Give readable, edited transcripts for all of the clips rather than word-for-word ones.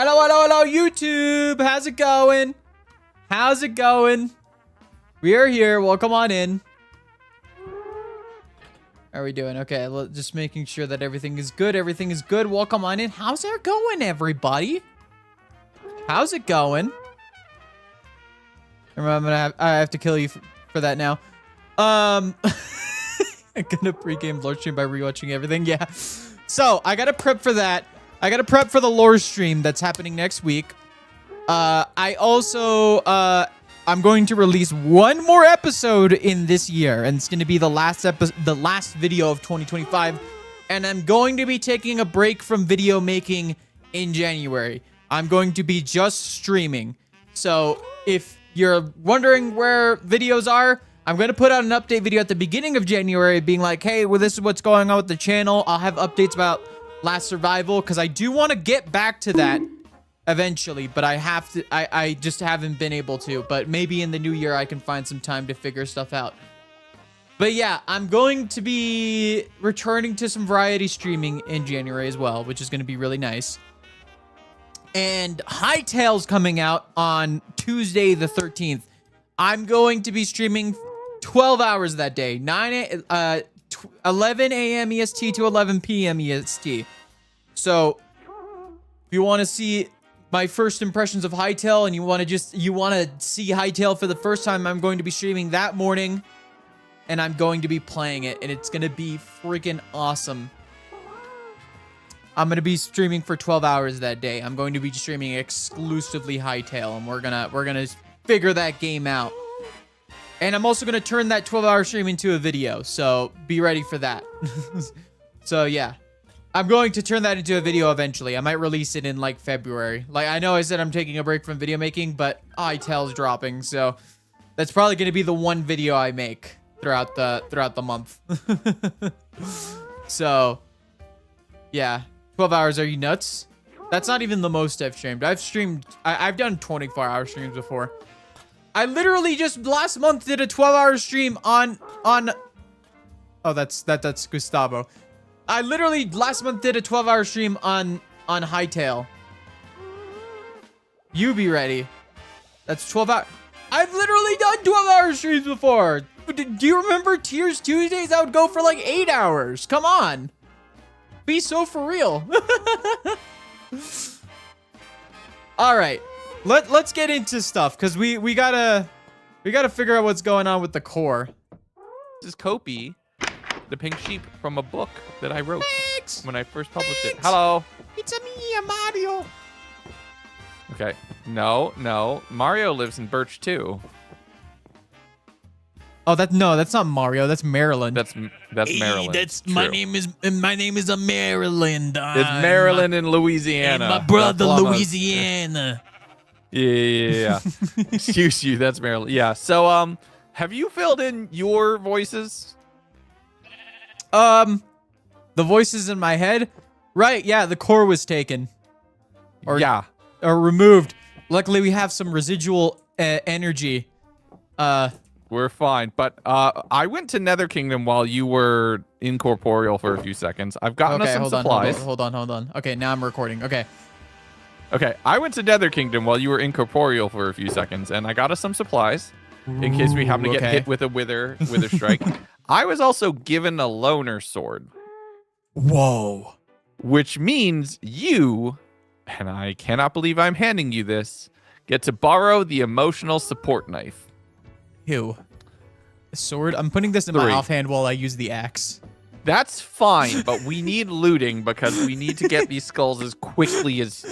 Hello, hello, hello, YouTube. How's it going? How's it going? We are here. Welcome on in. How are we doing? Okay, just making sure that everything is good. Everything is good. Welcome on in. How's it going, everybody? How's it going? Remember, I have to kill you for that now. I'm gonna pregame lore stream by rewatching everything. Yeah. So I gotta prep for that. I gotta prep for the lore stream that's happening next week. I also I'm going to release one more episode in this year, and it's gonna be the last video of 2025. And I'm going to be taking a break from video making in January. I'm going to be just streaming. So if you're wondering where videos are, I'm going to put out an update video at the beginning of January being like, hey, well, this is what's going on with the channel. I'll have updates about Last Survival because I do want to get back to that eventually, but I just haven't been able to. But maybe in the new year I can find some time to figure stuff out. But yeah, I'm going to be returning to some variety streaming in January as well, which is going to be really nice. And Hightail's coming out on Tuesday the 13th. I'm going to be streaming 12 hours that day, 11 a.m. EST to 11 p.m. EST. So if you want to see my first impressions of Hightail and you want to see Hightail for the first time, I'm going to be streaming that morning and I'm going to be playing it and it's going to be freaking awesome. I'm going to be streaming for 12 hours that day. I'm going to be streaming exclusively Hightail and we're going to figure that game out. And I'm also going to turn that 12-hour stream into a video, so be ready for that. So yeah, I'm going to turn that into a video eventually. I might release it in like February. Like I know I said I'm taking a break from video making, but Hightail's dropping, so that's probably going to be the one video I make throughout the month. So yeah, 12 hours. Are you nuts? That's not even the most I've streamed. I've done 24-hour streams before. I literally just last month did a 12-hour stream on oh that's Gustavo. I literally last month did a 12-hour stream on Hightail. You be ready. That's 12 hours. I've literally done 12-hour streams before. Do you remember Tears Tuesdays? I would go for like 8 hours. Come on. Be so for real. All right. Let's get into stuff because we gotta figure out what's going on with the core. This is Kopi, the pink sheep from a book that I wrote when I first published it. Thanks. Hello. It's me, Mario. Okay. No. Mario lives in Birch too. Oh, that's not Mario. That's Maryland. That's Maryland. That's True. my name is Maryland. It's Maryland in Louisiana. And my brother Louisiana. Yeah. Excuse you. That's Maryland. Yeah. So, have you filled in your voices? The voices in my head? Right. Yeah. The core was taken. Or removed. Luckily, we have some residual energy. We're fine. But, I went to Nether Kingdom while you were incorporeal for a few seconds. I've gotten us some supplies. Hold on. Okay. Now I'm recording. Okay, I went to Nether Kingdom while you were incorporeal for a few seconds, and I got us some supplies in case we happen to get hit with a wither strike. I was also given a loner sword. Whoa. Which means you, and I cannot believe I'm handing you this, get to borrow the emotional support knife. Ew. A sword? I'm putting this in my offhand while I use the axe. That's fine, but we need looting because we need to get these skulls as quickly as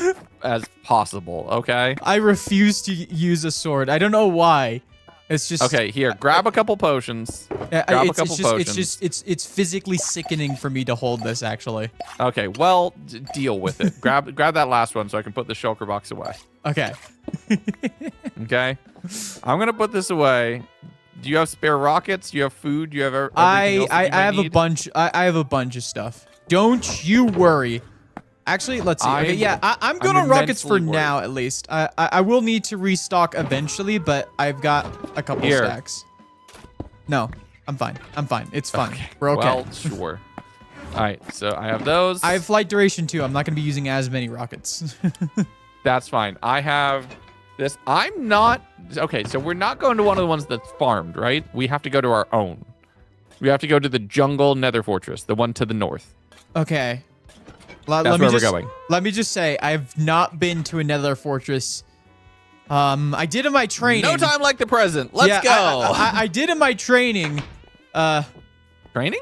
possible, okay? I refuse to use a sword. I don't know why. It's just okay. Here, grab a couple potions. It's physically sickening for me to hold this. Actually. Okay. Well, deal with it. Grab that last one so I can put the shulker box away. Okay. Okay. I'm gonna put this away. Do you have spare rockets? Do you have food? Do you have everything else that you I have need? a bunch. I have a bunch of stuff. Don't you worry. Actually, let's see. Okay, yeah, I'm good on rockets for now, at least. I will need to restock eventually, but I've got a couple stacks. No, I'm fine. It's fine. Okay. We're okay. Well, sure. All right, so I have those. I have flight duration too. I'm not going to be using as many rockets. That's fine. I have this. I'm not. Okay, so we're not going to one of the ones that's farmed, right? We have to go to our own. We have to go to the jungle nether fortress, the one to the north. Okay. That's where we're going. Let me just say, I've not been to a nether fortress. I did in my training. No time like the present. Let's go. I did in my training. Training?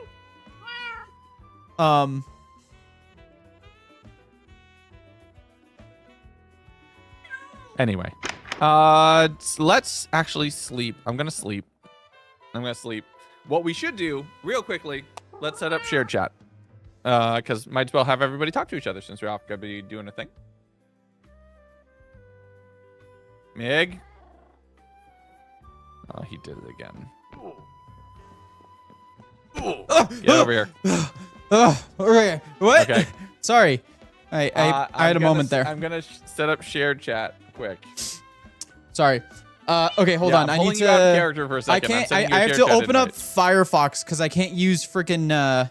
Anyway, let's actually sleep. I'm gonna sleep. What we should do, real quickly, let's set up shared chat. Because might as well have everybody talk to each other since we're all gonna be doing a thing. Mig? Oh, he did it again. Get over here. Okay. What? Okay. Sorry. I had a moment there. I'm gonna set up shared chat quick. Sorry. Okay, hold on. I need to. Out of character for a second. I have to open up Firefox because I can't use freaking.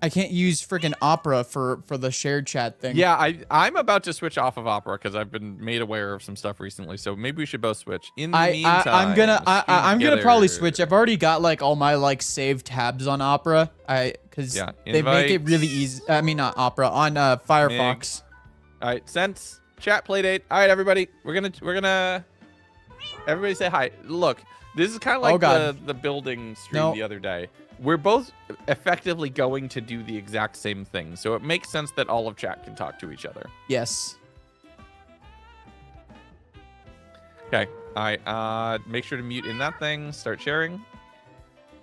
I can't use freaking Opera for the shared chat thing. Yeah, I'm about to switch off of Opera because I've been made aware of some stuff recently. So maybe we should both switch. In the meantime, I'm gonna probably switch. I've already got like all my like saved tabs on Opera. Because they make it really easy. I mean, not Opera, on Firefox. All right, sense chat play date. All right, everybody, we're gonna everybody say hi. Look, this is kind of like the building stream the other day. We're both effectively going to do the exact same thing, so it makes sense that all of chat can talk to each other. Yes. Okay. All right. Make sure to mute in that thing. Start sharing.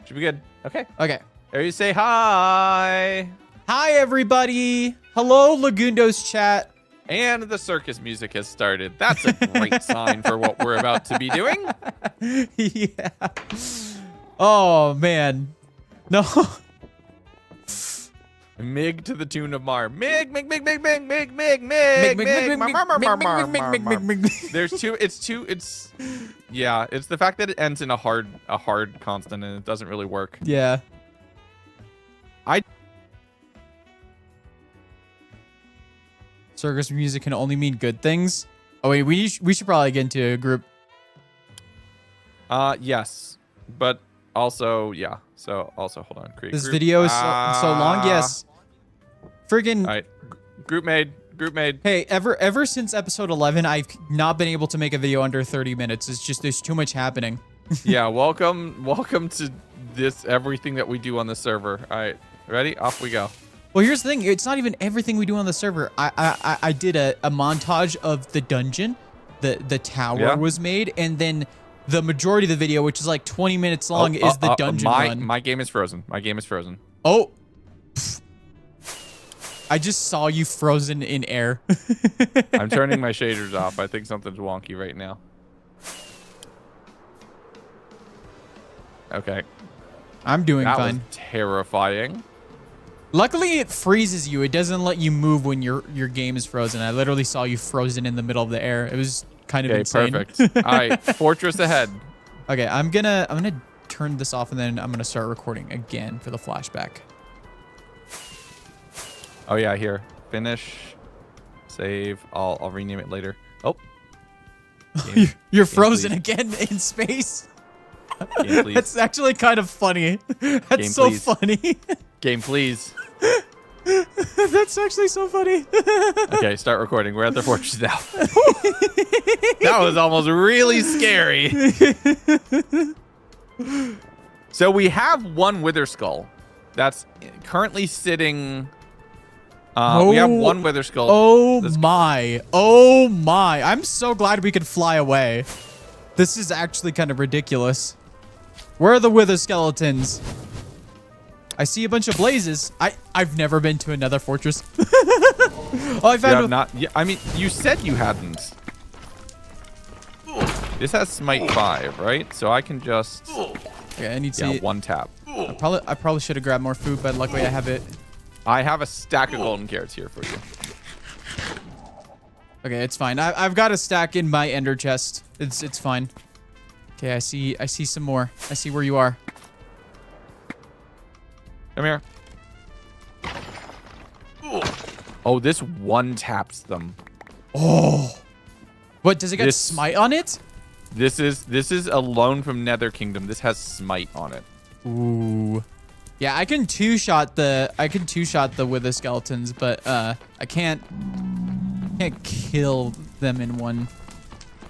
Should be good. Okay. Okay. Everybody say hi. Hi, everybody. Hello, Lagundo's chat. And the circus music has started. That's a great sign for what we're about to be doing. Yeah. Oh, man. No. Mig to the tune of Mar. Mig. There's two. It's yeah. It's the fact that it ends in a hard consonant and it doesn't really work. Yeah. Circus music can only mean good things. Oh wait, we should probably get into a group. Yes, but also yeah. So also hold on. Create this group. video is so long. Yes. Friggin'. All right. Group made. Hey, ever since episode 11, I've not been able to make a video under 30 minutes. It's just there's too much happening. Yeah. Welcome to this everything that we do on the server. All right. Ready? Off we go. Well, here's the thing. It's not even everything we do on the server. I did a montage of the dungeon, the tower was made, and then the majority of the video, which is like 20 minutes long, is the dungeon run. My game is frozen. Oh. I just saw you frozen in air. I'm turning my shaders off. I think something's wonky right now. Okay. I'm doing fine. That was terrifying. Luckily, it freezes you. It doesn't let you move when your game is frozen. I literally saw you frozen in the middle of the air. It was kind of insane. Perfect. All right, fortress ahead. Okay, I'm gonna turn this off and then I'm gonna start recording again for the flashback. Oh yeah, here. Finish. Save. I'll rename it later. Oh. You're frozen again in space. Game, please. That's actually kind of funny. That's Game, so please. funny. Game, please. That's actually so funny. Okay, start recording. We're at the fortress now. That was almost really scary. So we have one wither skull that's currently sitting. We have one wither skull. Oh my. I'm so glad we could fly away. This is actually kind of ridiculous. Where are the wither skeletons? I see a bunch of blazes. I've never been to another fortress. Oh, I found yeah, I mean, you said you hadn't. This has smite 5, right? So I can just I need to one tap. I probably should have grabbed more food, but luckily I have it. I have a stack of golden carrots here for you. Okay, it's fine. I've got a stack in my ender chest. It's fine. Okay, I see some more. I see where you are. Come here. Oh, this one taps them. Oh. What, does it get smite on it? This is a loan from Nether Kingdom. This has smite on it. Ooh. Yeah, I can two-shot the wither skeletons, but I can't kill them in one.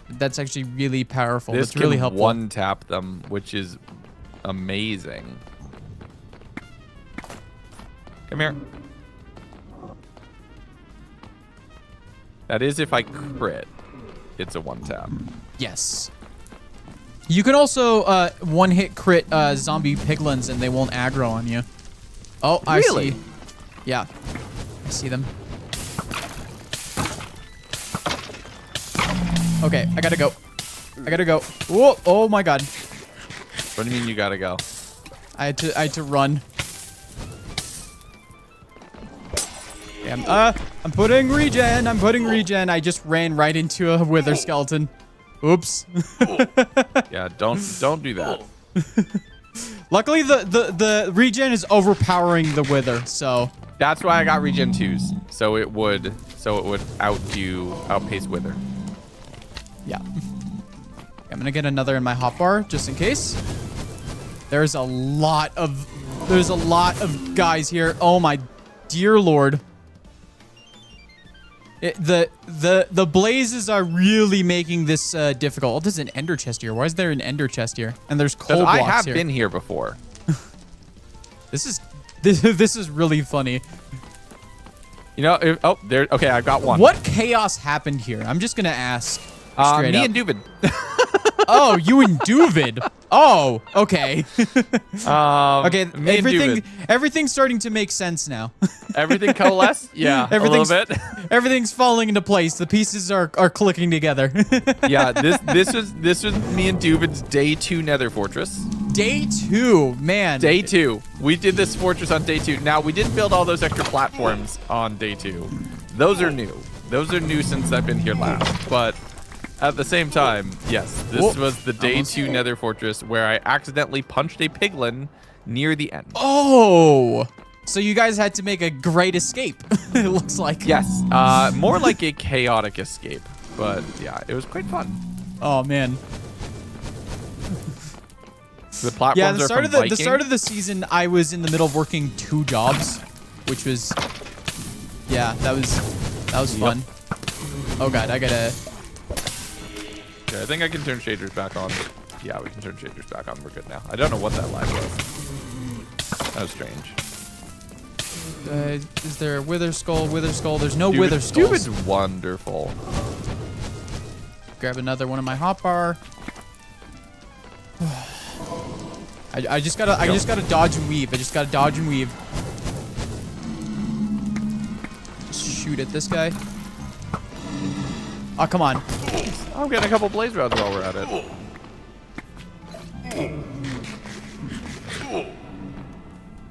That's actually really powerful. That's really helpful. One tap them, which is amazing. Come here. That is if I crit. It's a one tap. Yes. You can also one-hit crit zombie piglins and they won't aggro on you. Oh, I see. Yeah. I see them. Okay, I gotta go. I gotta go. Whoa, oh my god. What do you mean you gotta go? I had to run. Yeah, I'm putting regen. I'm putting regen. I just ran right into a wither skeleton. Oops. Yeah, don't do that. Luckily, the regen is overpowering the wither, so. That's why I got regen 2s, so it would outpace wither. Yeah. I'm gonna get another in my hotbar just in case. There's a lot of guys here. Oh my dear lord. The blazes are really making this difficult. Oh, there's an ender chest here. Why is there an ender chest here? And there's coal blocks here. I have been here before. This is really funny. You know, okay, I've got one. What chaos happened here? I'm just gonna ask. Me and Duvid. Oh, you and Duvid. Oh, okay. Okay, everything's starting to make sense now. Everything coalesced? Yeah, a little bit. Everything's falling into place. The pieces are clicking together. Yeah, this was me and Duvid's day 2 Nether Fortress. Day 2, man. Day 2. We did this fortress on day 2. Now, we didn't build all those extra platforms on day 2. Those are new. Those are new since I've been here last. But at the same time, yes, this was the day 2 Nether Fortress where I accidentally punched a piglin near the end. Oh, so you guys had to make a great escape, it looks like. Yes, more like a chaotic escape. But yeah, it was quite fun. Oh, man. The platforms yeah, the start of the season, I was in the middle of working 2 jobs, which was, yeah, that was fun. Yep. Oh god, I gotta. Okay, I think I can turn shaders back on. Yeah, we can turn shaders back on. We're good now. I don't know what that lag was. That was strange. Is there a wither skull? Wither skull? There's no wither skulls. Dude's wonderful. Grab another one in my hotbar. I just gotta dodge and weave. I just gotta dodge and weave. Shoot at this guy. Oh, come on. I'm getting a couple blaze rods while we're at it.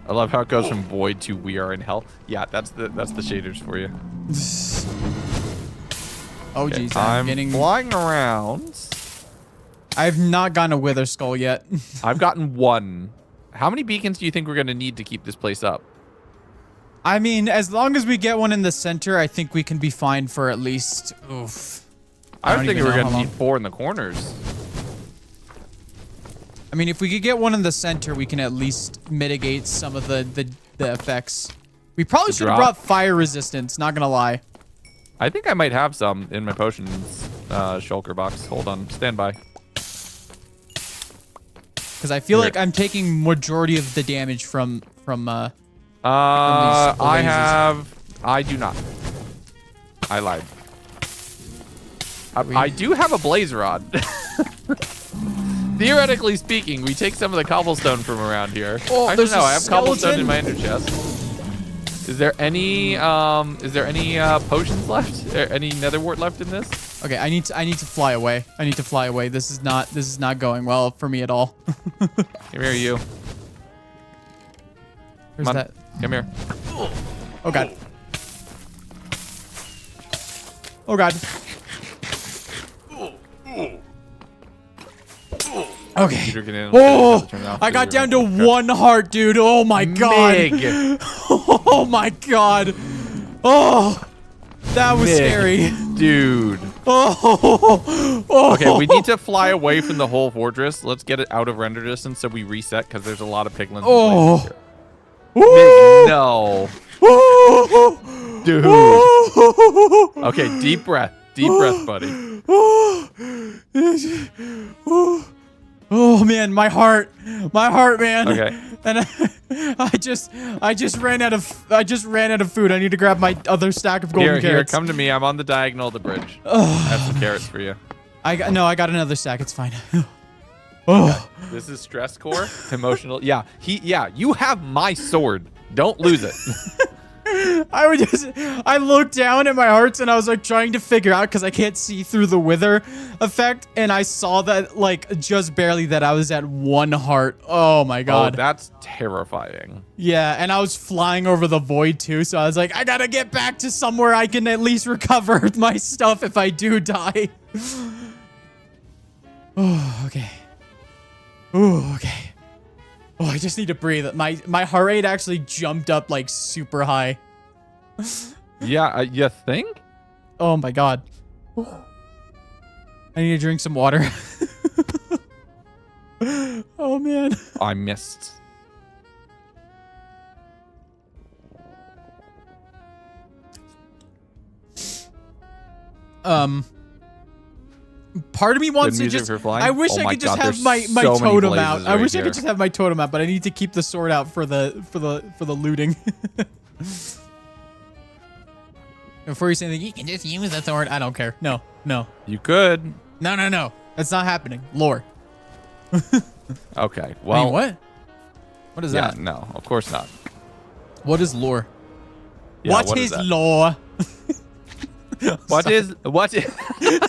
I love how it goes from void to we are in hell. Yeah, that's the shaders for you. Oh okay, geez, I'm getting flying around. I've not gotten a wither skull yet. I've gotten 1. How many beacons do you think we're gonna need to keep this place up? I mean, as long as we get one in the center, I think we can be fine for at least. Oof. I was thinking we were gonna need 4 in the corners. I mean, if we could get one in the center, we can at least mitigate some of the effects. We probably should have brought fire resistance, not gonna lie. I think I might have some in my potions shulker box. Hold on, stand by. Because I feel like I'm taking majority of the damage from I do not. I lied. I do have a blaze rod. Theoretically speaking, we take some of the cobblestone from around here. Oh, actually, no, I have cobblestone in my ender chest. Is there any potions left? Any nether wart left in this? Okay, I need to fly away. I need to fly away. This is not going well for me at all. Come here, you. Where's that? Come here. Oh god. Oh god. Okay. Oh, I got down to 1 heart, dude. Oh my god. Oh my god. Oh. That was Nick, scary. Dude. Oh. Okay, we need to fly away from the whole fortress. Let's get it out of render distance so we reset because there's a lot of piglins. Oh. Nick, no. Dude. Okay, deep breath. Deep breath, buddy. Oh man, my heart, man. Okay. And I just ran out of food. I need to grab my other stack of golden carrots. Here, come to me. I'm on the diagonal of the bridge. I have some carrots for you. I got another stack. It's fine. Oh. Okay. This is stress core, emotional. Yeah, you have my sword. Don't lose it. I looked down at my hearts and I was like trying to figure out because I can't see through the wither effect, and I saw that like just barely that I was at 1 heart. Oh my god. Oh, that's terrifying. Yeah, and I was flying over the void too, so I was like, I gotta get back to somewhere I can at least recover my stuff if I do die. Oh, okay. Oh, okay. Oh, I just need to breathe. My heart rate actually jumped up like super high. Yeah, you think? Oh my god. I need to drink some water. Oh man. I missed. Part of me wants to just. I wish I could just have my totem out. I wish I could just have my totem out, but I need to keep the sword out for the looting. Before you say that you can just use the sword, I don't care. No. You could. No. That's not happening. Lore. Okay. Well. Wait, what? What is that? No, of course not. What is lore? Yeah, what is lore? What is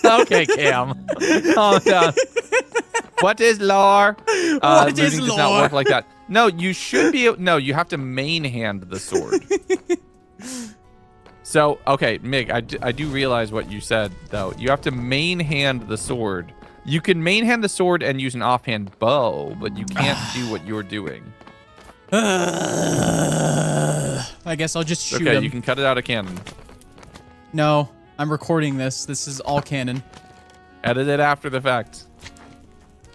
okay, Cam. Calm down. What is lore? What is looting lore? does not work like that. No, you should be. No, you have to main hand the sword. So, okay, Mig, I do realize what you said, though. You have to main hand the sword. You can main hand the sword and use an offhand bow, but you can't do what you're doing. I guess I'll just shoot him. Okay, you can cut it out of canon. No, I'm recording this. This is all canon. Edit it after the fact.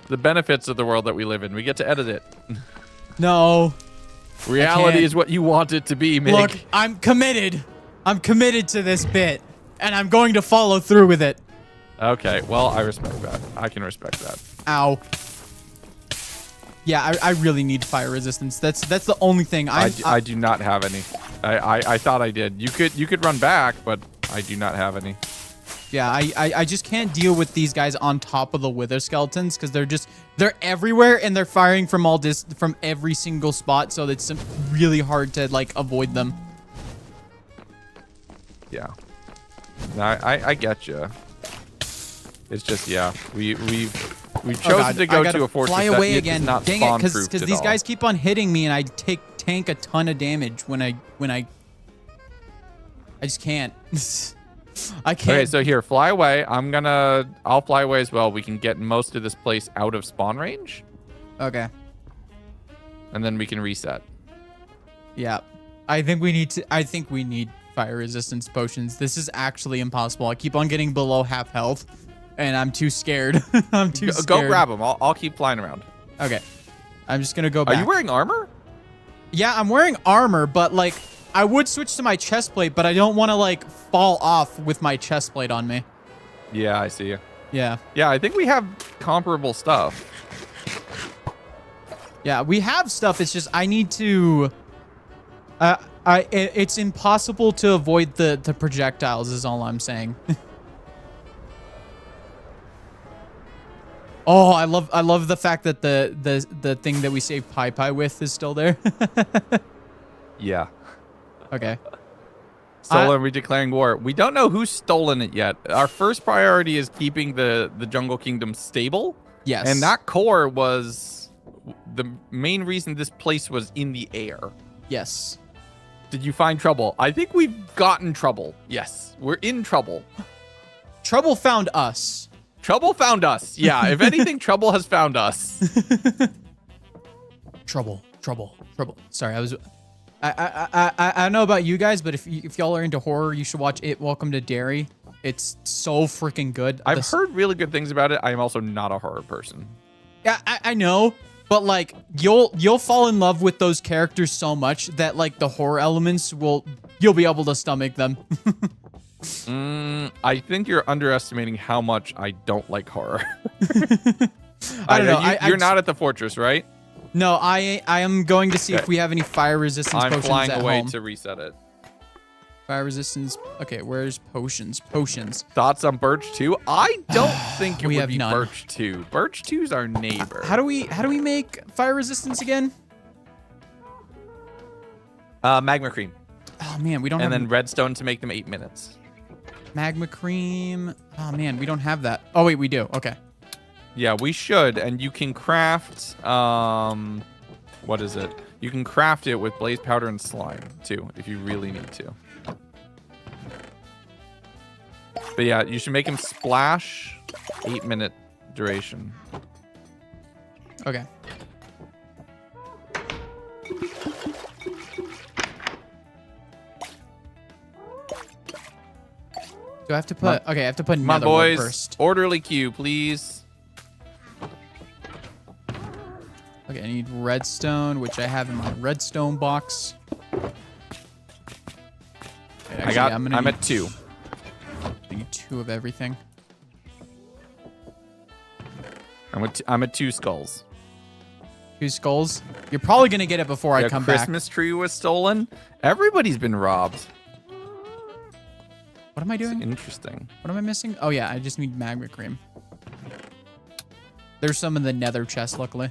The benefits of the world that we live in. We get to edit it. No. Reality is what you want it to be, Mig. Look, I'm committed. I'm committed to this bit, and I'm going to follow through with it. Okay, well, I respect that. I can respect that. Ow. Yeah, I really need fire resistance. That's the only thing. I do not have any. I thought I did. You could run back, but I do not have any. Yeah, I just can't deal with these guys on top of the wither skeletons because they're everywhere and they're firing from from every single spot, so it's really hard to like avoid them. Yeah. No, I get you. It's just, yeah, we've chosen to go to a fortress fly away that again. is not Dang it, spawn-proofed because at these all. guys keep on hitting me and I tank a ton of damage when I just can't. I can't. Okay, so here, fly away. I'll fly away as well. We can get most of this place out of spawn range. Okay. And then we can reset. Yeah. I think we need fire resistance potions. This is actually impossible. I keep on getting below half health and I'm too scared. I'm too scared. Go grab them. I'll keep flying around. Okay. I'm just going to go back. Are you wearing armor? Yeah, I'm wearing armor, but like I would switch to my chest plate, but I don't want to like fall off with my chest plate on me. Yeah, I see you. Yeah. Yeah, I think we have comparable stuff. Yeah, we have stuff. It's just I need to it's impossible to avoid the projectiles is all I'm saying. Oh, I love the fact that the thing that we saved Pi with is still there. Yeah. Okay. Stolen, we're declaring war. We don't know who's stolen it yet. Our first priority is keeping the Jungle Kingdom stable. Yes. And that core was the main reason this place was in the air. Yes. Did you find trouble? I think we've gotten trouble. Yes, we're in trouble. Trouble found us. Trouble found us. Yeah, if anything, trouble has found us. Trouble. Sorry, I don't know about you guys, but if y'all are into horror, you should watch It Welcome to Derry. It's so freaking good. I've heard really good things about it. I am also not a horror person. Yeah, I know, but like you'll fall in love with those characters so much that like the horror elements you'll be able to stomach them. I think you're underestimating how much I don't like horror. I don't know. You're not at the fortress, right? No, I am going to see if we have any fire resistance I'm potions flying at away home. to reset it. Fire resistance. Okay, where's potions? Potions. Thoughts on Birch 2? I don't think it We would have be none. Birch 2. Birch 2 is our neighbor. How do we make fire resistance again? Magma cream. Oh man, we don't And have then redstone to make them 8 minutes. magma cream. Oh man, we don't have that. Oh wait, we do. Okay. Yeah, we should. And you can craft, what is it? You can craft it with blaze powder and slime too, if you really need to. But yeah, you should make him splash. 8-minute duration. Okay. Do I have to put? Okay, I have to put Come on, nether wood boys. first. Orderly queue, please. Okay, I need redstone, which I have in my redstone box. Okay, actually, I'm at 2. I need 2 of everything. I'm at 2 skulls. 2 skulls. You're probably gonna get it before I come back. Christmas tree was stolen. Everybody's been robbed. What am I doing? It's interesting. What am I missing? Oh yeah, I just need magma cream. There's some in the nether chest, luckily.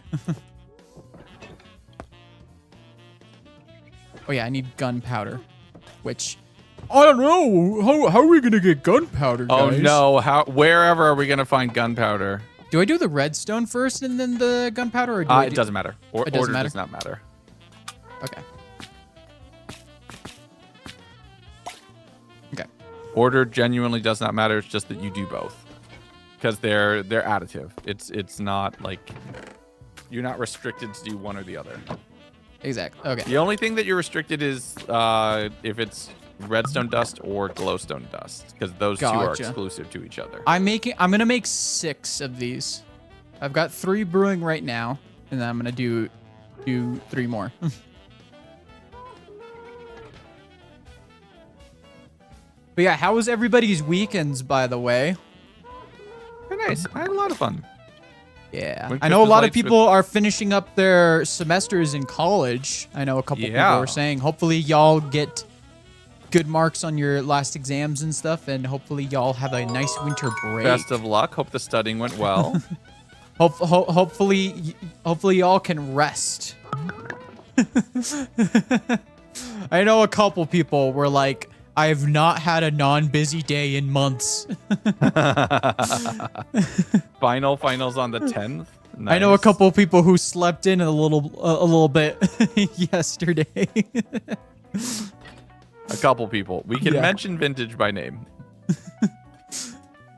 Oh yeah, I need gunpowder, which I don't know. How are we gonna get gunpowder, guys? Oh no! Wherever are we gonna find gunpowder? Do I do the redstone first and then the gunpowder, or do It doesn't matter. It doesn't Order matter? does not matter. Okay. Okay. Order genuinely does not matter. It's just that you do both, because they're additive. It's not like you're not restricted to do one or the other. Exactly. Okay. The only thing that you're restricted is if it's redstone dust or glowstone dust, because those two are Gotcha. exclusive to each other. I'm gonna make 6 of these. I've got 3 brewing right now, and then I'm gonna do 3 more. But yeah, how was everybody's weekends, by the way? Very nice. I had a lot of fun. Yeah, Went I know a Christmas lot of lights with- people are finishing up their semesters in college. I know a couple people Yeah. are saying, hopefully y'all get good marks on your last exams and stuff, and hopefully y'all have a nice winter break. Best of luck. Hope the studying went well. Hopefully y'all can rest. I know a couple people were like, I have not had a non-busy day in months. Finals on the 10th. Nice. I know a couple people who slept in a little bit yesterday. A couple people. We can Yeah. mention Vintage by name.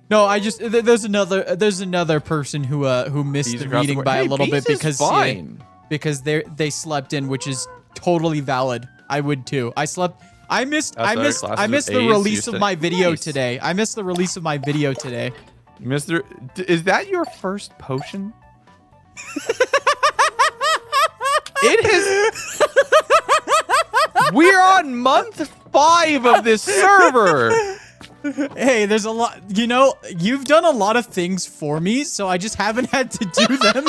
No, I just there's another person who missed Peas the across the meeting board. by Hey, a little Peas bit is because fine. because they slept in, which is totally valid. I would too. I missed That's our classes the with A's, release of Houston. my video Nice. today. I missed the release of my video today. Mr. Is that your first potion? It has. We're on month 5 of this server. Hey, there's a lot. You know, you've done a lot of things for me, so I just haven't had to do them.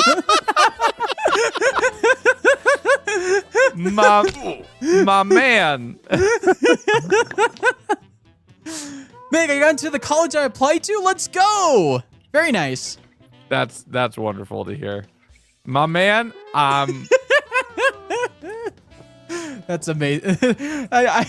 My man. Man, I got into the college I applied to. Let's go. Very nice. That's wonderful to hear. My man, That's amazing. Wow.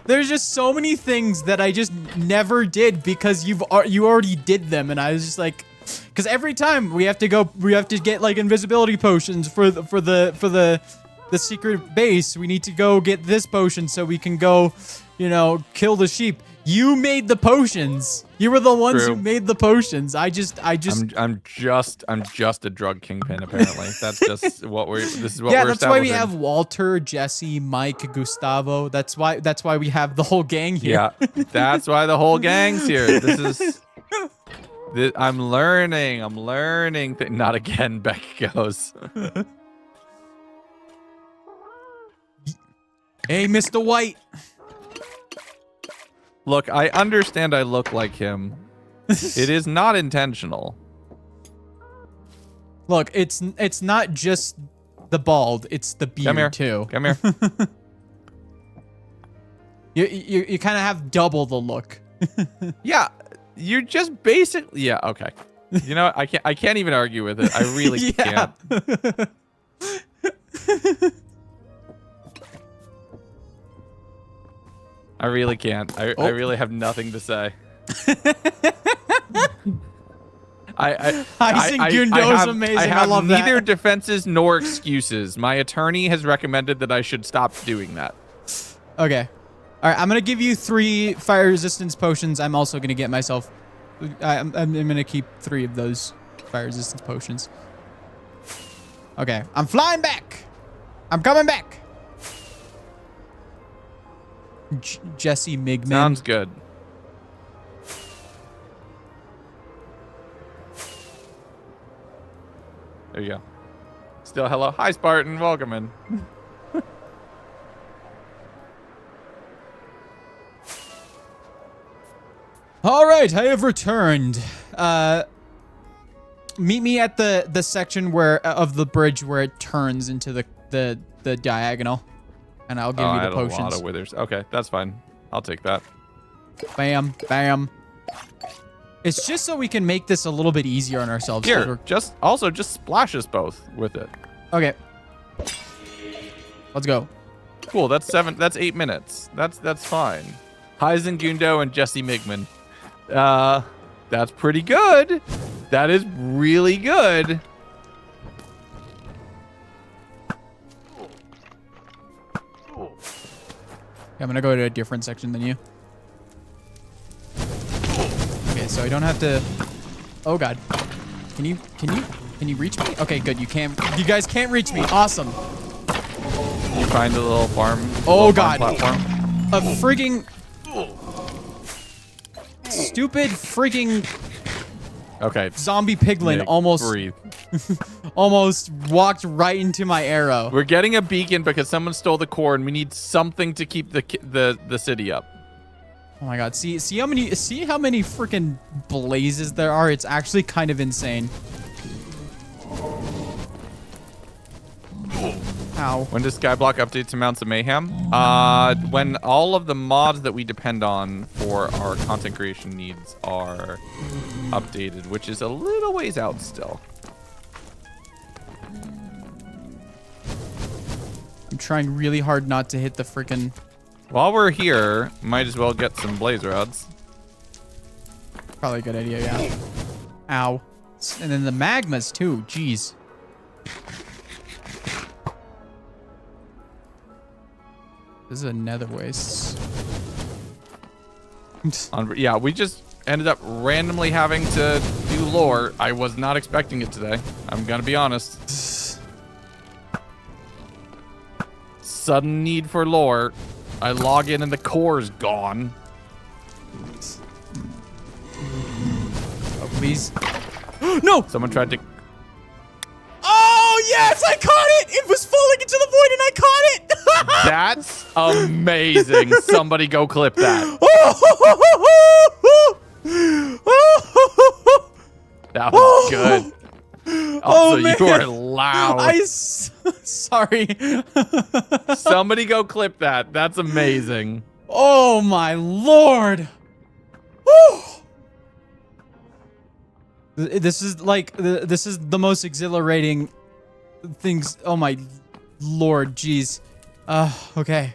There's just so many things that I just never did because you already did them, and I was just like, because every time we have to get like invisibility potions for the secret base. We need to go get this potion so we can go, kill the sheep. You made the potions. You were the ones True. who made the potions. I'm just I'm just a drug kingpin apparently. That's just what we're Yeah, that's why we have Walter, Jesse, Mike, Gustavo. That's why we have the whole gang here. Yeah. That's why the whole gang's here. I'm learning. Not again, Becky goes. Hey, Mr. White. Look, I understand I look like him. It is not intentional. Look, it's not just the bald, it's the beard too. Come here. You kind of have double the look. Yeah, you're just basically okay. You know, I can't even argue with it. I really can't. I really can't. I really have nothing to say. Gundo is amazing. I have love neither that. defenses nor excuses. My attorney has recommended that I should stop doing that. Okay. All right, I'm going to give you 3 fire resistance potions. I'm also going to get myself... I'm going to keep 3 of those fire resistance potions. Okay, I'm flying back. I'm coming back. Jesse Migman. Sounds good. There you go. Still hello. Hi, Spartan. Welcome in. All right, I have returned. Meet me at the section of the bridge where it turns into the diagonal, and I'll give you the potions. A lot of withers. Okay, that's fine. I'll take that. Bam, bam. It's just so we can make this a little bit easier on ourselves. Here, just splash us both with it. Okay. Let's go. Cool. That's 8 minutes. That's fine. Hyzen Gundo and Jesse Migman. That's pretty good. That is really good. I'm gonna go to a different section than you. Okay, so I don't have to. Oh God, can you reach me? Okay, good. You guys can't reach me. Awesome. You find a little farm. Oh God, platform. a frigging stupid frigging zombie piglin almost walked right into my arrow. We're getting a beacon because someone stole the core, and we need something to keep the city up. Oh my God! See how many freaking blazes there are. It's actually kind of insane. Ow. When does Skyblock update to Mounts of Mayhem? When all of the mods that we depend on for our content creation needs are updated, which is a little ways out still. I'm trying really hard not to hit the freaking... While we're here, might as well get some blaze rods. Probably a good idea, yeah. Ow. And then the magmas too, jeez. This is a nether waste. Yeah, we just ended up randomly having to do lore. I was not expecting it today. I'm gonna be honest. Sudden need for lore. I log in and the core's gone. Oh, please. No! Someone tried to... Oh, yes! I caught it! It was falling into the void and I caught it! That's amazing. Somebody go clip that. That was good. Also, you are loud. Sorry. Somebody go clip that. That's amazing. Oh, my Lord. Woo. This is the most exhilarating things. Oh, my Lord. Jeez. Okay.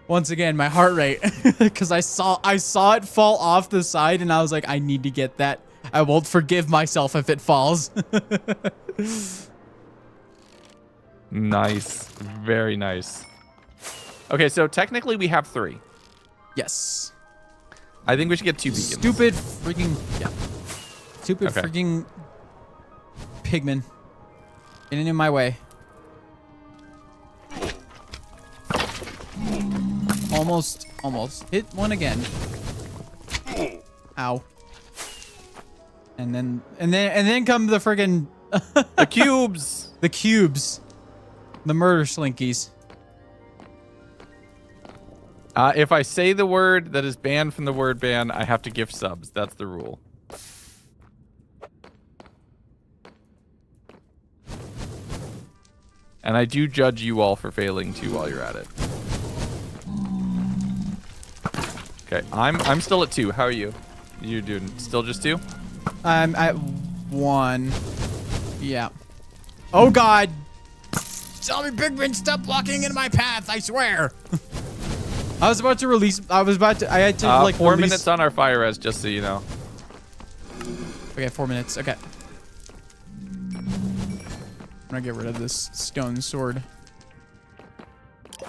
Once again, my heart rate, because I saw it fall off the side, and I was like, I need to get that. I won't forgive myself if it falls. Nice. Very nice. Okay, so technically we have 3. Yes. I think we should get 2 beacons. Stupid freaking Stupid freaking pigmen. Getting in my way. Almost. Hit one again. Ow. And then come the friggin' the cubes. The cubes. The murder slinkies. If I say the word that is banned from the word ban, I have to gift subs. That's the rule. And I do judge you all for failing to while you're at it. Okay, I'm still at 2. How are you? You doing still just 2? I'm at 1. Yeah. Oh God! Zombie pigmen, stop blocking in my path! I swear. I was about to release. I had to like 4 minutes on our fire res, just so you know. Okay, 4 minutes. Okay. I'm gonna get rid of this stone sword.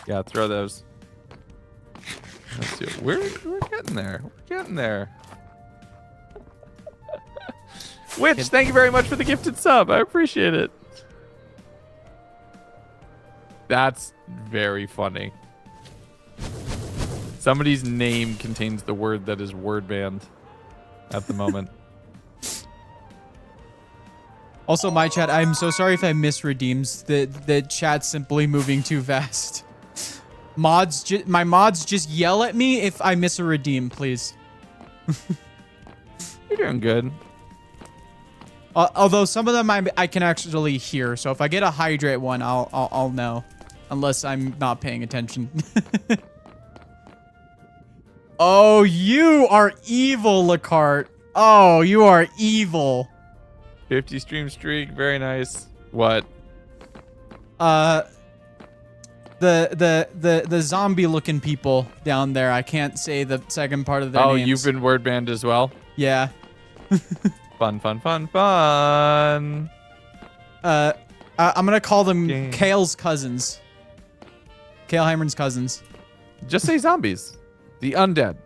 Yeah, throw those. Let's see. We're getting there. We're getting there. Witch, thank you very much for the gifted sub. I appreciate it. That's very funny. Somebody's name contains the word that is word banned at the moment. Also, my chat, I'm so sorry if I misredeems. The chat's simply moving too fast. My mods just yell at me if I miss a redeem, please. You're doing good. Although some of them I can actually hear, so if I get a hydrate one, I'll know, unless I'm not paying attention. Oh, you are evil, Lacart. Oh, you are evil. 50 stream streak, very nice. What? The zombie looking people down there. I can't say the second part of their names. Oh, you've been word banned as well? Yeah. Fun. I'm gonna call them Kale's cousins. Kale Heimer's cousins. Just say zombies. The undead.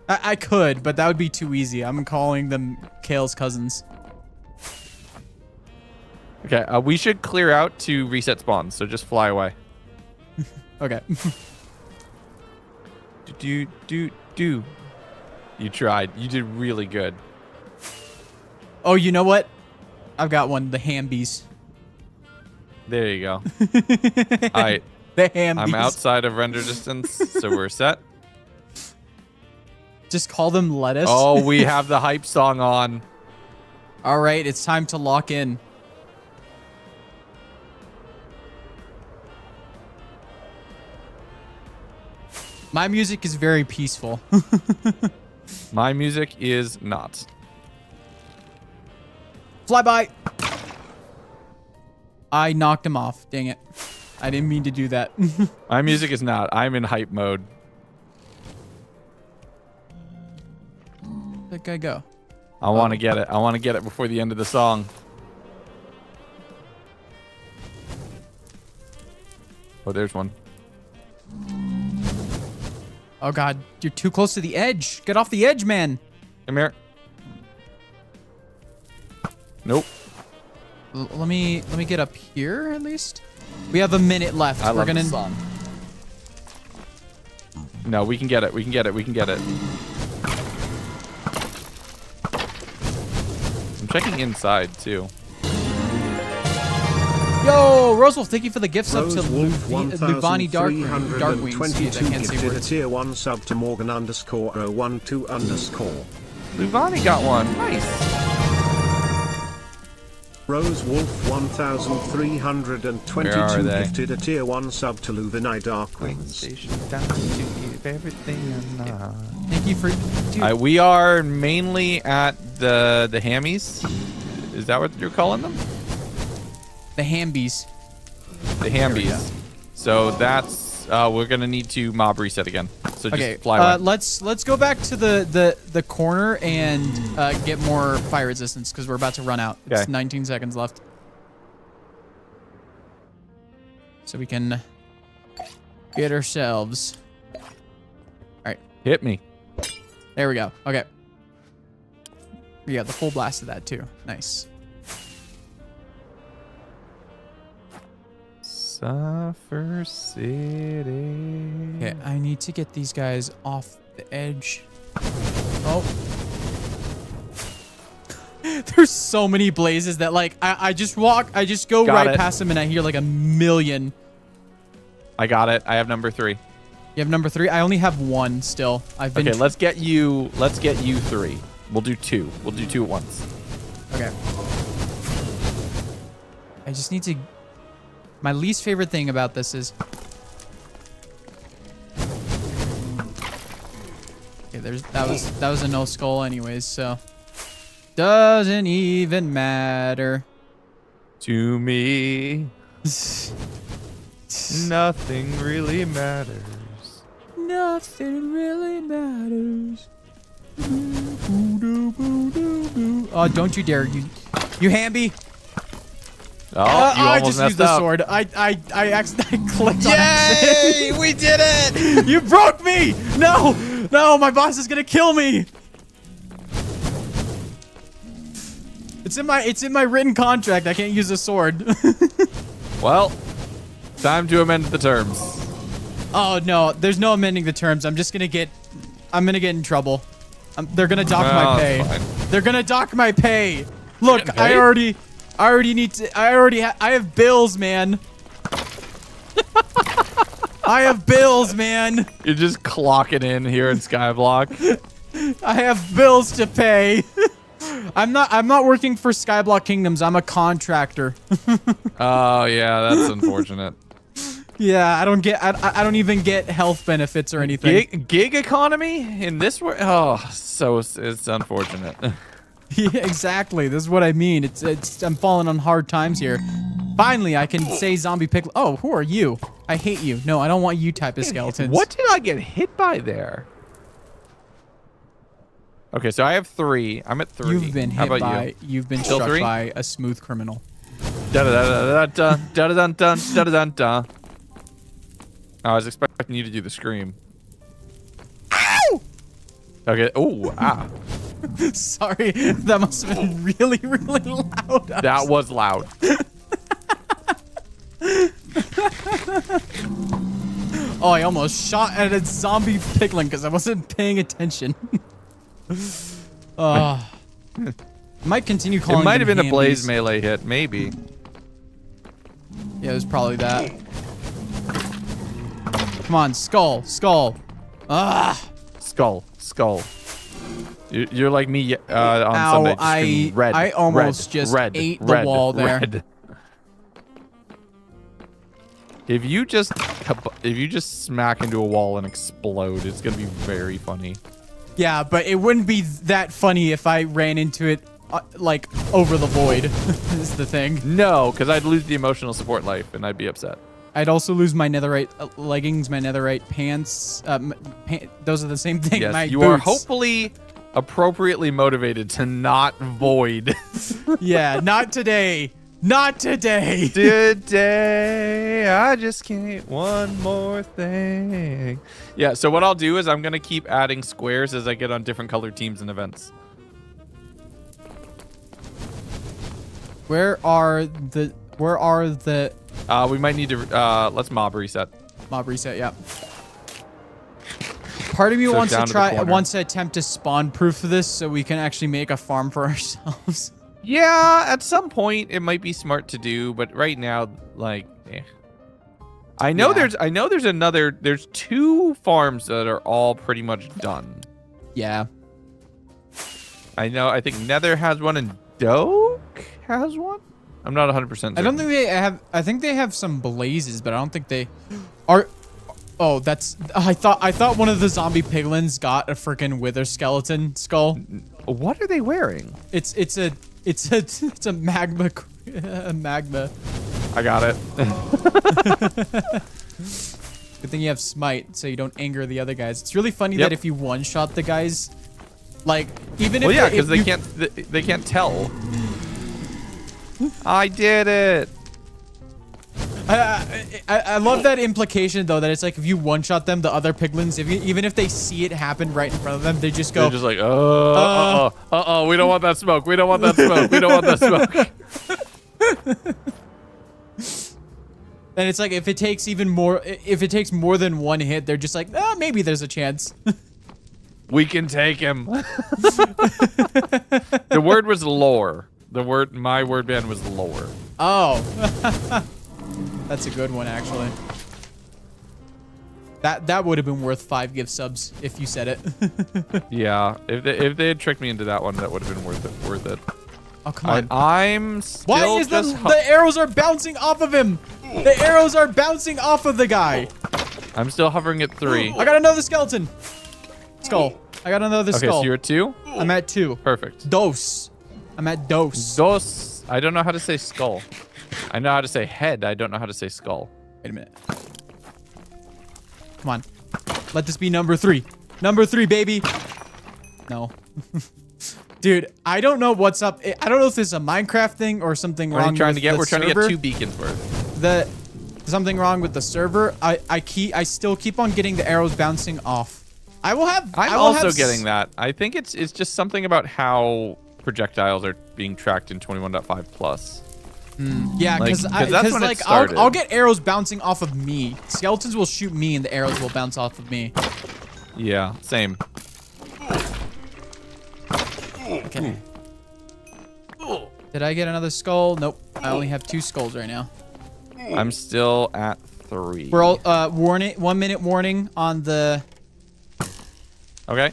I could, but that would be too easy. I'm calling them Kale's cousins. Okay, we should clear out to reset spawns, so just fly away. Okay. do. You tried. You did really good. Oh, you know what? I've got one. The Hambies. There you go. All right. The Hambies. I'm outside of render distance, so we're set. Just call them lettuce. Oh, we have the hype song on. All right, it's time to lock in. My music is very peaceful. My music is not. Flyby. I knocked him off. Dang it. I didn't mean to do that. My music is not. I'm in hype mode. Where'd that guy go? I want to get it. I want to get it before the end of the song. Oh, there's one. Oh God, you're too close to the edge. Get off the edge, man. Come here. Nope. Let me get up here at least. We have a minute left. I love We're gonna. the song. No, we can get it. We can get it. We can get it. I'm checking inside too. Yo, Rosewolf, thank you for the gifts up to Wolf Luvani Darkwings. I can't say gifted a words. tier 1 sub to Morgan _012 _ Luvani got one. Nice. Rose Wolf 1322 gifted a tier 1 sub to Luvani Darkwings. Thank you for. Dude. We are mainly at the hammies. Is that what you're calling them? The Hambies. The hambies. So that's we're gonna need to mob reset again. So just Okay. fly away. Let's go back to the corner and get more fire resistance because we're about to run out. It's Okay. 19 seconds left. So we can get ourselves. All right. Hit me. There we go. Okay. Yeah, the full blast of that too. Nice. Suffer City. Okay, I need to get these guys off the edge. Oh. There's so many blazes that like I just go right past them and I hear like a million. I got it. I have number 3. You have number 3? I only have 1 still. Okay, let's get you 3. We'll do 2. We'll do 2 at once. Okay. I just need to. My least favorite thing about this is. Okay, that was a no skull anyways, so doesn't even matter to me. Nothing really matters. Nothing really matters. Oh, don't you dare, you Hamby. Oh, you I almost just used the sword. I accidentally clicked on it. Yay! We did it! You broke me! No! No, my boss is gonna kill me! It's in my written contract. I can't use a sword. Well, time to amend the terms. Oh no, there's no amending the terms. I'm gonna get in trouble. They're gonna dock my pay. They're gonna dock my pay. Look, I have bills, man. I have bills, man. You're just clocking in here in Skyblock. I have bills to pay. I'm not working for Skyblock Kingdoms. I'm a contractor. Oh yeah, that's unfortunate. Yeah, I don't even get health benefits or anything. Gig economy in this world? Oh, so it's unfortunate. Yeah, exactly. This is what I mean. I'm falling on hard times here. Finally, I can say zombie pickle. Oh, who are you? I hate you. No, I don't want you type of skeletons. What did I get hit by there? Okay, so I have 3. I'm at 3. You've been hit by. You've been struck by a smooth criminal. Da da da da da da da da da da da. I was expecting you to do the scream. Ow! Okay. Oh, ah. Sorry, that must have been really, really loud. That was loud. Oh, I almost shot at a zombie piglin because I wasn't paying attention. Might continue calling. It might have been Hambies. a blaze melee hit, maybe. Yeah, it was probably that. Come on, skull. Skull. You're like me on Ow, Sunday. I almost just ate the wall there. Red. If you just smack into a wall and explode, it's gonna be very funny. Yeah, but it wouldn't be that funny if I ran into it like over the void. Is the thing. No, because I'd lose the emotional support life and I'd be upset. I'd also lose my netherite leggings, my netherite pants. Those are the same thing. Yes, my you boots. are hopefully appropriately motivated to not void. Yeah, not today. Not today. Today, I just can't. One more thing. Yeah, so what I'll do is I'm going to keep adding squares as I get on different colored teams and events. Where are the... We might need to... let's mob reset. Mob reset, yeah. Part of me wants to attempt to spawn proof of this so we can actually make a farm for ourselves. Yeah, at some point it might be smart to do, but right now, like, eh. I know there's 2 farms that are all pretty much done. Yeah. I think Nether has one and Doke has one. I'm not 100% certain. I don't think they have. I think they have some blazes, but I don't think they are. Oh, that's. I thought one of the zombie piglins got a freaking wither skeleton skull. What are they wearing? It's a magma. Magma. I got it. Good thing you have smite, so you don't anger the other guys. It's really funny that if you one-shot the guys, like even if because they can't tell. I did it. I love that implication though, that it's like if you one-shot them, the other piglins, even if they see it happen right in front of them, they just go. They're just like, we don't want that smoke. We don't want that smoke. We don't want that smoke. And it's like if it takes more than one hit, they're just like, maybe there's a chance. We can take him. The word was lore. My word band was lore. Oh. That's a good one, actually. That would have been worth 5 gift subs if you said it. Yeah, if they had tricked me into that one, that would have been worth it. Oh, come on. I'm still Why is the arrows are bouncing off of him? The arrows are bouncing off of the guy. I'm still hovering at 3. I got another skeleton. Skull. I got another skull. Okay, so you're at 2? I'm at 2. Perfect. Dos. I'm at dos. Dos. I don't know how to say skull. I know how to say head. I don't know how to say skull. Wait a minute. Come on. Let this be number 3. Number 3, baby. No. Dude, I don't know what's up. I don't know if this is a Minecraft thing or something wrong with the server. We're trying to get 2 beacons worth. Something wrong with the server. I still keep on getting the arrows bouncing off. I'm also getting that. I think it's just something about how projectiles are being tracked in 21.5 plus. Yeah, because that's when it started. I'll get arrows bouncing off of me. Skeletons will shoot me, and the arrows will bounce off of me. Yeah, same. Okay. Did I get another skull? Nope. I only have 2 skulls right now. I'm still at 3. We're all 1 minute warning on the. Okay.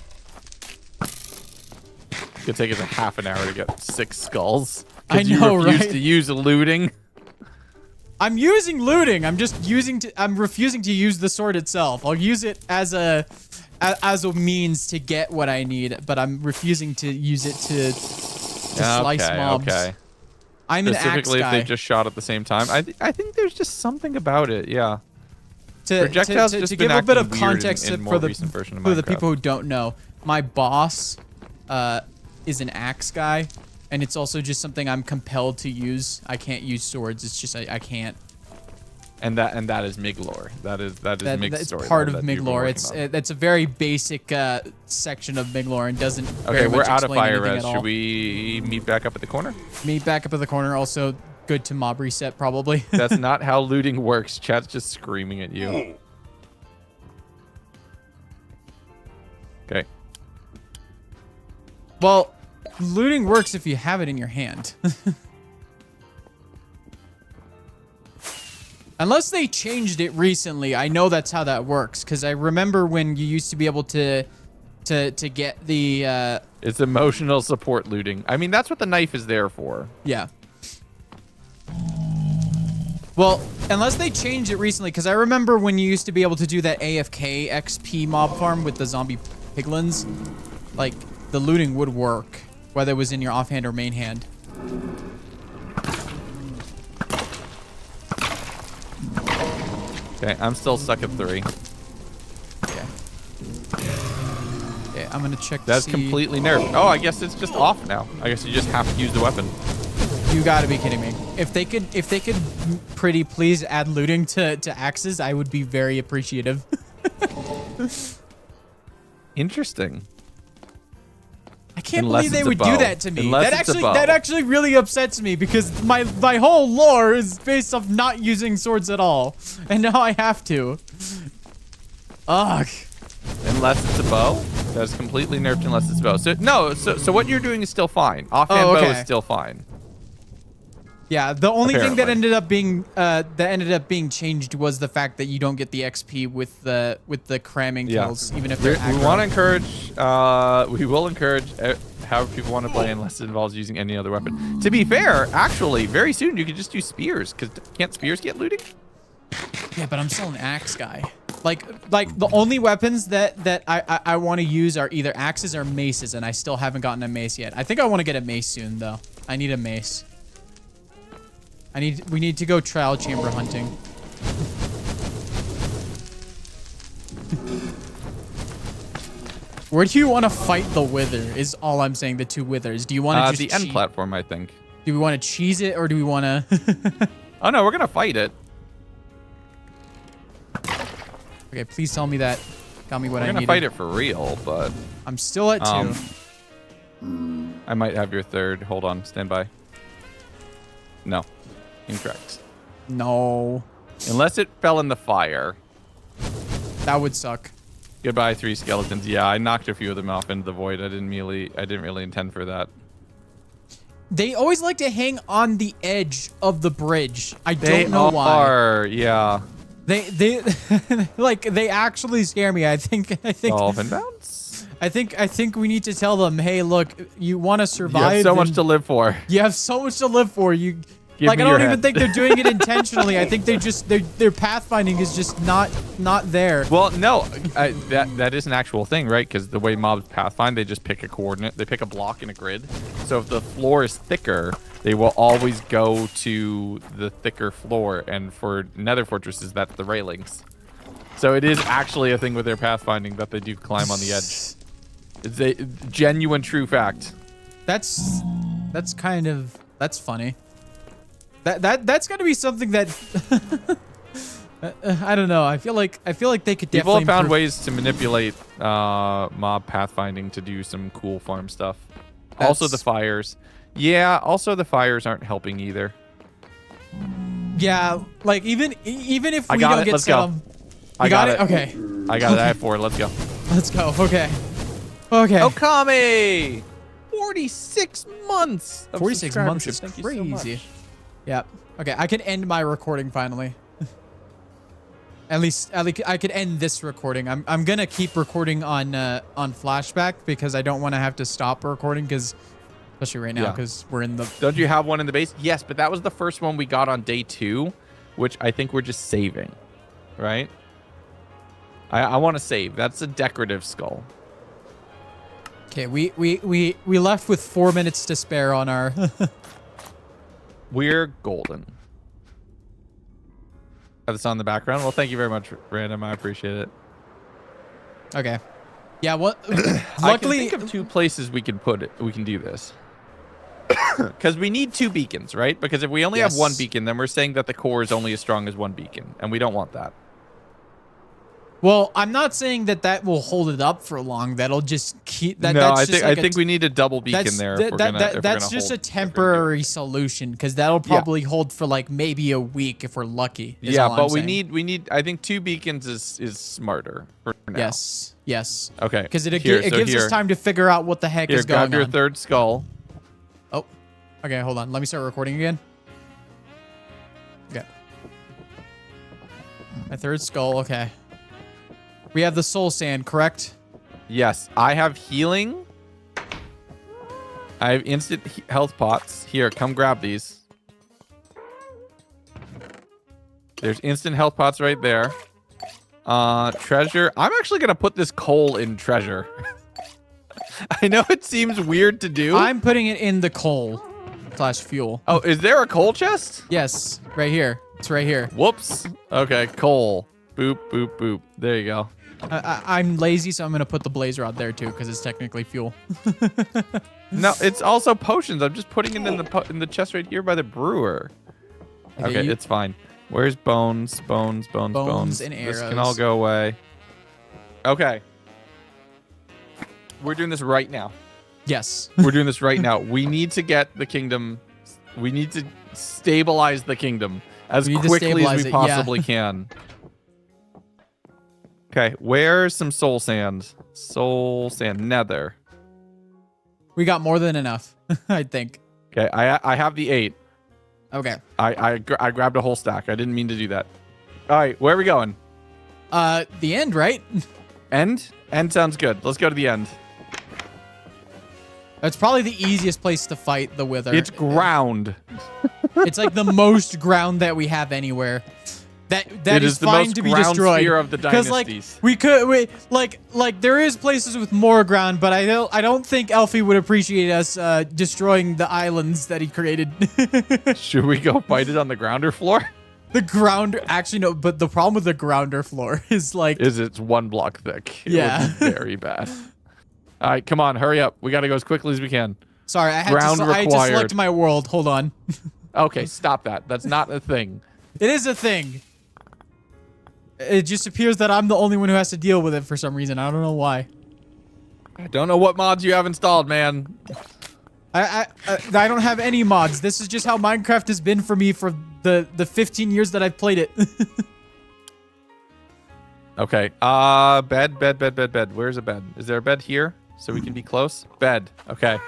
Could take us a half an hour to get 6 skulls. I know, you refuse right? to use looting. I'm using looting. I'm refusing to use the sword itself. I'll use it as a means to get what I need, but I'm refusing to use it to slice mobs. Okay. I'm an axe guy. Specifically, if they just shot at the same time. I think there's just something about it. Yeah. Projectiles to give a bit of context for the people who don't know, my boss is an axe guy, and it's also just something I'm compelled to use. I can't use swords. It's just I can't. And that is MIG lore. That is MIG's story. It's part of MIG lore. It's a very basic section of MIG lore and doesn't. Okay, we're out of fire res. Should we meet back up at the corner? Meet back up at the corner. Also good to mob reset probably. That's not how looting works. Chat's just screaming at you. Okay. Well, looting works if you have it in your hand. Unless they changed it recently, I know that's how that works. Because I remember when you used to be able to get the... It's emotional support looting. I mean, that's what the knife is there for. Yeah. Well, unless they changed it recently, because I remember when you used to be able to do that AFK XP mob farm with the zombie piglins, like, the looting would work, whether it was in your offhand or main hand. Okay, I'm still stuck at 3. Yeah. Okay, I'm gonna check. That's completely nerfed. Oh, I guess it's just off now. I guess you just have to use the weapon. You gotta be kidding me. If they could pretty please add looting to axes, I would be very appreciative. Interesting. I can't believe they would do that to me. That actually really upsets me because my whole lore is based off not using swords at all, and now I have to. Ugh. Unless it's a bow, that's completely nerfed. Unless it's a bow. So no. So what you're doing is still fine. Offhand bow is still fine. Yeah. The only thing that ended up being changed was the fact that you don't get the XP with the cramming kills, even if they're aggro. We want to encourage. We will encourage however people want to play, unless it involves using any other weapon. To be fair, actually, very soon you could just do spears, because can't spears get looting? Yeah, but I'm still an axe guy. Like the only weapons that I want to use are either axes or maces, and I still haven't gotten a mace yet. I think I want to get a mace soon, though. I need a mace. We need to go trial chamber hunting. Where do you want to fight the wither? Is all I'm saying. The 2 withers. Do you want to just the end platform? I think. Do we want to cheese it or do we want to? Oh no, we're gonna fight it. Okay, please tell me that got me what I We're needed. gonna fight it for real, but I'm still at 2. I might have your third. Hold on, stand by. No, incorrect. No. Unless it fell in the fire. That would suck. Goodbye, 3 skeletons. Yeah, I knocked a few of them off into the void. I didn't really intend for that. They always like to hang on the edge of the bridge. I don't know why. They are, yeah. They like they actually scare me. I think Dolphin bounce. I think we need to tell them, hey, look, you want to You survive. have so much to live for. You have so much to live for. You Give like me I your don't even head. think they're doing it intentionally. I think their pathfinding is just not there. Well, no, that is an actual thing, right? Because the way mobs pathfind, they just pick a coordinate. They pick a block in a grid. So if the floor is thicker, they will always go to the thicker floor. And for nether fortresses, that's the railings. So it is actually a thing with their pathfinding that they do climb on the edge. It's a genuine true fact. That's funny. That's gonna be something that I don't know. I feel like they could definitely People have found improve. ways to manipulate mob pathfinding to do some cool farm stuff. Also the fires. Yeah, also the fires aren't helping either. Yeah, like even if I we got don't it. get Let's set go. up- I You got it? Okay. I got it. I have 4. Let's go. Let's go. Okay. Okay. Okami! 46 months of 46 months is subscribership. Thank you so much. crazy. Yeah. Okay, I can end my recording finally. At least I could end this recording. I'm gonna keep recording on flashback because I don't want to have to stop recording because especially right now Yeah. because we're in the Don't you have one in the base? Yes, but that was the first one we got on day 2, which I think we're just saving, right? I want to save. That's a decorative skull. Okay, we left with 4 minutes to spare on our We're golden. Have this on the background. Well, thank you very much, Random. I appreciate it. Okay. Yeah, what I can luckily think of 2 places we can put it. We can do this. Because we need 2 beacons, right? Because if we only have 1 Yes. beacon, then we're saying that the core is only as strong as 1 beacon, and we don't want that. well, I'm not saying that will hold it up for long. That'll just keep that. No, that's I just think like I think we need a double beacon there. If we're gonna, if we're that's gonna just hold- a temporary solution because that'll probably hold for like maybe a week if we're lucky. is Yeah, all but I'm we saying. need. I think 2 beacons is smarter for now. Yes. Okay. Because it Here, gives us time to figure out what the heck Here, is going grab your on. 3rd skull. Oh, okay. Hold on. Let me start recording again. Okay. My 3rd skull. Okay. We have the soul sand, correct? Yes, I have healing. I have instant health pots. Here, come grab these. There's instant health pots right there. Treasure. I'm actually gonna put this coal in treasure. I know it seems weird to do. I'm putting it in the coal / fuel. Oh, is there a coal chest? Yes, right here. It's right here. Whoops. Okay, coal. Boop, boop, boop. There you go. I'm lazy, so I'm gonna put the blaze rod there too, because it's technically fuel. No, it's also potions. I'm just putting it in the chest right here by the brewer. Okay, it's fine. Where's bones? Bones and This can arrows. all go away. Okay. We're doing this right now. Yes. We're doing this right now. We need to get the kingdom. We need to stabilize the kingdom as We need to quickly as stabilize we it, yeah. possibly can. Okay, where's some soul sand? Soul sand, nether. We got more than enough, I think. Okay, I have the 8. Okay. I grabbed a whole stack. I didn't mean to do that. All right, where are we going? The end, right? End? End sounds good. Let's go to the end. That's probably the easiest place to fight the Wither. It's ground. It's like the most ground that we have anywhere. That It is is the fine most to be ground destroyed. sphere of the Because dynasties. like there is places with more ground, but I don't think Elfie would appreciate us destroying the islands that he created. Should we go fight it on the grounder floor? The grounder, actually no, but the problem with the grounder floor is like It's 1 block thick. It Yeah. would be very bad. All right, come on, hurry up. We got to go as quickly as we can. sorry, I had ground to required. select my world. Hold on. Okay, stop that. That's not a thing. It is a thing. It just appears that I'm the only one who has to deal with it for some reason. I don't know why. I don't know what mods you have installed, man. I don't have any mods. This is just how Minecraft has been for me for the 15 years that I've played it. Okay. Bed. Where's a bed? Is there a bed here so we can be close? Bed. Okay.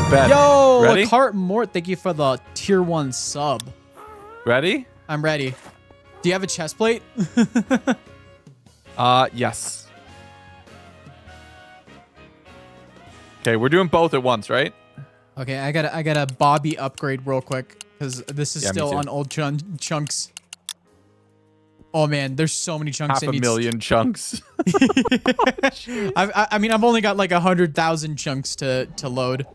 Bed. Yo, Ready? a cart Mort, thank you for the tier 1 sub. Ready? I'm ready. Do you have a chest plate? Yes. Okay, we're doing both at once, right? Okay, I gotta Bobby upgrade real quick because this is still on old chunks. Oh man, there's so many chunks. Half a million chunks. I mean, I've only got like 100,000 chunks to load.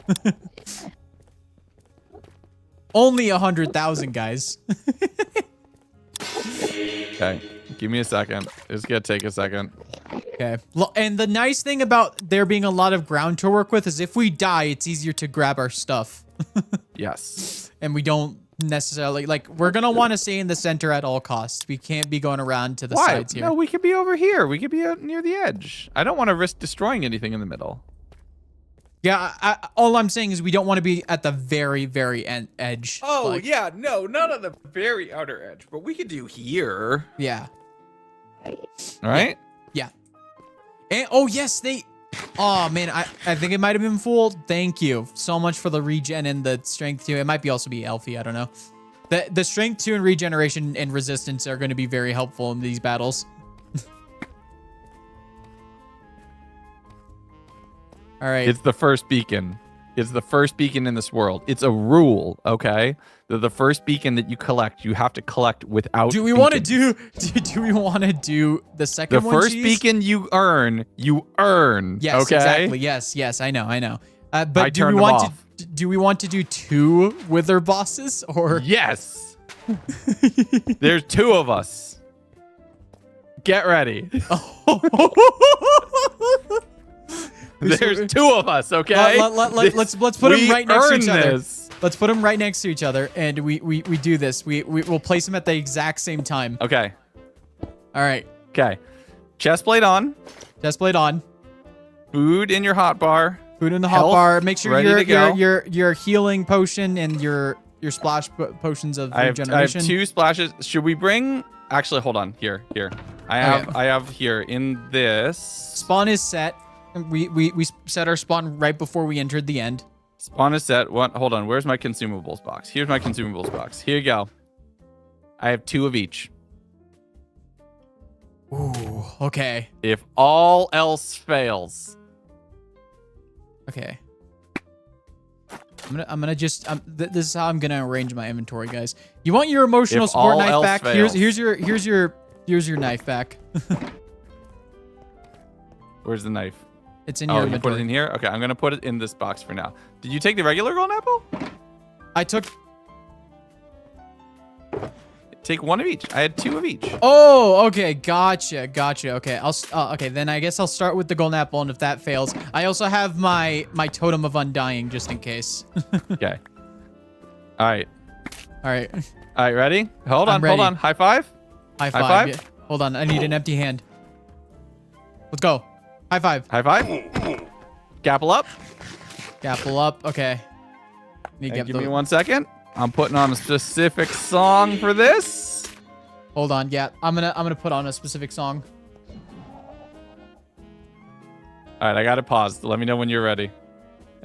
Only 100,000, guys. Okay, give me a second. It's gonna take a second. Okay. And the nice thing about there being a lot of ground to work with is if we die, it's easier to grab our stuff. Yes. And we don't necessarily, like, we're going to want to stay in the center at all costs. We can't be going around to the sides here. No, we could be over here. We could be out near the edge. I don't want to risk destroying anything in the middle. Yeah, all I'm saying is we don't want to be at the very, very edge. Oh, like, yeah. No, not on the very outer edge, but we could do here. Yeah. All right? Yeah. And, oh, yes, oh, man, I think it might have been full. Thank you so much for the regen and the strength 2. It might be also be Elfie. I don't know. The strength 2 and regeneration and resistance are going to be very helpful in these battles. All right. It's the first beacon. It's the first beacon in this world. It's a rule, okay? That the first beacon that you collect, you have to collect without. Do we want to do the second one? The first beacon you earn, you earn. Yes, okay? exactly. Yes, I know. But I do we want to do 2 wither bosses or? Yes. There's 2 of us. Get ready. There's 2 of us, okay? Let's put them right next to each other. This. Let's put them right next to each other, and we do this. We'll place them at the exact same time. Okay. All right. Okay. Chest plate on. Chest plate on. Food in your hot bar. Food in the hot bar. Make sure your healing potion and your splash potions of regeneration. I have 2 splashes. Should we bring? Actually, hold on. Here. I have here in this. Spawn is set. We set our spawn right before we entered the end. Spawn is set. What? Hold on. Where's my consumables box? Here's my consumables box. Here you go. I have 2 of each. Ooh. Okay. If all else fails. Okay. I'm gonna just this is how I'm gonna arrange my inventory, guys. You want your emotional support knife back? Fails. Here's your knife back. Where's the knife? It's in your inventory. You put it in here? Okay, I'm gonna put it in this box for now. Did you take the regular golden apple? I took. Take 1 of each. I had 2 of each. Oh, okay, gotcha. Okay, okay. Then I guess I'll start with the golden apple, and if that fails, I also have my totem of undying just in case. Okay. All right. All right, ready? Hold on. High five. High five. Yeah. Hold on, I need an empty hand. Let's go. High five. High five. Gapple up. Gapple up. Okay. Give me 1 second. I'm putting on a specific song for this. Hold on. Yeah, I'm gonna put on a specific song. All right, I got it paused. Let me know when you're ready.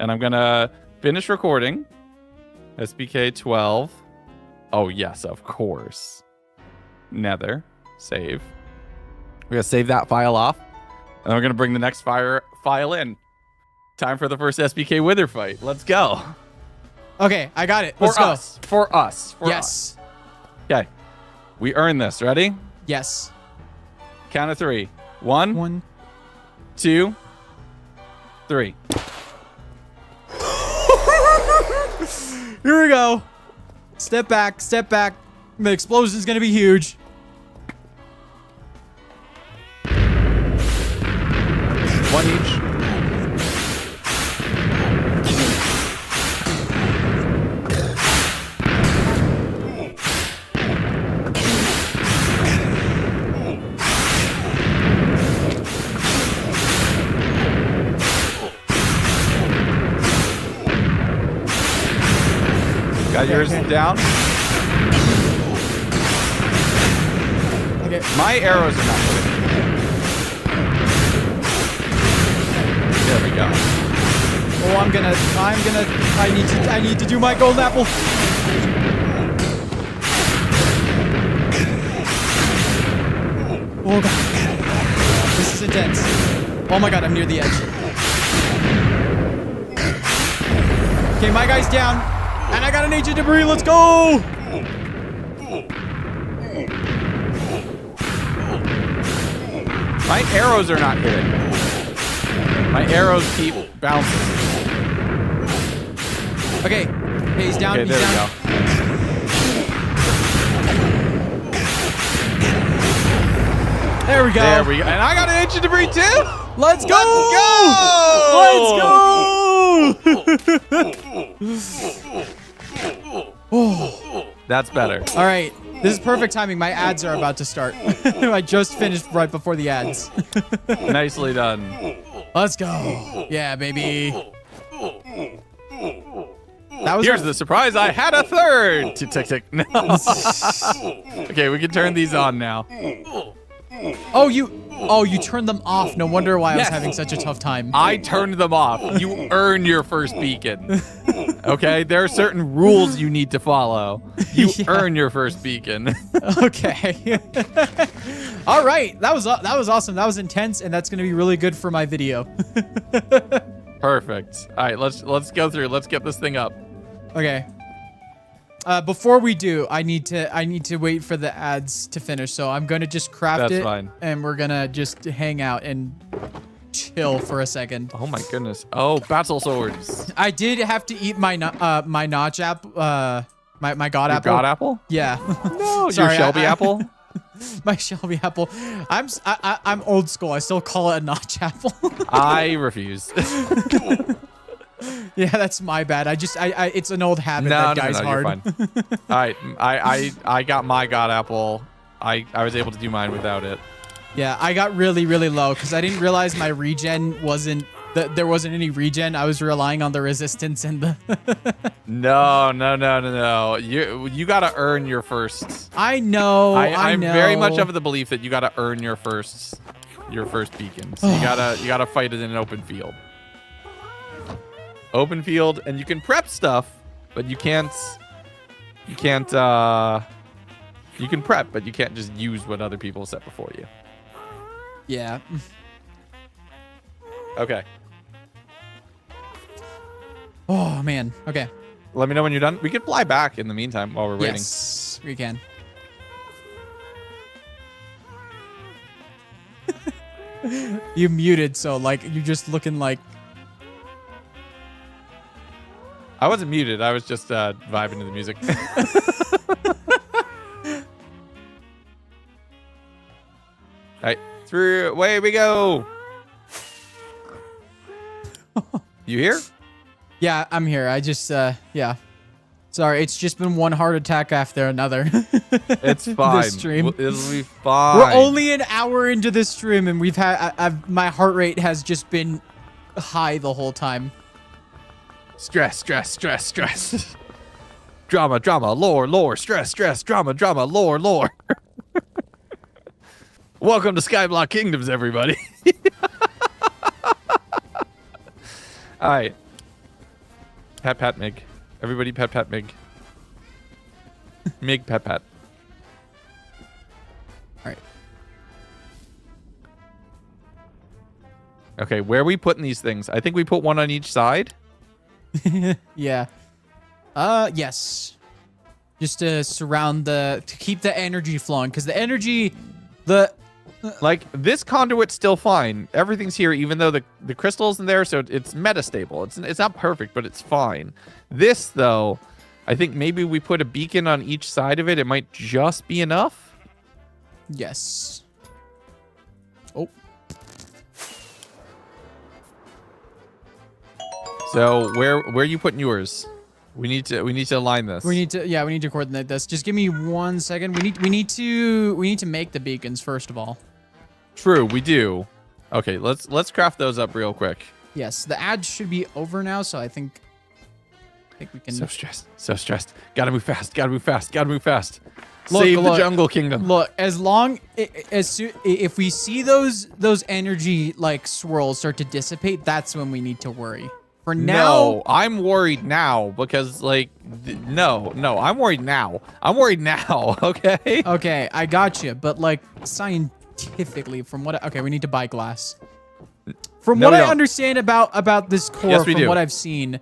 And I'm gonna finish recording. SBK 12. Oh yes, of course. Nether. Save. We're gonna save that file off. And we're gonna bring the next file in. Time for the first SBK Wither fight. Let's go. Okay, I got it. Let's go. For us. Yes. Okay. We earn this. Ready? Yes. Count of 3. 1, 2, 3. Here we go. Step back. The explosion's gonna be huge. One each. Got yours down. Okay. My arrows are not hitting. There we go. Oh, I need to do my golden apple. Oh god. This is intense. Oh my god, I'm near the edge. Okay, my guy's down. And I got an ancient debris. Let's go! My arrows are not hitting. My arrows keep bouncing. Okay, he's down. Okay, he's there down. we go. There we go. There we go. And I got an ancient debris too. Let's go! That's better. All right. This is perfect timing. My ads are about to start. I just finished right before the ads. Nicely done. Let's go. Yeah, baby. That was Here's the surprise. I had a third. Tick, tick, tick. No. Okay, we can turn these on now. Oh, you turned them off. No wonder why I was Yes. having such a tough time. I turned them off. You earn your first beacon. Okay? There are certain rules you need to follow. You Yeah. earn your first beacon. Okay. All right. That was awesome. That was intense, and that's gonna be really good for my video. Perfect. All right, let's go through. Let's get this thing up. Okay. Before we do, I need to wait for the ads to finish. So I'm gonna just craft That's it, fine. and we're gonna just hang out and chill for a second. Oh my goodness. Oh, battle swords. I did have to eat my my notch apple, my god Your apple. god apple? Yeah. No, Sorry, your Shelby apple? My Shelby apple. I'm old school. I still call it a notch apple. I refuse. Yeah, that's my bad. It's an old habit that guy's hard. You're fine. All right, I got my god apple. I was able to do mine without it. Yeah, I got really, really low because I didn't realize my regen wasn't that there wasn't any regen. I was relying on the resistance and the. No. You gotta earn your first. I know. I'm know. very much of the belief that you gotta earn your first beacon. So you gotta fight it in an open field. Open field, and you can prep stuff, but you can't. You can prep, but you can't just use what other people set before you. Yeah. Okay. Oh man. Okay. Let me know when you're done. We can fly back in the meantime while we're waiting. Yes, we can. You muted, so like you're just looking like. I wasn't muted. I was just vibing to the music. All right, through. Away we go. You here? Yeah, I'm here. I just yeah. Sorry, it's just been one heart attack after another. It's fine. This stream. It'll be fine. We're only an hour into this stream, and we've had my heart rate has just been high the whole time. Stress. Drama, lore, stress, drama, lore. Welcome to Skyblock Kingdoms, everybody. All right. Pat, Mig. Everybody pat, Mig. Mig, pat. All right. Okay, where are we putting these things? I think we put one on each side. Yeah. Yes. Just to surround to keep the energy flowing, because the energy, Like, this conduit's still fine. Everything's here, even though the crystal's in there, so it's metastable. It's not perfect, but it's fine. This, though, I think maybe we put a beacon on each side of it. It might just be enough. yes. Oh. So where are you putting yours? We need to align this. We need to coordinate this. Just give me 1 second. We need to make the beacons first of all. True, we do. Okay, let's craft those up real quick. Yes, the ads should be over now, so I think. think we can. So stressed. So stressed. Gotta move fast. Gotta move fast. Gotta move fast. Look, Save the jungle kingdom. Look, if we see those energy like swirls start to dissipate, that's when we need to worry. For now, no, I'm worried now because like no, I'm worried now. I'm worried now. Okay. Okay, I got you. But like scientifically, from what okay, we need to buy glass. From what I understand about this core, Yes, we from do. what I've seen,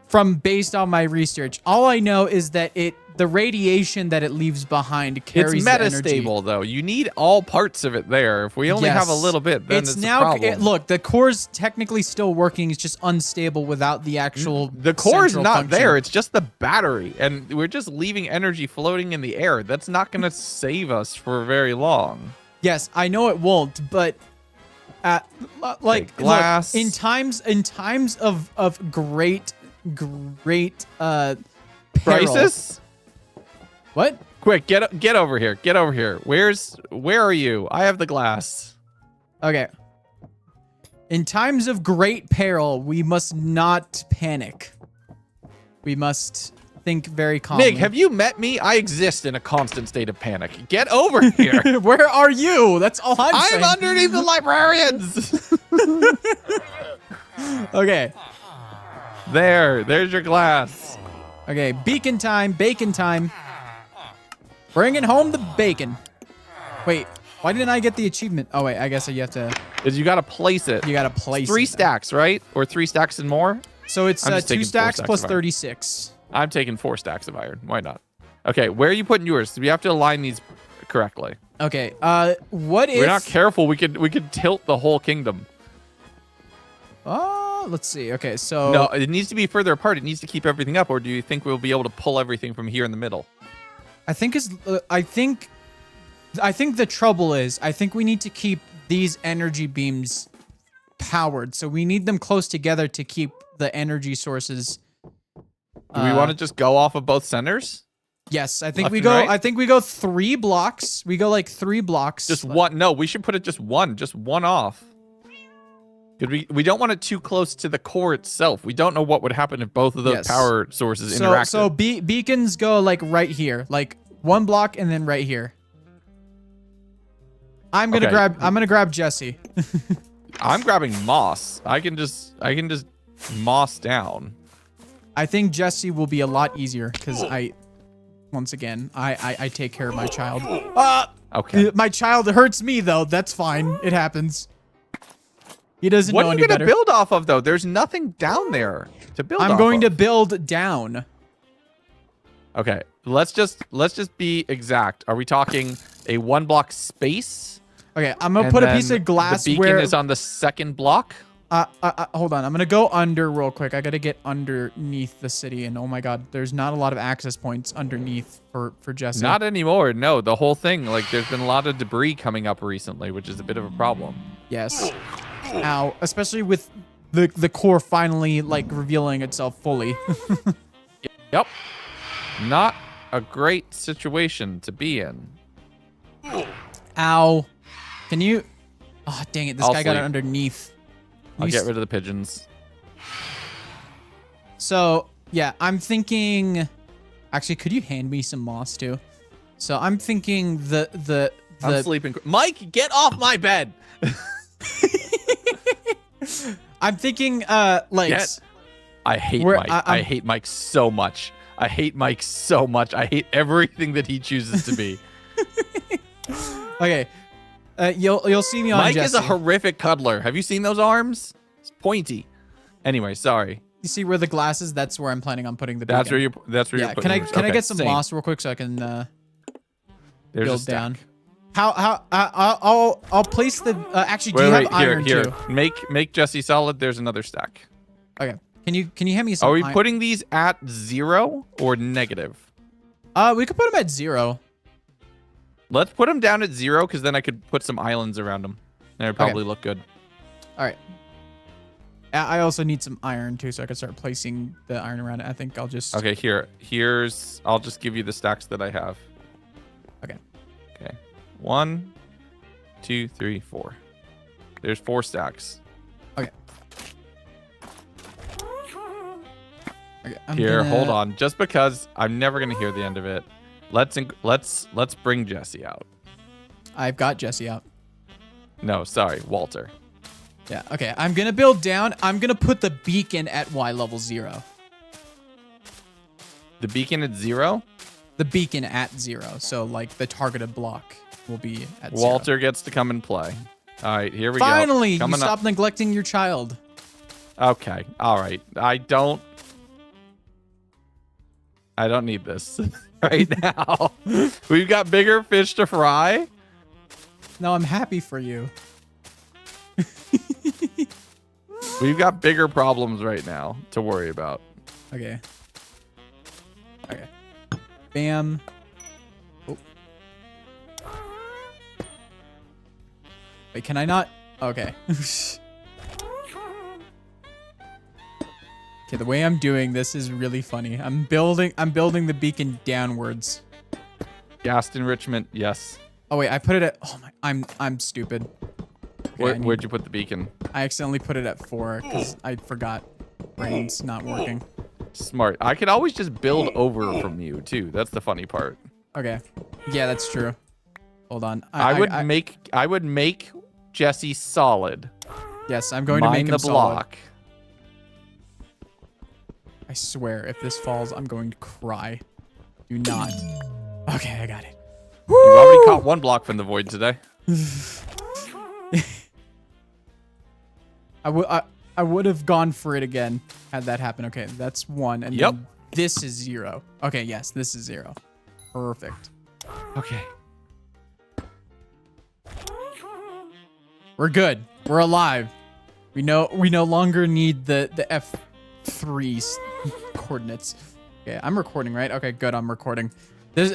from based on my research, all I know is that the radiation that it leaves behind carries the energy. It's metastable though. You need all parts of it there. If we only have a little bit, then it's now a problem. look, the core's technically still working. It's just unstable without the actual. The core's central not function. there. It's just the battery, and we're just leaving energy floating in the air. That's not going to save us for very long. Yes, I know it won't, but like glass. Look, in times of great Crisis. What? Quick, get over here. Get over here. Where are you? I have the glass. Okay. In times of great peril, we must not panic. We must think very calmly. Nick, have you met me? I exist in a constant state of panic. Get over here. Where are you? That's all I'm saying. I'm underneath the librarians. Okay. There's your glass. Okay, beacon time, bacon time. Bringing home the bacon. Wait, why didn't I get the achievement? Oh, wait, I guess you have to... Is you got to place it. You got to place Three it. stacks, right? Or 3 stacks and more? So it's I'm just 2 taking 4 stacks plus of iron. 36. I'm taking 4 stacks of iron. Why not? Okay, where are you putting yours? We have to align these correctly. Okay, what if... We're not careful. We could tilt the whole kingdom. Let's see. Okay, so... No, it needs to be further apart. It needs to keep everything up. Or do you think we'll be able to pull everything from here in the middle? I think the trouble is, I think we need to keep these energy beams powered. So we need them close together to keep the energy sources. Do we want to just go off of both centers? Yes, I think Left we and go. right? I think we go 3 blocks. We go like 3 blocks. Just one? No, we should put it just one off. We don't want it too close to the core itself. We don't know what would happen if both of those power sources interacted. So beacons go like right here, like 1 block and then right here. I'm gonna grab Jesse. I'm grabbing moss. I can just moss down. I think Jesse will be a lot easier because once again, I take care of my child. Okay. My child hurts me though. That's fine. It happens. He doesn't know any better. What are you gonna build off of though? There's nothing down there to build off I'm going of. to build down. Okay. Let's just be exact. Are we talking a 1 block space? Okay, I'm gonna put a piece of glass the beacon where is on the 2nd block. hold on. I'm gonna go under real quick. I gotta get underneath the city, and oh my god, there's not a lot of access points underneath for Jesse. Not anymore. No, the whole thing. Like, there's been a lot of debris coming up recently, which is a bit of a problem. Yes. Ow. Especially with the core finally like revealing itself fully. Yep. Not a great situation to be in. Ow. Can you? Oh dang it! This I'll guy got it sleep. underneath. I'll get rid of the pigeons. So yeah, I'm thinking. Actually, could you hand me some moss too? So I'm thinking the I'm sleeping. Mike, get off my bed. I'm thinking like. I hate Mike. I hate Mike so much. I hate Mike so much. I hate everything that he chooses to be. Okay. You'll see me on Mike Jesse. is a horrific cuddler. Have you seen those arms? It's pointy. Anyway, sorry. You see where the glass is? That's where I'm planning on putting the beacon. That's where you're putting yours. Can I Okay, get some same. moss real quick so I can There's build a stack. down? I'll place the actually do you have iron here. too? Make Jesse solid. There's another stack. Okay. Can you hand me some Are we iron? putting these at 0 or negative? We could put them at 0. Let's put them down at 0 because then I could put some islands around them. And it would probably look good. All right. I also need some iron too, so I can start placing the iron around it. I think I'll just. Okay, here's. I'll just give you the stacks that I have. Okay. Okay. 1, 2, 3, 4. There's 4 stacks. Okay. Okay, Here, hold on. Just because I'm never gonna hear the end of it, let's bring Jesse out. I've got Jesse out. No, sorry, Walter. Yeah. Okay. I'm gonna build down. I'm gonna put the beacon at Y level 0. The beacon at 0? The beacon at 0. So like the targeted block will be at 0. Walter gets to come and play. All right, here we Finally, go. you stop neglecting your child. Okay. All right. I don't need this right now. We've got bigger fish to fry. No, I'm happy for you. We've got bigger problems right now to worry about. Okay. Okay. Bam. Oh. Wait, can I not? Okay. Okay, the way I'm doing this is really funny. I'm building the beacon downwards. Gas enrichment, yes. Oh wait, I put it at, oh my, I'm stupid. Okay, Where'd you put the beacon? I accidentally put it at 4 because I forgot. Brain's not working. Smart. I could always just build over from you too. That's the funny part. Okay. Yeah, that's true. Hold on. I would make Jesse solid. Yes, I'm going to make him the block. solid. I swear, if this falls, I'm going to cry. Do not. Okay, I got it. You've already caught one block from the void today. I would have gone for it again had that happened. Okay, that's 1, and then this is 0. Okay, yes, this is 0. Perfect. Okay. We're good. We're alive. We no longer need the F3 coordinates. Okay, I'm recording, right? Okay, good. I'm recording. This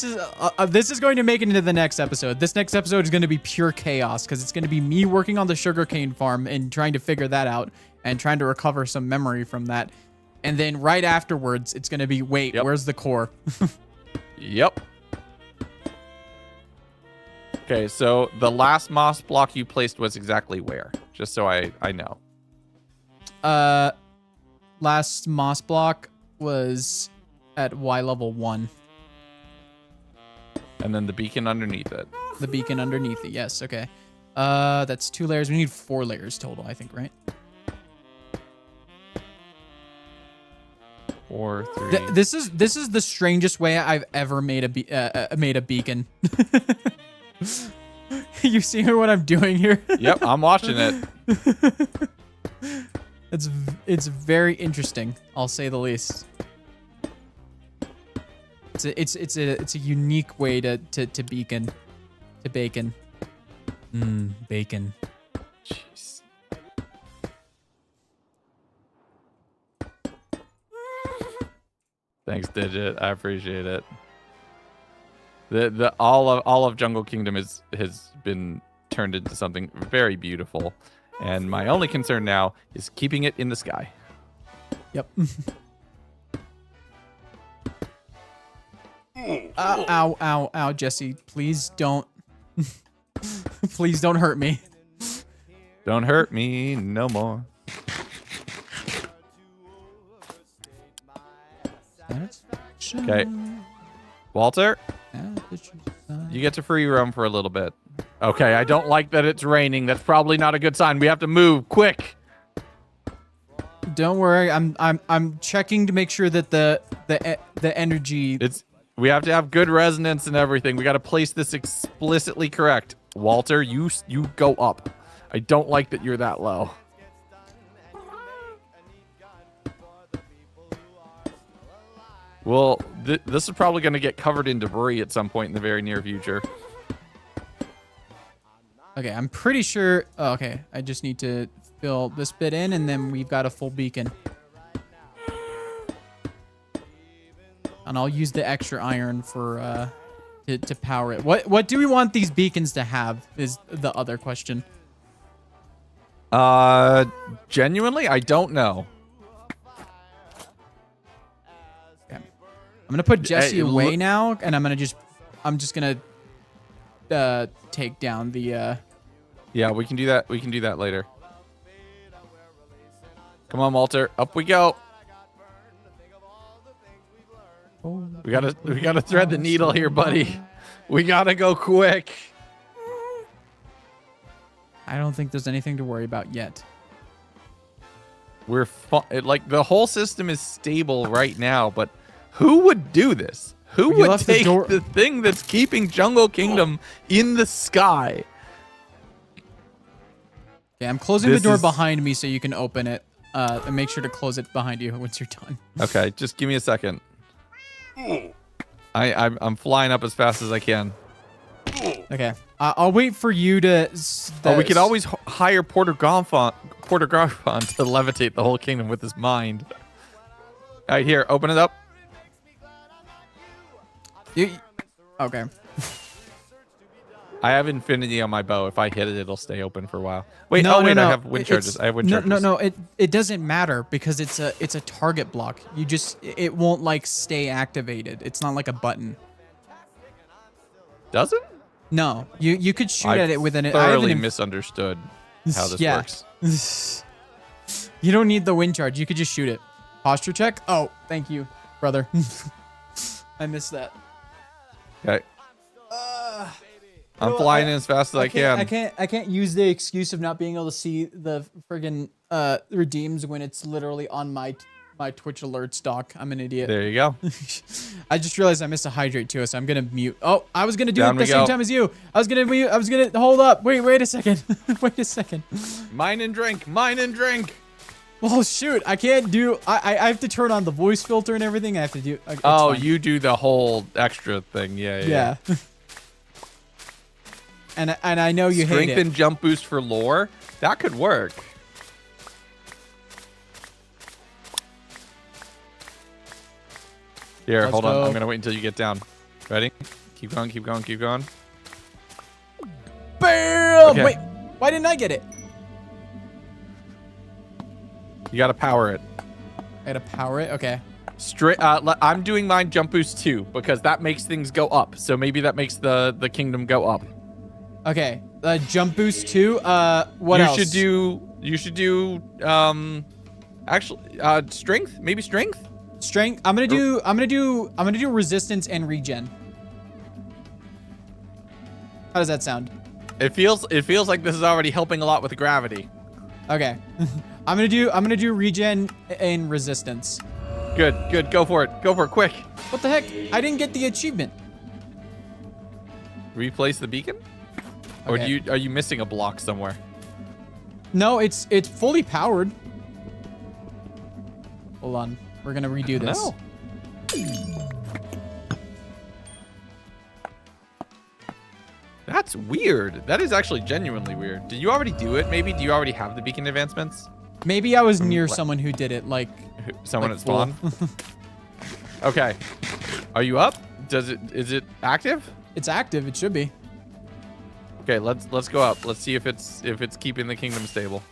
is going to make it into the next episode. This next episode is going to be pure chaos because it's going to be me working on the sugarcane farm and trying to figure that out and trying to recover some memory from that. And then right afterwards, it's going to be, wait, where's the core? Yep. Okay, so the last moss block you placed was exactly where? Just so I know. Last moss block was at Y level 1. And then the beacon underneath it. The beacon underneath it, yes, okay. That's 2 layers. We need 4 layers total, I think, right? 4, 3. This is the strangest way I've ever made a beacon. You see what I'm doing here? Yep, I'm watching it. It's very interesting, I'll say the least. It's a unique way to bacon. Bacon. Jeez. Thanks, Digit. I appreciate it. The all of Jungle Kingdom has been turned into something very beautiful, and my only concern now is keeping it in the sky. Yep. Ow, Jesse. Please don't. Please don't hurt me. Don't hurt me no more. Okay. Walter, you get to free roam for a little bit. Okay, I don't like that it's raining. That's probably not a good sign. We have to move quick. Don't worry. I'm checking to make sure that the energy. We have to have good resonance and everything. We got to place this explicitly correct. Walter, you go up. I don't like that you're that low. Well, this is probably going to get covered in debris at some point in the very near future. Okay, I'm pretty sure. Oh, okay, I just need to fill this bit in, and then we've got a full beacon. And I'll use the extra iron for to power it. What do we want these beacons to have is the other question. Genuinely, I don't know. Okay. I'm gonna put Jesse away now, and I'm just gonna take down the. Yeah, we can do that. We can do that later. Come on, Walter. Up we go. We gotta thread the needle here, buddy. We gotta go quick. I don't think there's anything to worry about yet. We're like the whole system is stable right now, but who would do this? Who would take the thing that's keeping Jungle Kingdom in the sky? Okay, I'm closing the door behind me so you can open it. And make sure to close it behind you once you're done. Okay, just give me a second. I'm flying up as fast as I can. Okay, I'll wait for you to. We could always hire Porter Gonfon to levitate the whole kingdom with his mind. All right, here, open it up. Okay. I have infinity on my bow. If I hit it, it'll stay open for a while. Wait, I have wind charges. I have wind charges. No. It doesn't matter because it's a target block. It won't like stay activated. It's not like a button. Does it? No, you could shoot at it with an. I thoroughly misunderstood how this works. You don't need the wind charge. You could just shoot it. Posture check. Oh, thank you, brother. I missed that. Okay. I'm flying in as fast as I can. I can't use the excuse of not being able to see the friggin' redeems when it's literally on my Twitch alerts dock. I'm an idiot. There you go. I just realized I missed a hydrate too, so I'm gonna mute. Oh, I was gonna do it at the same time as you. I was gonna mute. I was gonna hold up. Wait a second. Wait a second. Mine and drink. Mine and drink. Well, shoot, I can't do. I have to turn on the voice filter and everything. I have to do. Oh, fine. You do the whole extra thing. Yeah. And I know you hate it. Strength and jump boost for lore. That could work. Here, hold on. I'm gonna wait until you get down. Ready? Keep going. Keep going. Keep going. Bam! Okay. Wait, why didn't I get it? You gotta power it. I gotta power it. Okay. I'm doing mine jump boost too because that makes things go up. So maybe that makes the kingdom go up. Okay. Jump boost 2. What else? You should do actually strength, maybe strength? Strength. I'm going to do resistance and regen. How does that sound? It feels like this is already helping a lot with gravity. Okay. I'm going to do regen and resistance. Good. Go for it. Go for it quick. What the heck? I didn't get the achievement. Replace the beacon? Or are you missing a block somewhere? No, it's fully powered. Hold on. We're going to redo this. No. That's weird. That is actually genuinely weird. Did you already do it? Maybe do you already have the beacon advancements? Maybe I was near someone who did it, like someone at spawn. Okay. Are you up? Is it active? It's active. It should be. Okay, let's go up. Let's see if it's keeping the kingdom stable.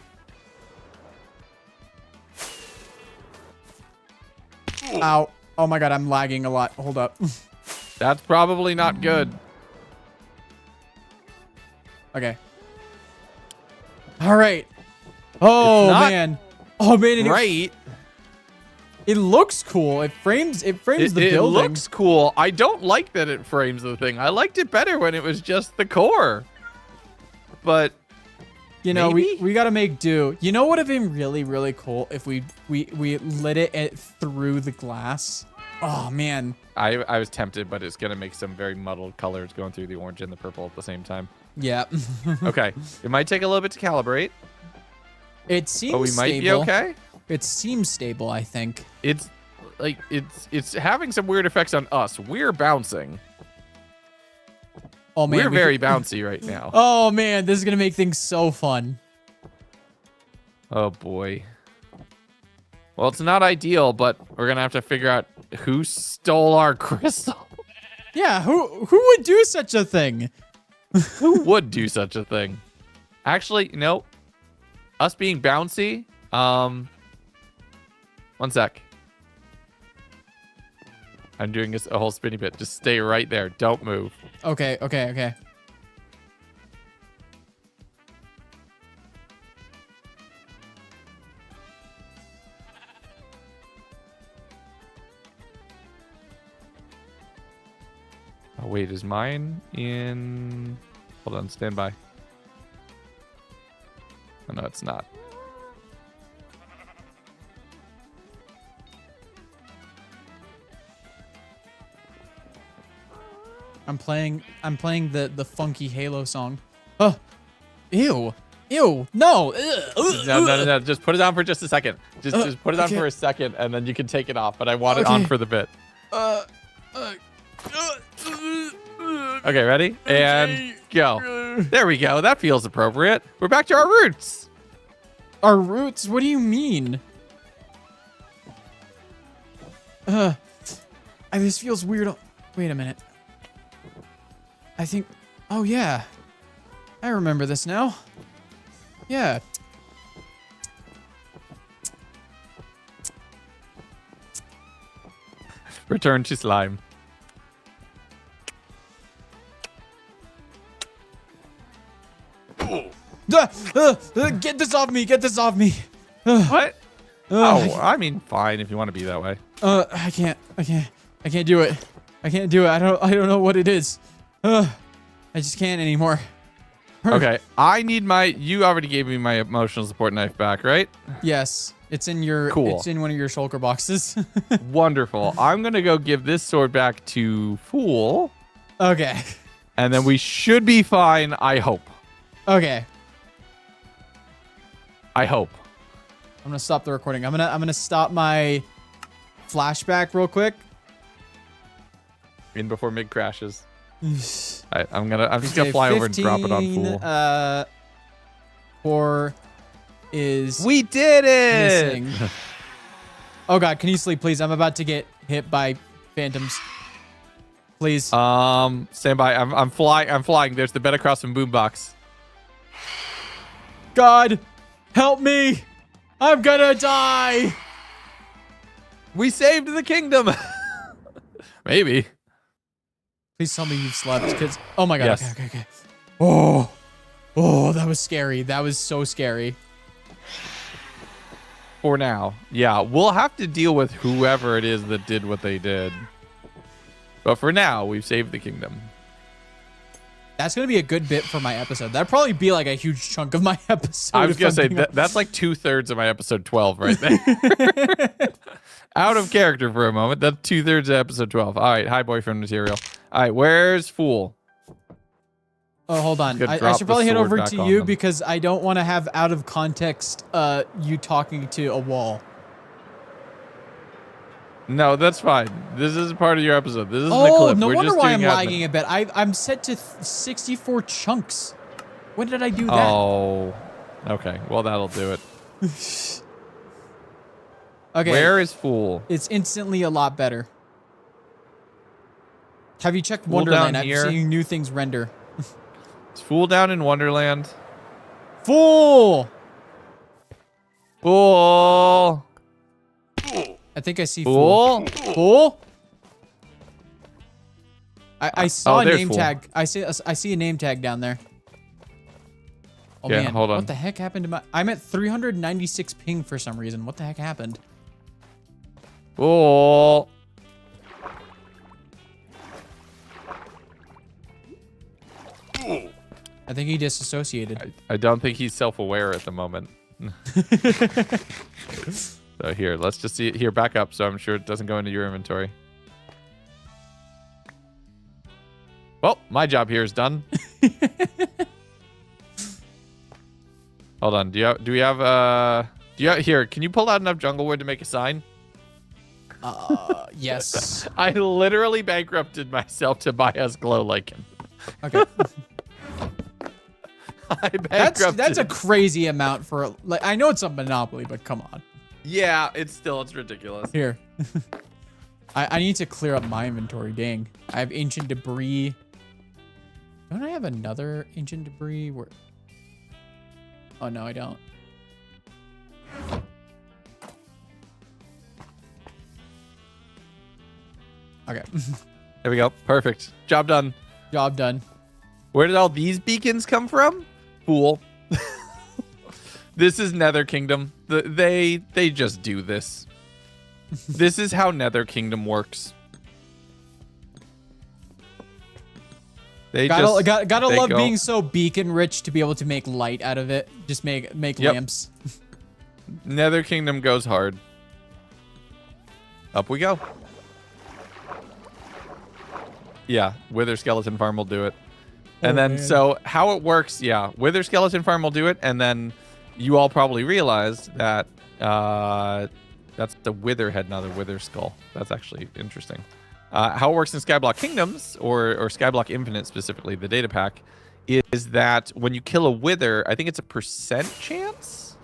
Ow. Oh my god, I'm lagging a lot. Hold up. That's probably not good. Okay. All right. Oh man. Oh man. Right. It looks cool. It frames the building. It looks cool. I don't like that it frames the thing. I liked it better when it was just the core. But you know, maybe? we got to make do. You know what would have been really, really cool if we lit it through the glass? Oh man. I was tempted, but it's going to make some very muddled colors going through the orange and the purple at the same time. Yeah. Okay. It might take a little bit to calibrate. It seems but we might be okay. It seems stable, I think. It's like it's having some weird effects on us. We're bouncing. Oh man, we're very bouncy right now. Oh man, this is gonna make things so fun. Oh boy. Well, it's not ideal, but we're gonna have to figure out who stole our crystal. Yeah, who would do such a thing? Who would do such a thing? Actually, no. Us being bouncy. One sec. I'm doing a whole spinny bit. Just stay right there. Don't move. Okay. wait, is mine in... Hold on, stand by. Oh, no, it's not. I'm playing the funky Halo song. Oh, ew, no. No. Just put it on for just a second. Just put it on for a second, and then you can take it off. But I want it on for the bit. Okay, ready? And go. There we go. That feels appropriate. We're back to our roots. Our roots? What do you mean? This feels weird. Wait a minute. I think... Oh, yeah. I remember this now. Yeah. Return to slime. Get this off me! Get this off me! What? I mean, fine if you want to be that way. I can't do it. I can't do it. I don't know what it is. I just can't anymore. Okay, I need my... You already gave me my emotional support knife back, right? Yes, it's in your... Cool. It's in one of your shulker boxes. Wonderful. I'm gonna go give this sword back to Fool. Okay. And then we should be fine, I hope. Okay. I hope. I'm gonna stop the recording. I'm gonna stop my flashback real quick. In before Mig crashes. Alright, I'm just gonna fly over and drop it on Fool. 4 is... We did it! Missing. Oh god, can you sleep, please? I'm about to get hit by phantoms. Please. Stand by. I'm flying. There's the bed across from Boombox. God, help me! I'm gonna die! We saved the kingdom! Maybe. Please tell me you've slept, kids. Oh my god. Yes. Okay. Oh, that was scary. That was so scary. For now. Yeah, we'll have to deal with whoever it is that did what they did. But for now, we've saved the kingdom. That's going to be a good bit for my episode. That'd probably be like a huge chunk of my episode. I was going to say, that's like 2/3 of my episode 12 right there. Out of character for a moment. That's 2/3 of episode 12. All right, hi, boyfriend material. All right, where's Fool? Oh, hold on. I should probably head over to you because I don't want to have out of context you talking to a wall. No, that's fine. This is part of your episode. This is the clip. Oh, no wonder why I'm admin. lagging a bit. I'm set to 64 chunks. When did I do that? Oh, okay. Well, that'll do it. Okay. Where is Fool? It's instantly a lot better. Have you checked Fool Wonderland? down I'm here. seeing new things render. Is Fool down in Wonderland? Fool! Fool! I think I see Fool. Fool? I saw a name tag. I see a name tag down there. Oh yeah, man, hold on. What the heck happened to my... I'm at 396 ping for some reason. What the heck happened? Fool! I think he disassociated. I don't think he's self-aware at the moment. So here, let's just see it here. Back up, so I'm sure it doesn't go into your inventory. Well, my job here is done. Hold on. Do you have here? Can you pull out enough jungle wood to make a sign? Yes. I literally bankrupted myself to buy us glow lichen. Okay. I bankrupted. That's a crazy amount for like. I know it's a monopoly, but come on. Yeah, it's ridiculous. Here. I need to clear up my inventory. Dang. I have ancient debris. Don't I have another ancient debris? Where? Oh, no, I don't. Okay. There we go. Perfect. Job done. Job done. Where did all these beacons come from? Fool. This is Nether Kingdom. They just do this. This is how Nether Kingdom works. Gotta they love go- being so beacon rich to be able to make light out of it. Just make Yep. lamps. Nether Kingdom goes hard. Up we go. Yeah, Wither Skeleton Farm will do it. And then, man. so how it works, yeah, Wither Skeleton Farm will do it, and then you all probably realize that that's the Wither head, not the Wither skull. That's actually interesting. How it works in Skyblock Kingdoms, or Skyblock Infinite specifically, the data pack, is that when you kill a Wither, I think it's a percent chance?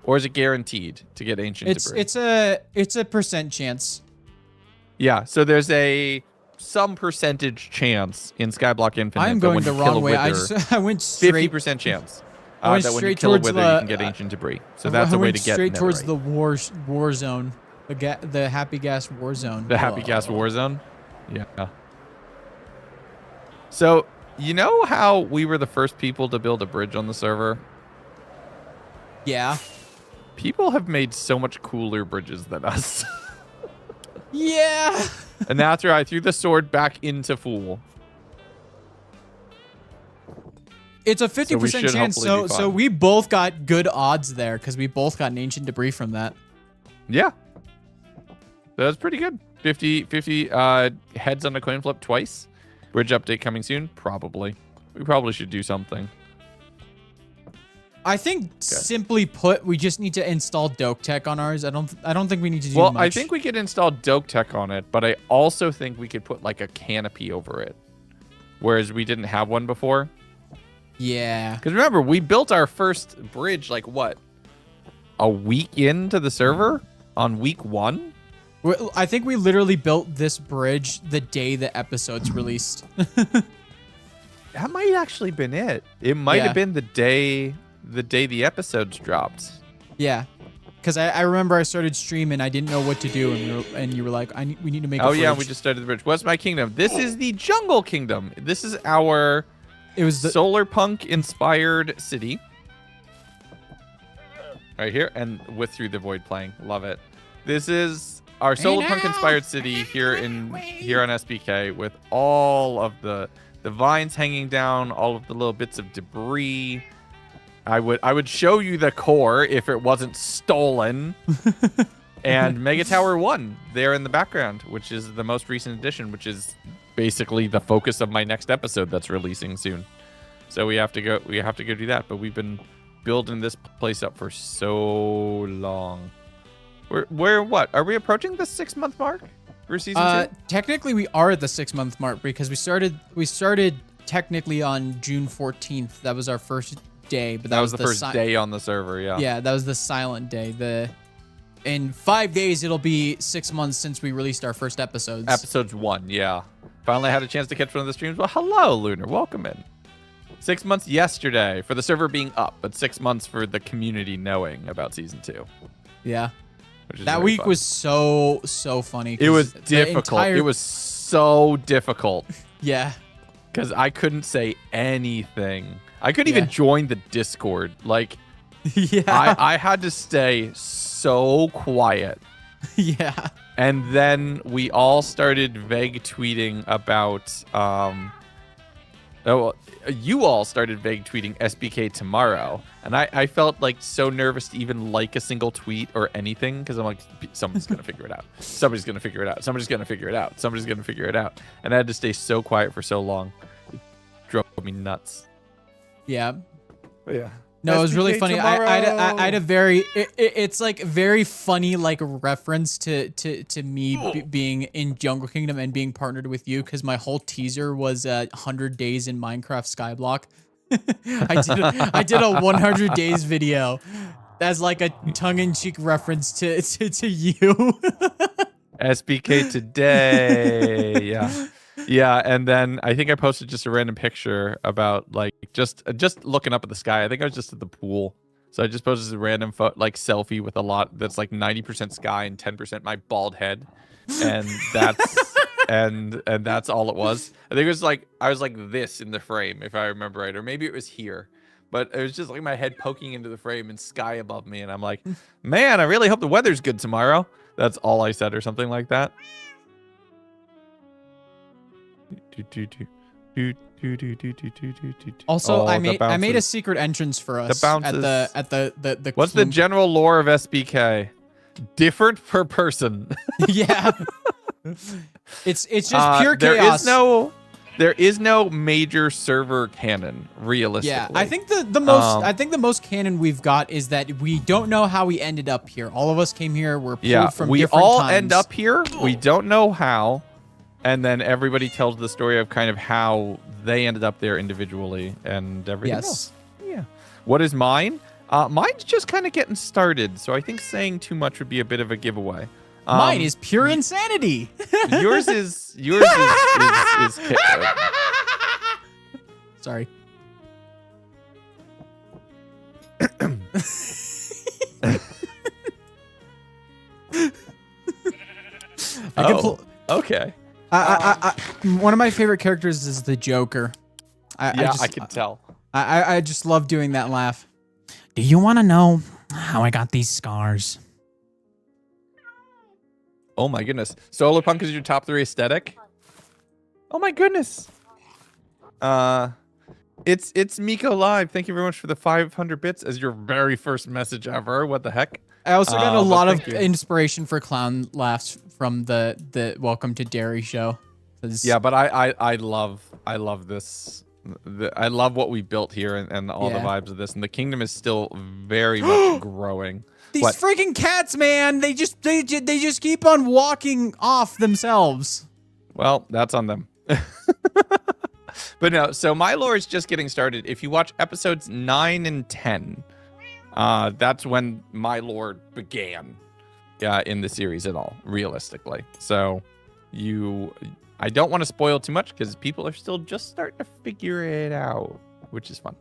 Or is it guaranteed to get ancient debris? It's a percent chance. Yeah, so there's some percentage chance in Skyblock Infinite. I'm going the wrong way. I went straight 50% chance I went that when you straight kill a towards Wither, the- you can get ancient debris. So that's a way to get straight towards netherite. the war zone, the Happy Gas war zone. The Happy Gas War Zone? Yeah. So, you know how we were the first people to build a bridge on the server? Yeah. People have made so much cooler bridges than us. Yeah. And that's where I threw the sword back into Fool. It's a So we 50% should chance. hopefully be So fine. we both got good odds there because we both got an ancient debris from that. Yeah. That's pretty good. 50 heads on a coin flip twice. Bridge update coming soon? Probably. We probably should do something. I think simply put, we just need to install Doke Tech on ours. I don't think we need to do Well, much. I think we could install Doke Tech on it, but I also think we could put like a canopy over it. Whereas we didn't have one before. Yeah. Because remember, we built our first bridge like what? A week into the server? On week 1? I think we literally built this bridge the day the episode's released. That might actually been it. It might Yeah. have been the day the episodes dropped. Yeah. Because I remember I started streaming, I didn't know what to do, and you were like, we need to make a Oh yeah, bridge. we just started the bridge. What's my kingdom? This is the Jungle Kingdom. This is our It was the solar punk inspired city. Right here, and with Through the Void playing. Love it. This is our solar punk inspired city here on SBK with all of the vines hanging down, all of the little bits of debris. I would show you the core if it wasn't stolen. And Mega Tower 1 there in the background, which is the most recent addition, which is basically the focus of my next episode that's releasing soon. So we have to go do that, but we've been building this place up for so long. We're what? Are we approaching the 6-month mark for season 2? Technically, we are at the 6-month mark because we started technically on June 14th. That was our first day, but That was the first day on the server, yeah. Yeah, that was the silent day. In 5 days, it'll be 6 months since we released our first episodes. Episodes 1, yeah. Finally had a chance to catch one of the streams. Well, hello, Lunar. Welcome in. 6 months yesterday for the server being up, but 6 months for the community knowing about season 2. Yeah. Which is That very week fun. was so funny. It was the difficult. It was so difficult Yeah. because I couldn't say anything. I couldn't Yeah. even join the Discord. Like, Yeah. I had to stay so quiet. Yeah. And then we all started vague tweeting about, you all started vague tweeting SBK tomorrow. And I felt like so nervous to even like a single tweet or anything because I'm like, someone's going to figure it out. Somebody's going to figure it out. Somebody's going to figure it out. Somebody's going to figure it out. And I had to stay so quiet for so long. It drove me nuts. Yeah. But yeah. No, it was really SBK funny. I had a very, it's like very funny, like reference to me being in Jungle Kingdom and being partnered with you because my whole teaser was 100 days in Minecraft Skyblock. I did a 100 days video. That's like a tongue-in-cheek reference to you. SBK today. Yeah. Yeah, and then I think I posted just a random picture about like just looking up at the sky. I think I was just at the pool. So I just posted a random selfie with a lot that's like 90% sky and 10% my bald head. And that's and that's all it was. I think it was like I was like this in the frame if I remember right, or maybe it was here. But it was just like my head poking into the frame and sky above me and I'm like, "Man, I really hope the weather's good tomorrow." That's all I said or something like that. Also, Oh, I the made a bounces. secret entrance for us bounces. at the What's the general lore of SBK? Different per person. Yeah. It's just pure chaos. There is no major server canon, realistically. Yeah, I think the most canon we've got is that we don't know how we ended up here. All of us came here. We're pulled from we different all times. end up here. We don't know how, and then everybody tells the story of kind of how they ended up there individually and everything else. Yeah. What is mine? Mine's just kind of getting started, so I think saying too much would be a bit of a giveaway. Mine is pure insanity. yours is Sorry. Okay. One of my favorite characters is the Joker. I can tell. I just love doing that laugh. Do you want to know how I got these scars? Oh my goodness. Solar Punk is your top 3 aesthetic? Oh my goodness. It's Miko Live. Thank you very much for the 500 bits as your very first message ever. What the heck? I also got a lot of you. inspiration for clown laughs from the Welcome to Derry show. Yeah, but I love this. I love what we built here and all the vibes of this, and the kingdom is still very much growing. These freaking cats, man! They just keep on walking off themselves. Well, that's on them. But no, so my lore is just getting started. If you watch episodes 9 and 10, that's when my lore began in the series at all, realistically. So I don't want to spoil too much because people are still just starting to figure it out, which is fun.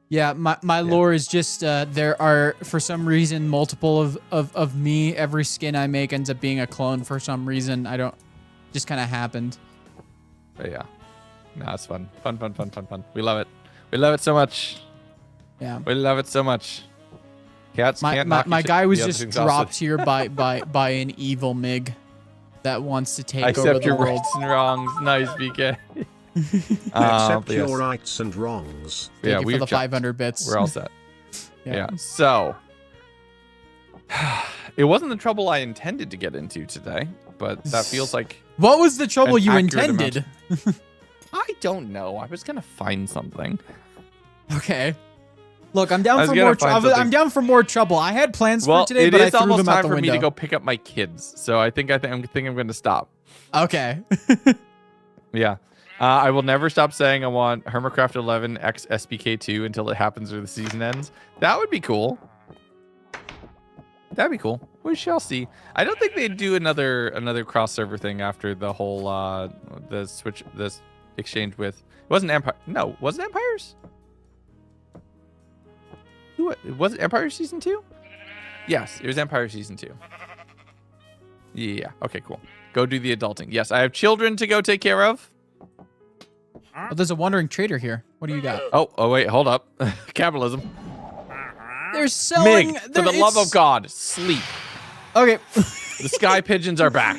Yeah, my lore is just there are for some reason multiple of me. Every skin I make ends up being a clone for some reason. Just kind of happened. But yeah, no, it's fun. Fun. We love it. We love it so much. Yeah, we love it so much. Cats can't knock my guy was just exhausted. dropped here by an evil MiG that wants to take over Accept the your world. rights and wrongs. Nice, BK. Accept your rights and wrongs. Thank you for the 500 bits. We're all set. Yeah. So it wasn't the trouble I intended to get into today, but that feels like what was the trouble you accurate intended? I don't know. I was gonna find something. Okay. Look, I'm down for more trouble. I'm down for more trouble. I had plans for today, but I threw them out the window. It is almost time for me to go pick up my kids, so I think I'm going to stop. Okay. Yeah. I will never stop saying I want Hermitcraft 11 X SBK2 until it happens or the season ends. That would be cool. That'd be cool. We shall see. I don't think they'd do another cross server thing after the whole this exchange with. It wasn't Empire. No, was it Empires? Was it Empire Season 2? Yes, it was Empire Season 2. Yeah, okay, cool. Go do the adulting. Yes, I have children to go take care of. Oh, there's a wandering trader here. What do you got? Oh wait, hold up. Capitalism. They're selling... Mig, for the love of God, sleep. Okay. The sky pigeons are back.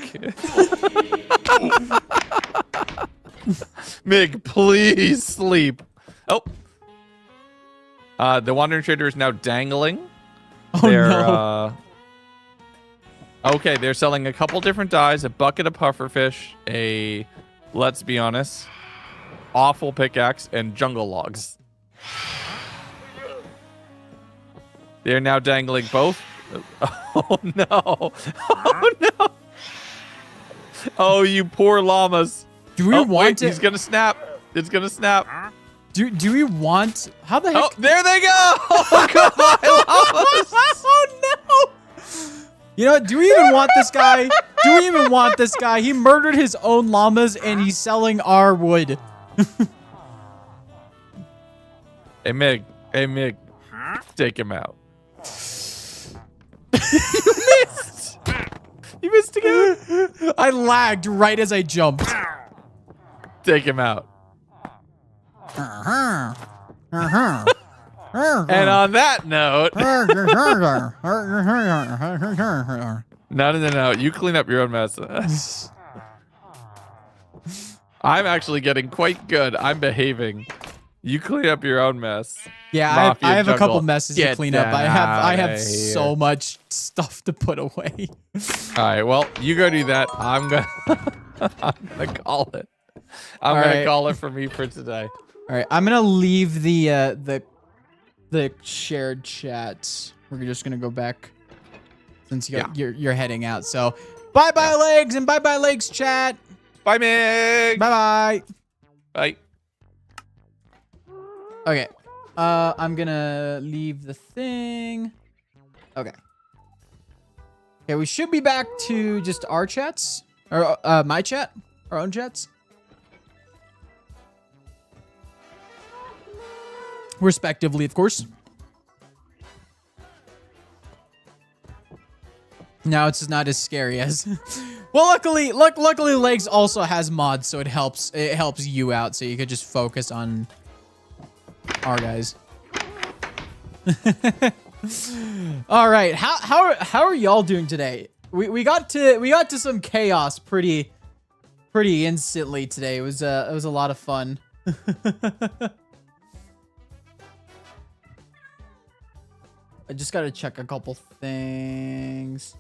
Mig, please sleep. Oh. The Wandering Trader is now dangling. Oh, no. Okay, they're selling a couple different dyes, a bucket of pufferfish, a, let's be honest, awful pickaxe, and jungle logs. They're now dangling both. Oh, no. Oh, no. Oh, you poor llamas. Do we want it? He's going to snap. It's going to snap. Do we want... How the heck... Oh, there they go! Oh, goodbye, llamas! Oh, no! You know what? Do we even want this guy? Do we even want this guy? He murdered his own llamas, and he's selling our wood. Hey, Mig. Hey, Mig. Take him out. You missed! You missed again! I lagged right as I jumped. Take him out. And on that note, no, you clean up your own mess. I'm actually getting quite good. I'm behaving. You clean up your own mess. Yeah, I have a couple Jungle. messes to Get clean up. I have outta so here. much stuff to put away. All right, well, you go do that. I'm gonna call it. I'm All gonna right. call it for me for today. All right, I'm gonna leave the shared chat. We're just gonna go back since you're heading out. So bye legs and bye legs chat. Bye, Meg. Bye. Bye. Okay. I'm gonna leave the thing. Okay. Okay, we should be back to just our chats or my chat, our own chats. Respectively, of course. Now it's not as scary as. Well, luckily, Legs also has mods, so it helps you out, so you could just focus on our guys. All right, how are y'all doing today? We got to some chaos pretty instantly today. It was a lot of fun. I just gotta check a couple things.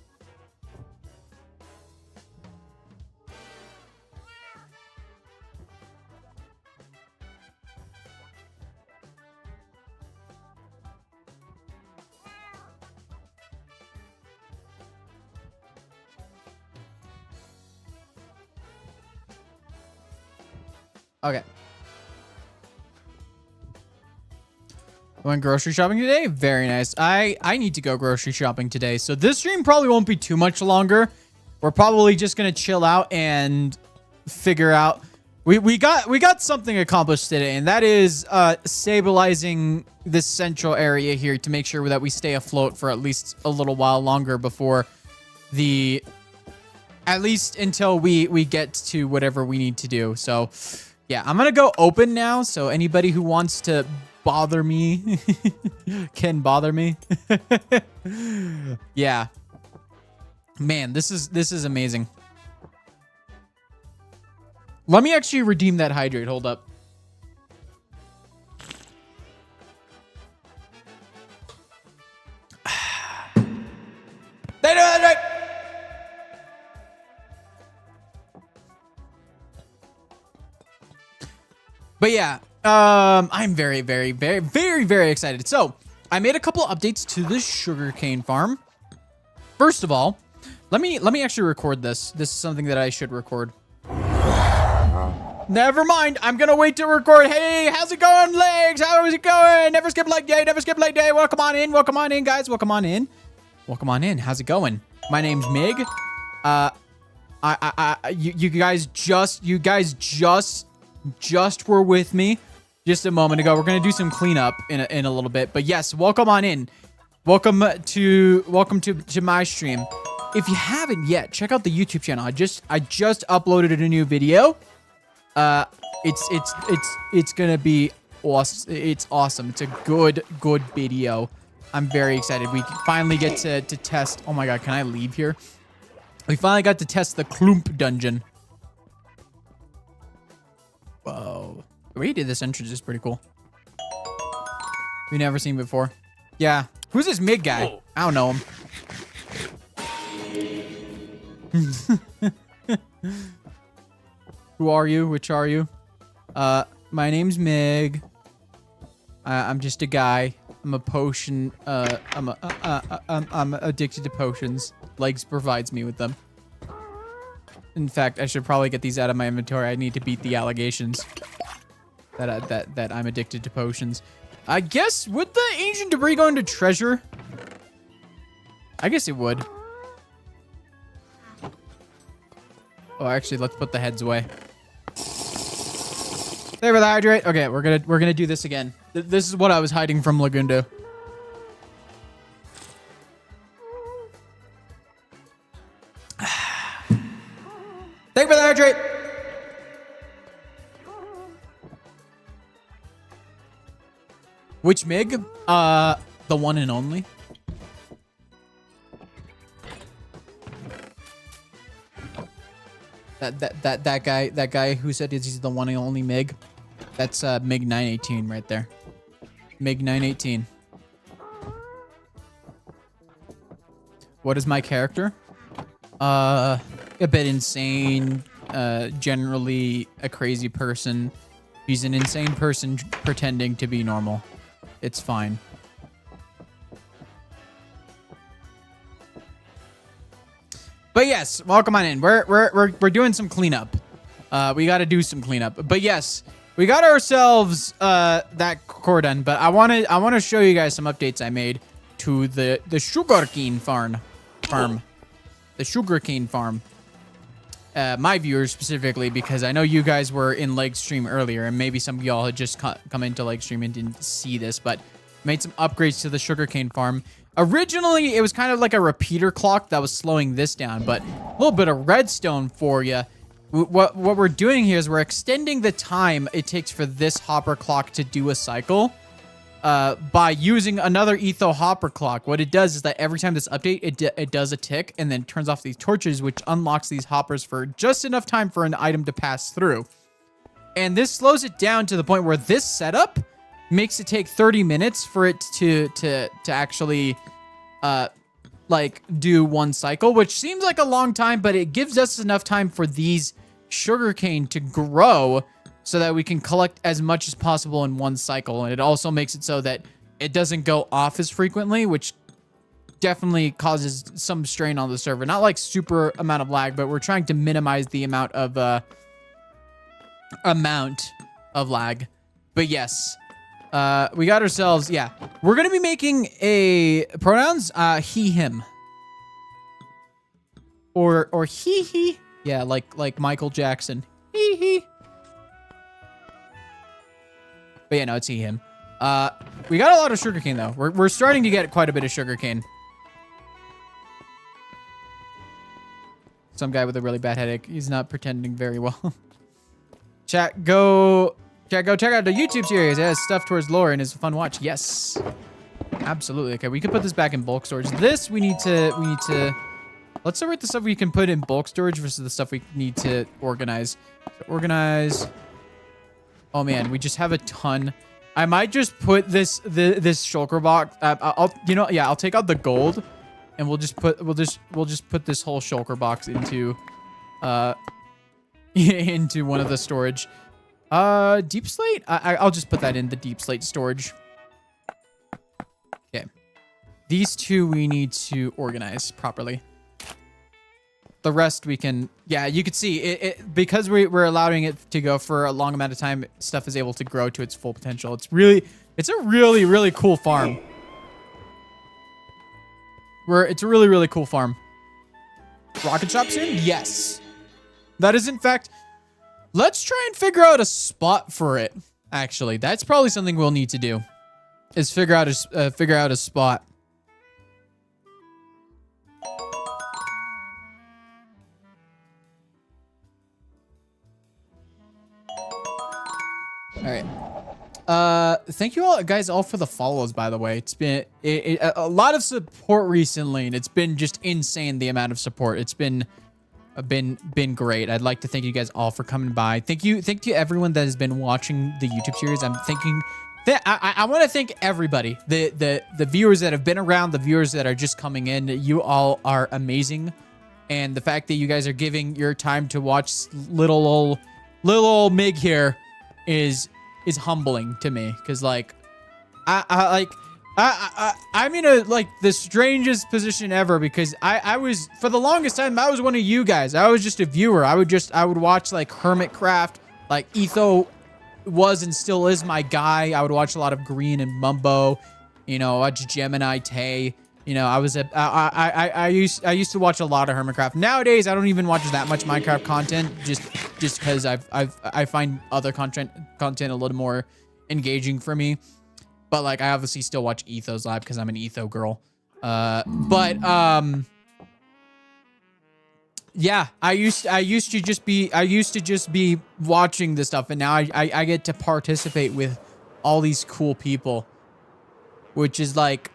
Okay. Went grocery shopping today? Very nice. I need to go grocery shopping today. So this stream probably won't be too much longer. We're probably just going to chill out and figure out. We got something accomplished today, and that is stabilizing this central area here to make sure that we stay afloat for at least a little while longer before at least until we get to whatever we need to do. So yeah, I'm going to go open now. So anybody who wants to bother me can bother me. Yeah, man, this is amazing. Let me actually redeem that hydrate. Hold up. They do hydrate. But yeah, I'm very excited. So I made a couple updates to the sugarcane farm. First of all, let me actually record this. This is something that I should record. Never mind. I'm gonna wait to record. Hey, how's it going, Legs? How is it going? Never skip leg day. Never skip leg day. Welcome on in. Welcome on in, guys. Welcome on in. Welcome on in. How's it going? My name's Mig. You guys just were with me just a moment ago. We're gonna do some cleanup in a little bit, but yes, welcome on in. Welcome to my stream. If you haven't yet, check out the YouTube channel. I just uploaded a new video. It's gonna be awesome. It's awesome. It's a good video. I'm very excited. We finally get to test. Oh my god, can I leave here? We finally got to test the Klump dungeon. Whoa. The way he did this entrance is pretty cool. We've never seen before. Yeah. Who's this Mig guy? Whoa. I don't know him. Who are you? Which are you? My name's Mig. I'm just a guy. I'm a potion. I'm addicted to potions. Legs provides me with them. In fact, I should probably get these out of my inventory. I need to beat the allegations that I'm addicted to potions. I guess, would the ancient debris go into treasure? I guess it would. Oh, actually, let's put the heads away. There with the hydrate. Okay, we're gonna do this again. This is what I was hiding from Lagundo. Thank you for the hydrate. Which Mig? The one and only. That guy who said he's the one and only MiG. That's MiG 918 right there. MiG 918. What is my character? A bit insane. Generally a crazy person. He's an insane person pretending to be normal. It's fine. But yes, welcome on in. We're doing some cleanup. We got to do some cleanup. But yes, we got ourselves that core done. But I want to show you guys some updates I made to the sugarcane farm. The sugarcane farm. My viewers specifically, because I know you guys were in leg stream earlier, and maybe some of y'all had just come into leg stream and didn't see this, but made some upgrades to the sugarcane farm. Originally, it was kind of like a repeater clock that was slowing this down, but a little bit of redstone for you. What we're doing here is we're extending the time it takes for this hopper clock to do a cycle by using another etho hopper clock. What it does is that every time this update, it does a tick and then turns off these torches, which unlocks these hoppers for just enough time for an item to pass through. And this slows it down to the point where this setup makes it take 30 minutes for it to actually like do one cycle, which seems like a long time, but it gives us enough time for these sugarcane to grow so that we can collect as much as possible in one cycle. And it also makes it so that it doesn't go off as frequently, which definitely causes some strain on the server. Not like super amount of lag, but we're trying to minimize the amount of lag. But yes, we got ourselves, yeah. We're going to be making a pronouns, he, him. Or he. Yeah, like Michael Jackson. He. But yeah, no, it's he, him. We got a lot of sugarcane, though. We're starting to get quite a bit of sugarcane. Some guy with a really bad headache. He's not pretending very well. Chat, go check out the YouTube series. It has stuff towards lore and is a fun watch. Yes. Absolutely. Okay, we could put this back in bulk storage. This, we need to... Let's separate the stuff we can put in bulk storage versus the stuff we need to organize. So organize... Oh man, we just have a ton. I might just put this shulker box. I'll take out the gold, and we'll just put this whole shulker box into into one of the storage. Deep slate. I'll just put that in the deep slate storage. Okay, these two we need to organize properly. The rest we can, yeah, you can see it because we're allowing it to go for a long amount of time. Stuff is able to grow to its full potential. It's a really cool farm. It's a really cool farm. Rocket shop soon? Yes. That is in fact, let's try and figure out a spot for it. Actually, that's probably something we'll need to do is figure out a spot. All right. Thank you all guys all for the follows, by the way. It's been a lot of support recently, and it's been just insane the amount of support. It's been great. I'd like to thank you guys all for coming by. Thank you everyone that has been watching the YouTube series. I'm thinking that I want to thank everybody. The viewers that have been around, the viewers that are just coming in. You all are amazing. And the fact that you guys are giving your time to watch little old Mig here is humbling to me, because like I'm in a like the strangest position ever, because I was, for the longest time, I was one of you guys. I was just a viewer. I would watch like Hermitcraft, like Etho was and still is my guy. I would watch a lot of Green and Mumbo, watch Gemini Tay. I used to watch a lot of Hermitcraft. Nowadays, I don't even watch that much Minecraft content, just because I find other content a little more engaging for me. But like, I obviously still watch Etho's live because I'm an Etho girl. Yeah, I used to just be watching this stuff, and now I get to participate with all these cool people, which is like,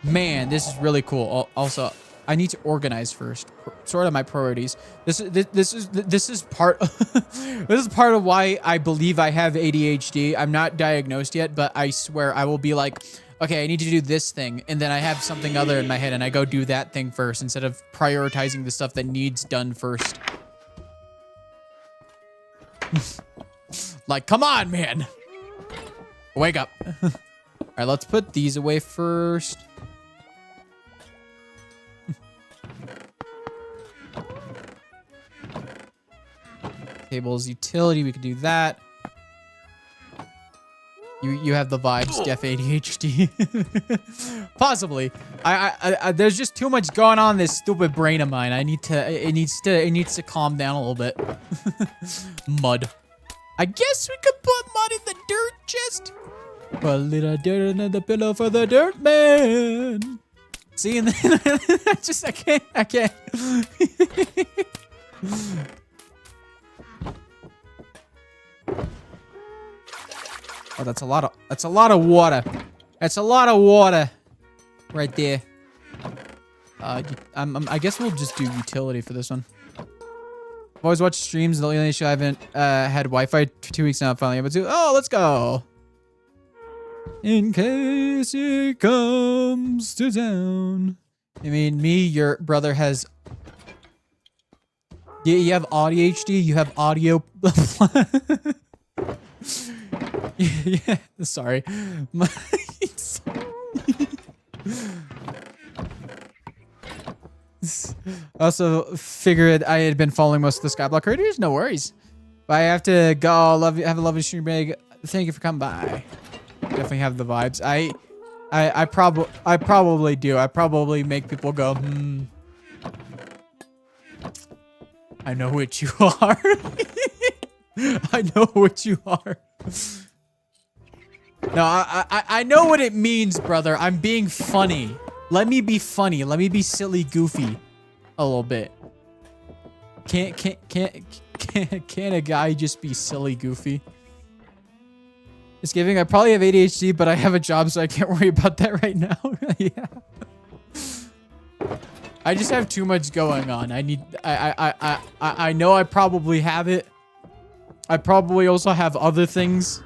man, this is really cool. Also, I need to organize first. Sort of my priorities. This is part this is part of why I believe I have ADHD. I'm not diagnosed yet, but I swear I will be like, okay, I need to do this thing, and then I have something other in my head, and I go do that thing first instead of prioritizing the stuff that needs done first. Like, come on, man. Wake up. All right, let's put these away first. Tables, utility, we could do that. You have the vibes, Def ADHD. Possibly. I there's just too much going on in this stupid brain of mine. It needs to calm down a little bit. Mud. I guess we could put mud in the dirt chest. Put a little dirt under the pillow for the dirt man. See, and then I can't. Oh, that's a lot of water. That's a lot of water right there. I guess we'll just do utility for this one. I've always watched streams. The only issue I haven't had Wi-Fi for 2 weeks now. Finally able to. Oh, let's go. In case it comes to town. I mean, your brother has. Yeah, you have ADHD. You have audio. Yeah, sorry. Also figured I had been following most of the Skyblock creators. No worries. But I have to go. Love you. Have a lovely stream, Big. Thank you for coming by. Definitely have the vibes. I probably do. I probably make people go, I know what you are. I know what you are. No, I know what it means, brother. I'm being funny. Let me be funny. Let me be silly, goofy, a little bit. Can't a guy just be silly, goofy? It's giving. I probably have ADHD, but I have a job, so I can't worry about that right now. Yeah. I just have too much going on. I know I probably have it. I probably also have other things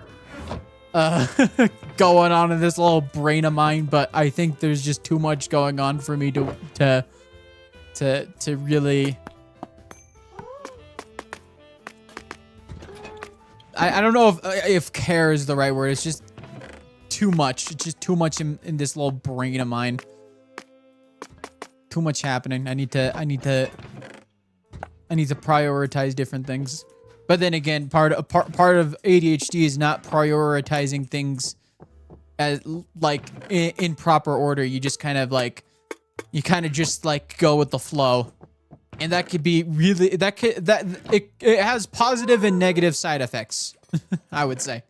going on in this little brain of mine, but I think there's just too much going on for me to really. I don't know if care is the right word. It's just too much. It's just too much in this little brain of mine. Too much happening. I need to prioritize different things. But then again, part of ADHD is not prioritizing things as like in proper order. You just kind of just go with the flow. And that could be really it has positive and negative side effects, I would say.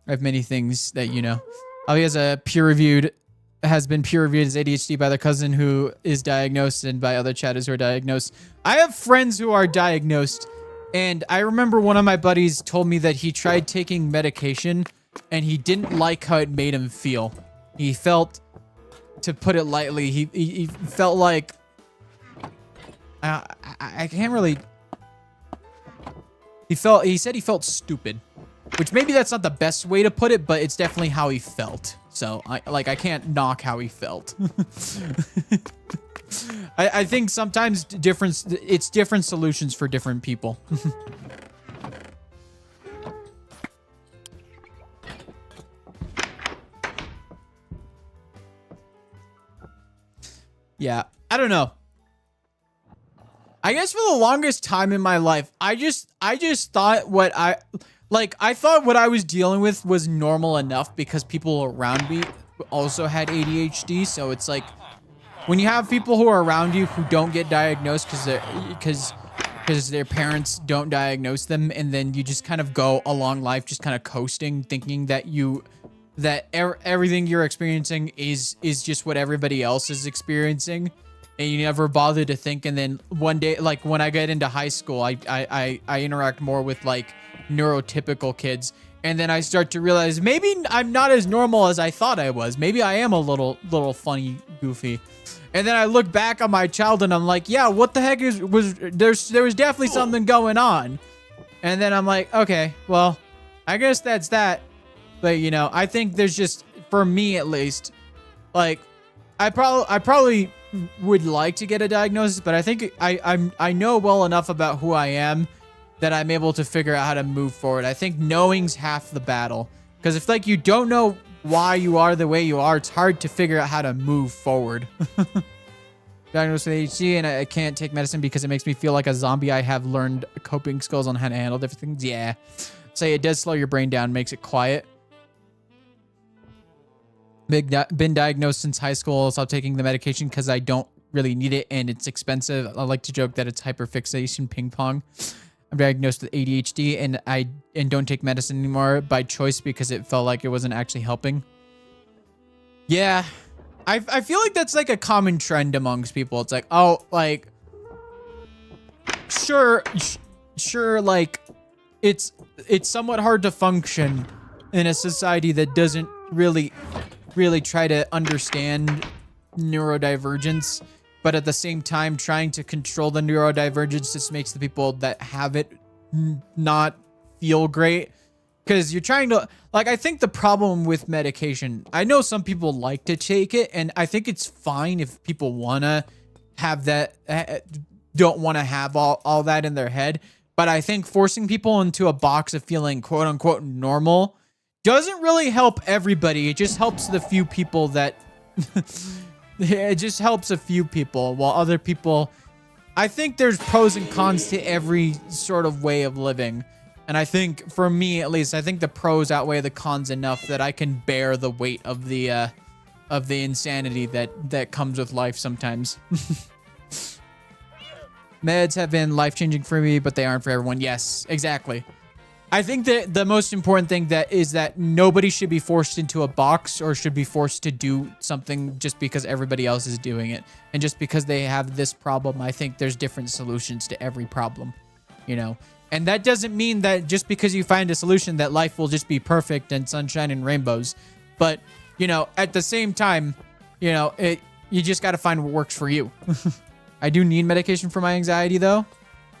I have many things that you know. He has been peer-reviewed as ADHD by their cousin who is diagnosed and by other chatters who are diagnosed. I have friends who are diagnosed, and I remember one of my buddies told me that he tried taking medication and he didn't like how it made him feel. He felt, to put it lightly, he felt like I can't really. He said he felt stupid, which maybe that's not the best way to put it, but it's definitely how he felt. So I can't knock how he felt. I think sometimes it's different solutions for different people. Yeah, I don't know. I guess for the longest time in my life, I just thought I thought what I was dealing with was normal enough because people around me also had ADHD. So it's like when you have people who are around you who don't get diagnosed because their parents don't diagnose them, and then you just kind of go along life just kind of coasting, thinking that everything you're experiencing is just what everybody else is experiencing, and you never bother to think. And then one day, like when I get into high school, I interact more with like neurotypical kids, and then I start to realize maybe I'm not as normal as I thought I was. Maybe I am a little funny goofy. And then I look back on my childhood and I'm like, yeah, what the heck there was definitely something going on. And then I'm like, okay, well, I guess that's that. But you know, I think there's just, for me at least, like, I probably would like to get a diagnosis, but I think I know well enough about who I am that I'm able to figure out how to move forward. I think knowing's half the battle. Because if like you don't know why you are the way you are, it's hard to figure out how to move forward. Diagnosed with ADHD, and I can't take medicine because it makes me feel like a zombie. I have learned coping skills on how to handle different things. Yeah. Say it does slow your brain down, makes it quiet. Been diagnosed since high school. Stopped taking the medication because I don't really need it and it's expensive. I like to joke that it's hyperfixation ping pong. I'm diagnosed with ADHD and don't take medicine anymore by choice because it felt like it wasn't actually helping. Yeah. I feel like that's like a common trend amongst people. It's like, oh, like, sure, like, it's somewhat hard to function in a society that doesn't really try to understand neurodivergence, but at the same time, trying to control the neurodivergence just makes the people that have it not feel great. Because you're trying to, like, I think the problem with medication, I know some people like to take it, and I think it's fine if people want to have that, don't want to have all that in their head. But I think forcing people into a box of feeling quote unquote normal doesn't really help everybody. It just helps the few people that, it just helps a few people, while other people, I think there's pros and cons to every sort of way of living. And I think, for me at least, I think the pros outweigh the cons enough that I can bear the weight of the insanity that comes with life sometimes. Meds have been life-changing for me, but they aren't for everyone. Yes, exactly. I think that the most important thing is that nobody should be forced into a box or should be forced to do something just because everybody else is doing it. And just because they have this problem, I think there's different solutions to every problem, you know? And that doesn't mean that just because you find a solution that life will just be perfect and sunshine and rainbows. But, you know, at the same time, you know, you just got to find what works for you. I do need medication for my anxiety, though.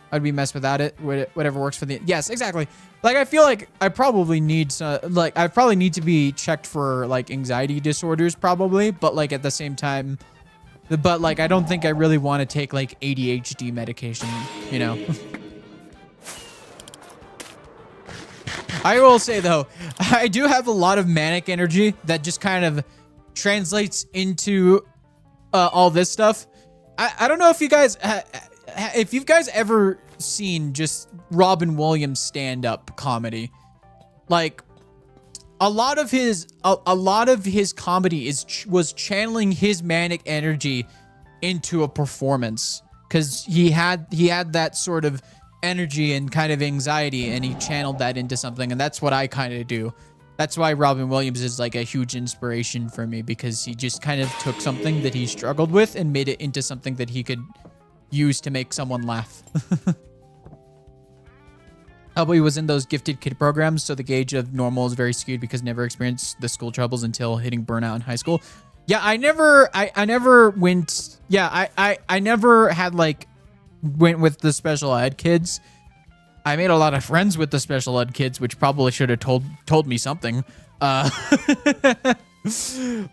I'd be messed without it. Whatever works for the... Yes, exactly. Like, I feel like I probably need to... Like, I probably need to be checked for, like, anxiety disorders, probably. But, like, at the same time... But, like, I don't think I really want to take, like, ADHD medication, you know? I will say, though, I do have a lot of manic energy that just kind of translates into all this stuff. I don't know if you guys... if you've guys ever seen just Robin Williams stand-up comedy, like a lot of his comedy was channeling his manic energy into a performance, because he had that sort of energy and kind of anxiety, and he channeled that into something, and that's what I kind of do. That's why Robin Williams is like a huge inspiration for me, because he just kind of took something that he struggled with and made it into something that he could use to make someone laugh. Probably was in those gifted kid programs, so the gauge of normal is very skewed because never experienced the school troubles until hitting burnout in high school. Yeah, I never went. Yeah, I never had like went with the special ed kids. I made a lot of friends with the special ed kids, which probably should have told me something. But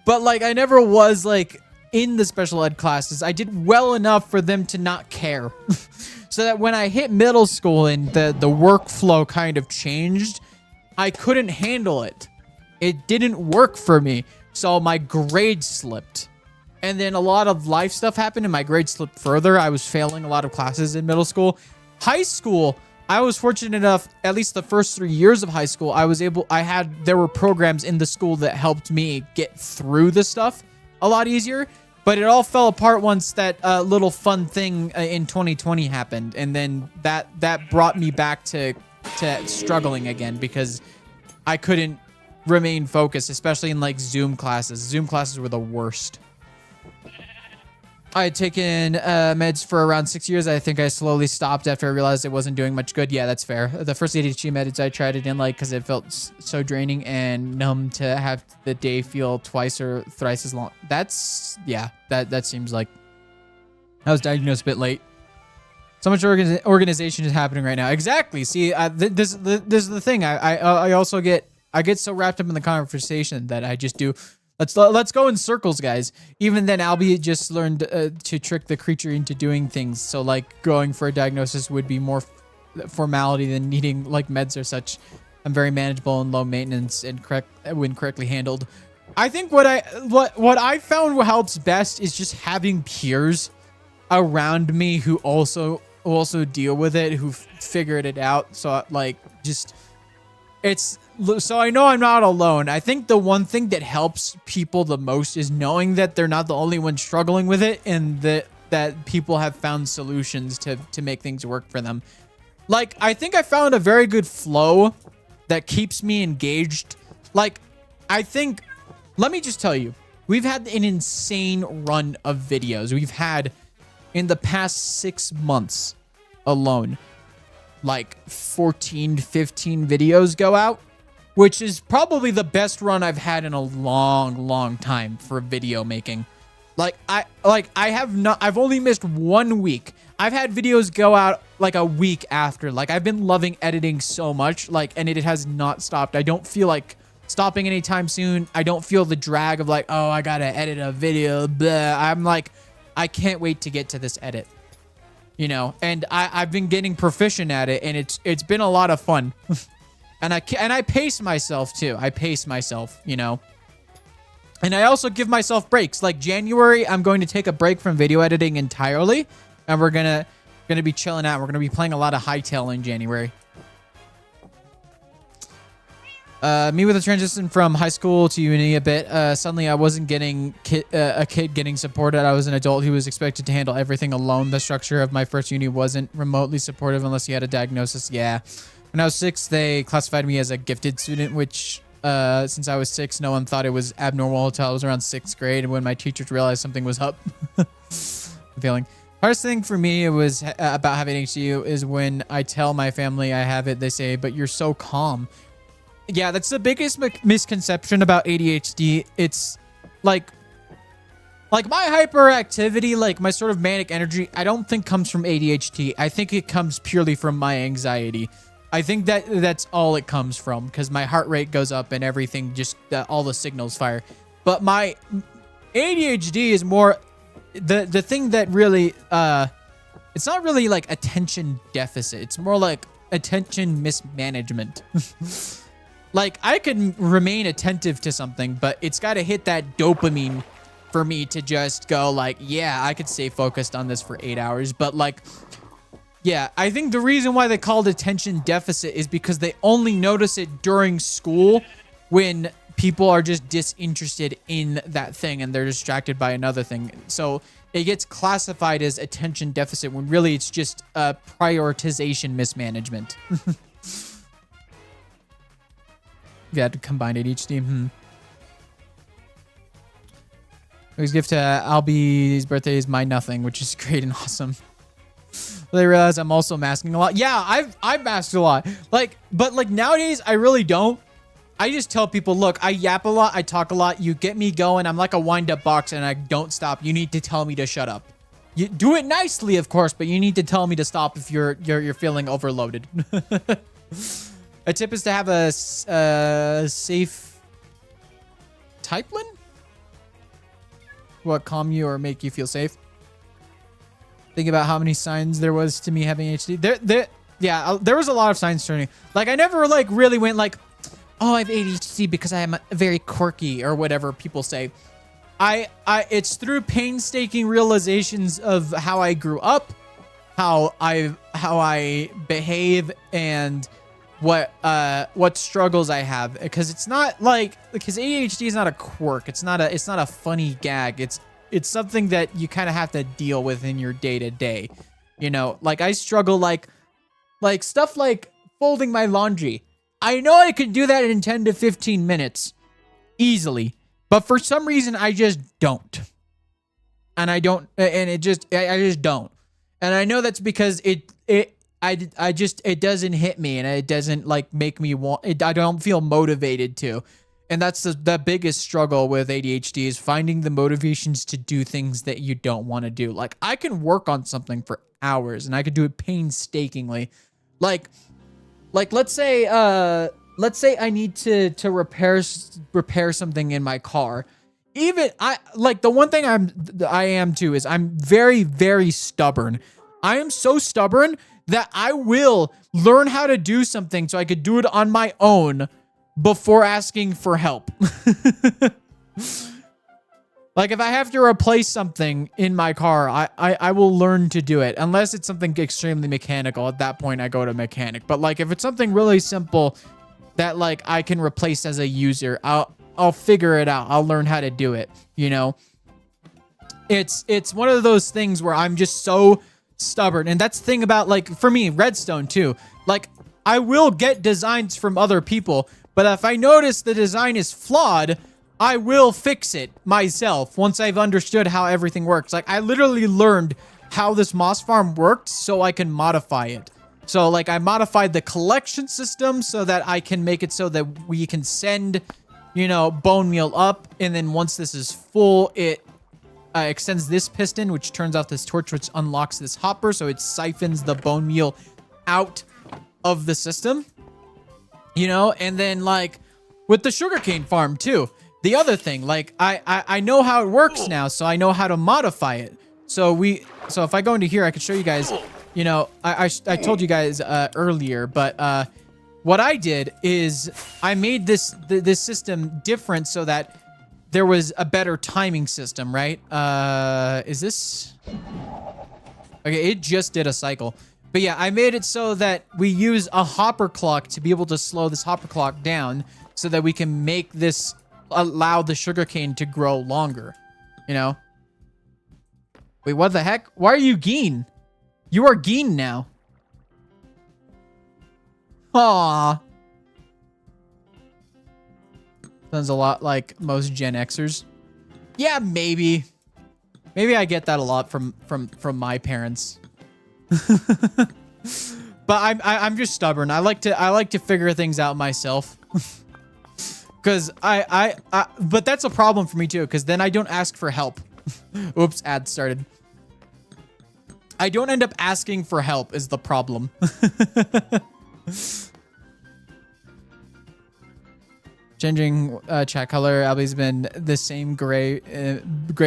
like I never was like in the special ed classes. I did well enough for them to not care. So that when I hit middle school and the workflow kind of changed, I couldn't handle it. It didn't work for me. So my grades slipped. And then a lot of life stuff happened and my grades slipped further. I was failing a lot of classes in middle school. High school, I was fortunate enough, at least the first 3 years of high school, there were programs in the school that helped me get through the stuff a lot easier. But it all fell apart once that little fun thing in 2020 happened. And then that brought me back to struggling again because I couldn't remain focused, especially in like Zoom classes. Zoom classes were the worst. I had taken meds for around 6 years. I think I slowly stopped after I realized it wasn't doing much good. Yeah, that's fair. The first ADHD meds I tried, I didn't like because it felt so draining and numb to have the day feel twice or thrice as long. That's, yeah, that seems like I was diagnosed a bit late. So much organization is happening right now. Exactly. See, this is the thing. I also get so wrapped up in the conversation that I just do. Let's go in circles, guys. Even then, Albie just learned to trick the creature into doing things. So, like, going for a diagnosis would be more formality than needing, like, meds or such. I'm very manageable and low maintenance and when correctly handled. I think what I found helps best is just having peers around me who also deal with it, who figured it out. So, like, just... So I know I'm not alone. I think the one thing that helps people the most is knowing that they're not the only one struggling with it, and that people have found solutions to make things work for them. Like, I think I found a very good flow that keeps me engaged. Like, I think, let me just tell you, we've had an insane run of videos. We've had, in the past 6 months alone, like 14, 15 videos go out, which is probably the best run I've had in a long time for video making. I've only missed 1 week. I've had videos go out like a week after. Like, I've been loving editing so much, like, and it has not stopped. I don't feel like stopping anytime soon. I don't feel the drag of like, oh, I gotta edit a video. Blah. I'm like, I can't wait to get to this edit. You know, and I've been getting proficient at it, and it's been a lot of fun. and I pace myself too. I pace myself, you know. And I also give myself breaks. Like January, I'm going to take a break from video editing entirely, and we're gonna be chilling out. We're gonna be playing a lot of Hytale in January. Me with a transition from high school to uni a bit. Suddenly, I wasn't getting a kid getting supported. I was an adult who was expected to handle everything alone. The structure of my first uni wasn't remotely supportive unless you had a diagnosis. Yeah. When I was 6, they classified me as a gifted student, which since I was 6, no one thought it was abnormal until I was around 6th grade, and when my teachers realized something was up. I'm feeling. Hardest thing for me was about having ADHD is when I tell my family I have it, they say, "But you're so calm." Yeah, that's the biggest misconception about ADHD. It's like my hyperactivity, like my sort of manic energy, I don't think comes from ADHD. I think it comes purely from my anxiety. I think that's all it comes from, because my heart rate goes up and everything, just all the signals fire. But my ADHD is more the thing that really it's not really like attention deficit. It's more like attention mismanagement. Like, I can remain attentive to something, but it's got to hit that dopamine for me to just go like, yeah, I could stay focused on this for 8 hours. But like, yeah, I think the reason why they called attention deficit is because they only notice it during school when people are just disinterested in that thing and they're distracted by another thing. So it gets classified as attention deficit when really it's just prioritization mismanagement. You had to combine ADHD. His gift to Albie's birthday is my nothing, which is great and awesome. They realize I'm also masking a lot. Yeah, I've masked a lot. But nowadays I really don't. I just tell people, look, I yap a lot, I talk a lot. You get me going. I'm like a wind-up box, and I don't stop. You need to tell me to shut up. You do it nicely, of course, but you need to tell me to stop if you're feeling overloaded. A tip is to have a safe typeline? What, calm you or make you feel safe? Think about how many signs there was to me having HD. Yeah, there was a lot of signs turning. Like, I never like really went like, oh, I have ADHD because I am very quirky or whatever people say. It's through painstaking realizations of how I grew up, how I behave, and what struggles I have, because it's not like, because ADHD is not a quirk. It's not a funny gag. It's something that you kind of have to deal with in your day to day. You know, like I struggle like stuff like folding my laundry. I know I could do that in 10 to 15 minutes easily, but for some reason I just don't. and I don't, and I just don't. And I know that's because it doesn't hit me, and it doesn't like make me want it. I don't feel motivated to. And that's the biggest struggle with ADHD is finding the motivations to do things that you don't want to do. Like I can work on something for hours and I could do it painstakingly. Like let's say I need to repair something in my car. Even the one thing I am too is I'm very, very stubborn. I am so stubborn that I will learn how to do something so I could do it on my own before asking for help. Like if I have to replace something in my car, I will learn to do it. Unless it's something extremely mechanical. At that point, I go to mechanic. But like if it's something really simple that like I can replace as a user, I'll figure it out. I'll learn how to do it, you know? It's one of those things where I'm just so stubborn. And that's the thing about like for me, Redstone too. Like I will get designs from other people, but if I notice the design is flawed, I will fix it myself once I've understood how everything works. Like I literally learned how this moss farm worked so I can modify it. So like I modified the collection system so that I can make it so that we can send, you know, bone meal up. And then once this is full, it extends this piston, which turns off this torch, which unlocks this hopper. So it siphons the bone meal out of the system. You know, and then like with the sugarcane farm too. The other thing, like I know how it works now, so I know how to modify it. So if I go into here, I can show you guys, you know, I told you guys earlier, but what I did is I made this system different so that there was a better timing system, right? Is this? Okay, it just did a cycle. But yeah, I made it so that we use a hopper clock to be able to slow this hopper clock down so that we can make this allow the sugarcane to grow longer, you know? Wait, what the heck? Why are you Geen? You are Geen now. Aww. Sounds a lot like most Gen Xers. Yeah, maybe. Maybe I get that a lot from my parents. But I'm just stubborn. I like to figure things out myself. Cause but that's a problem for me too, because then I don't ask for help. Oops, ad started. I don't end up asking for help is the problem. Changing chat color. Albie's been the same gray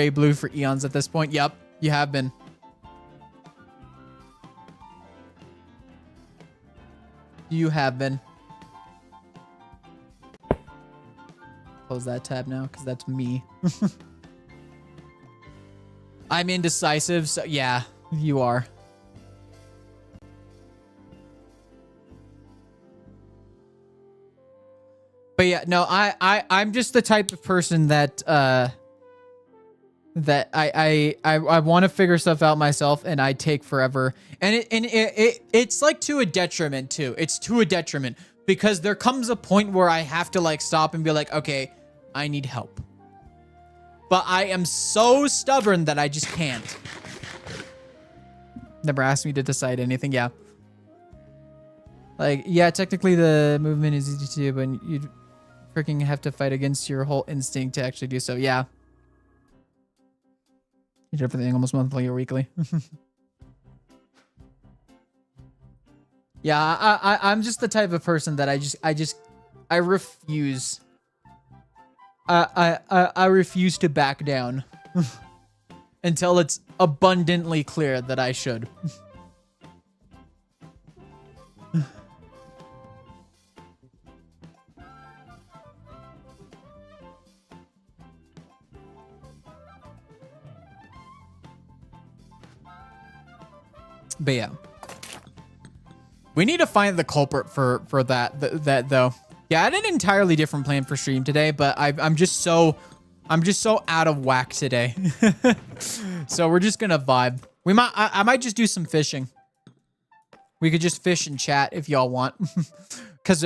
blue for eons at this point. Yep, you have been. You have been. Close that tab now, because that's me. I'm indecisive, so yeah, you are. But yeah, no, I'm just the type of person that that I want to figure stuff out myself, and I take forever. And it's like to a detriment too. It's to a detriment because there comes a point where I have to like stop and be like, okay, I need help. But I am so stubborn that I just can't. Never asked me to decide anything. Yeah. Like, yeah, technically the movement is easy to do, but you freaking have to fight against your whole instinct to actually do so. Yeah. You do everything almost monthly or weekly. Yeah, I'm just the type of person that I refuse. I refuse to back down until it's abundantly clear that I should. But yeah, we need to find the culprit for that though. Yeah, I had an entirely different plan for stream today, but I'm just so out of whack today. So we're just gonna vibe. I might just do some fishing. We could just fish and chat if y'all want, because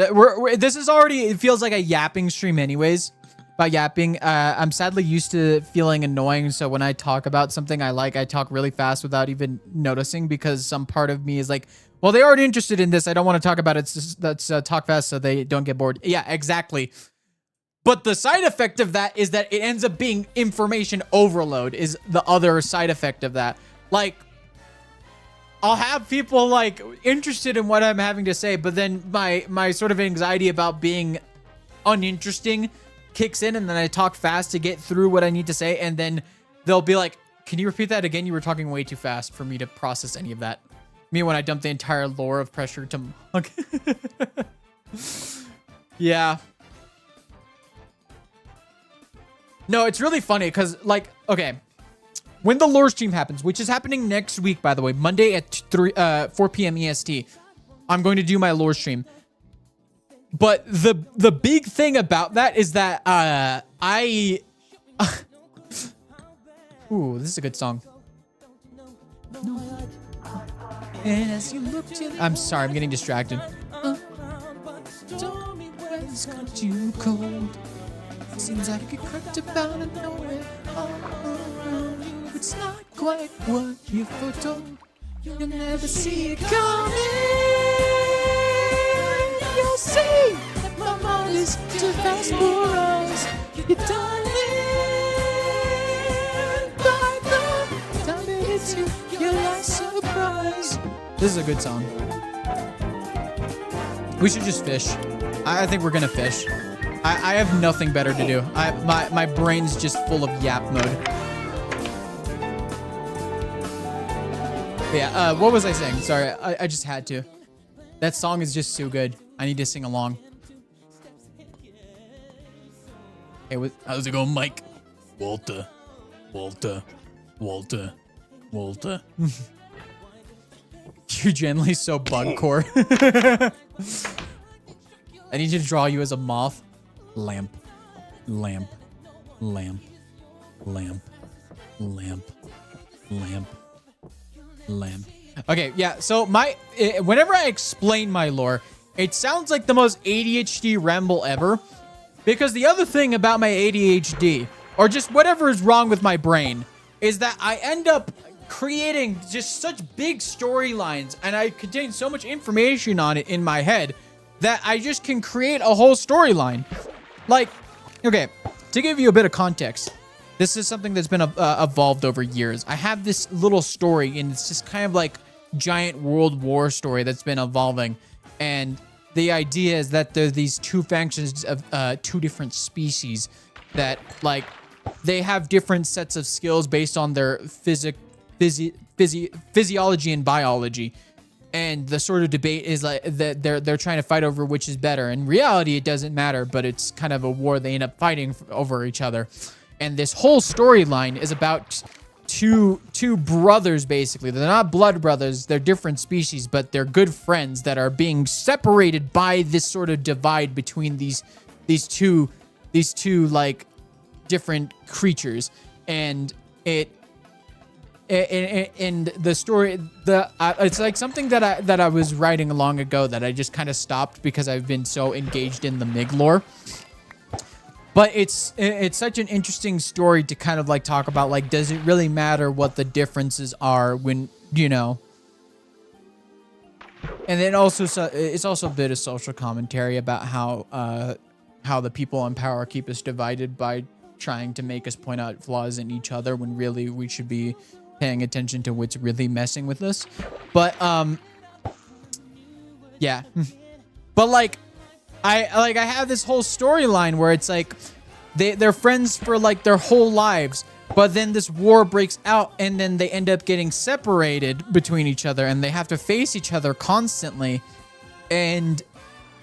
this is already, it feels like a yapping stream anyways. by yapping. I'm sadly used to feeling annoying, so when I talk about something I like, I talk really fast without even noticing, because some part of me is like, well, they're already interested in this. I don't want to talk about it. Let's talk fast so they don't get bored. Yeah, exactly. But the side effect of that is that it ends up being information overload is the other side effect of that. Like, I'll have people like interested in what I'm having to say, but then my sort of anxiety about being uninteresting kicks in, and then I talk fast to get through what I need to say, and then they'll be like, can you repeat that again? You were talking way too fast for me to process any of that. Me when I dump the entire lore of pressure to Monk. Yeah. No, it's really funny because, like, okay, when the lore stream happens, which is happening next week, by the way, Monday at 4 p.m. EST, I'm going to do my lore stream. But the big thing about that is that ooh, this is a good song. And as you look to, I'm sorry, I'm getting distracted. Too cold. Seems like you crept about and nowhere all around you. It's not quite what you foretold. You'll never see it coming. You'll see that my mind is too fast for us. You're done in by the time it hits you. Your last surprise. This is a good song. We should just fish. I think we're gonna fish. I have nothing better to do. My brain's just full of yap mode. But yeah, what was I saying? Sorry, I just had to. That song is just so good. I need to sing along. Hey, how's it going, Mike? Walter. You're generally so bugcore. I need to draw you as a moth. Lamp. Okay, yeah, so whenever I explain my lore, it sounds like the most ADHD ramble ever. Because the other thing about my ADHD, or just whatever is wrong with my brain, is that I end up creating just such big storylines, and I contain so much information on it in my head that I just can create a whole storyline. Like, okay, to give you a bit of context, this is something that's been evolved over years. I have this little story, and it's just kind of like giant world war story that's been evolving. And the idea is that there are these two factions of two different species that, like, they have different sets of skills based on their physiology and biology. And the sort of debate is like that they're trying to fight over which is better. In reality, it doesn't matter, but it's kind of a war. They end up fighting over each other. And this whole storyline is about two brothers, basically. They're not blood brothers. They're different species, but they're good friends that are being separated by this sort of divide between these two like different creatures. And and the story, it's like something that I was writing long ago that I just kind of stopped because I've been so engaged in the MIG lore. But it's such an interesting story to kind of like talk about, like, does it really matter what the differences are when, you know? And then also, it's also a bit of social commentary about how the people in power keep us divided by trying to make us point out flaws in each other when really we should be paying attention to what's really messing with us. But yeah. But like I have this whole storyline where it's like they're friends for like their whole lives, but then this war breaks out and then they end up getting separated between each other and they have to face each other constantly, and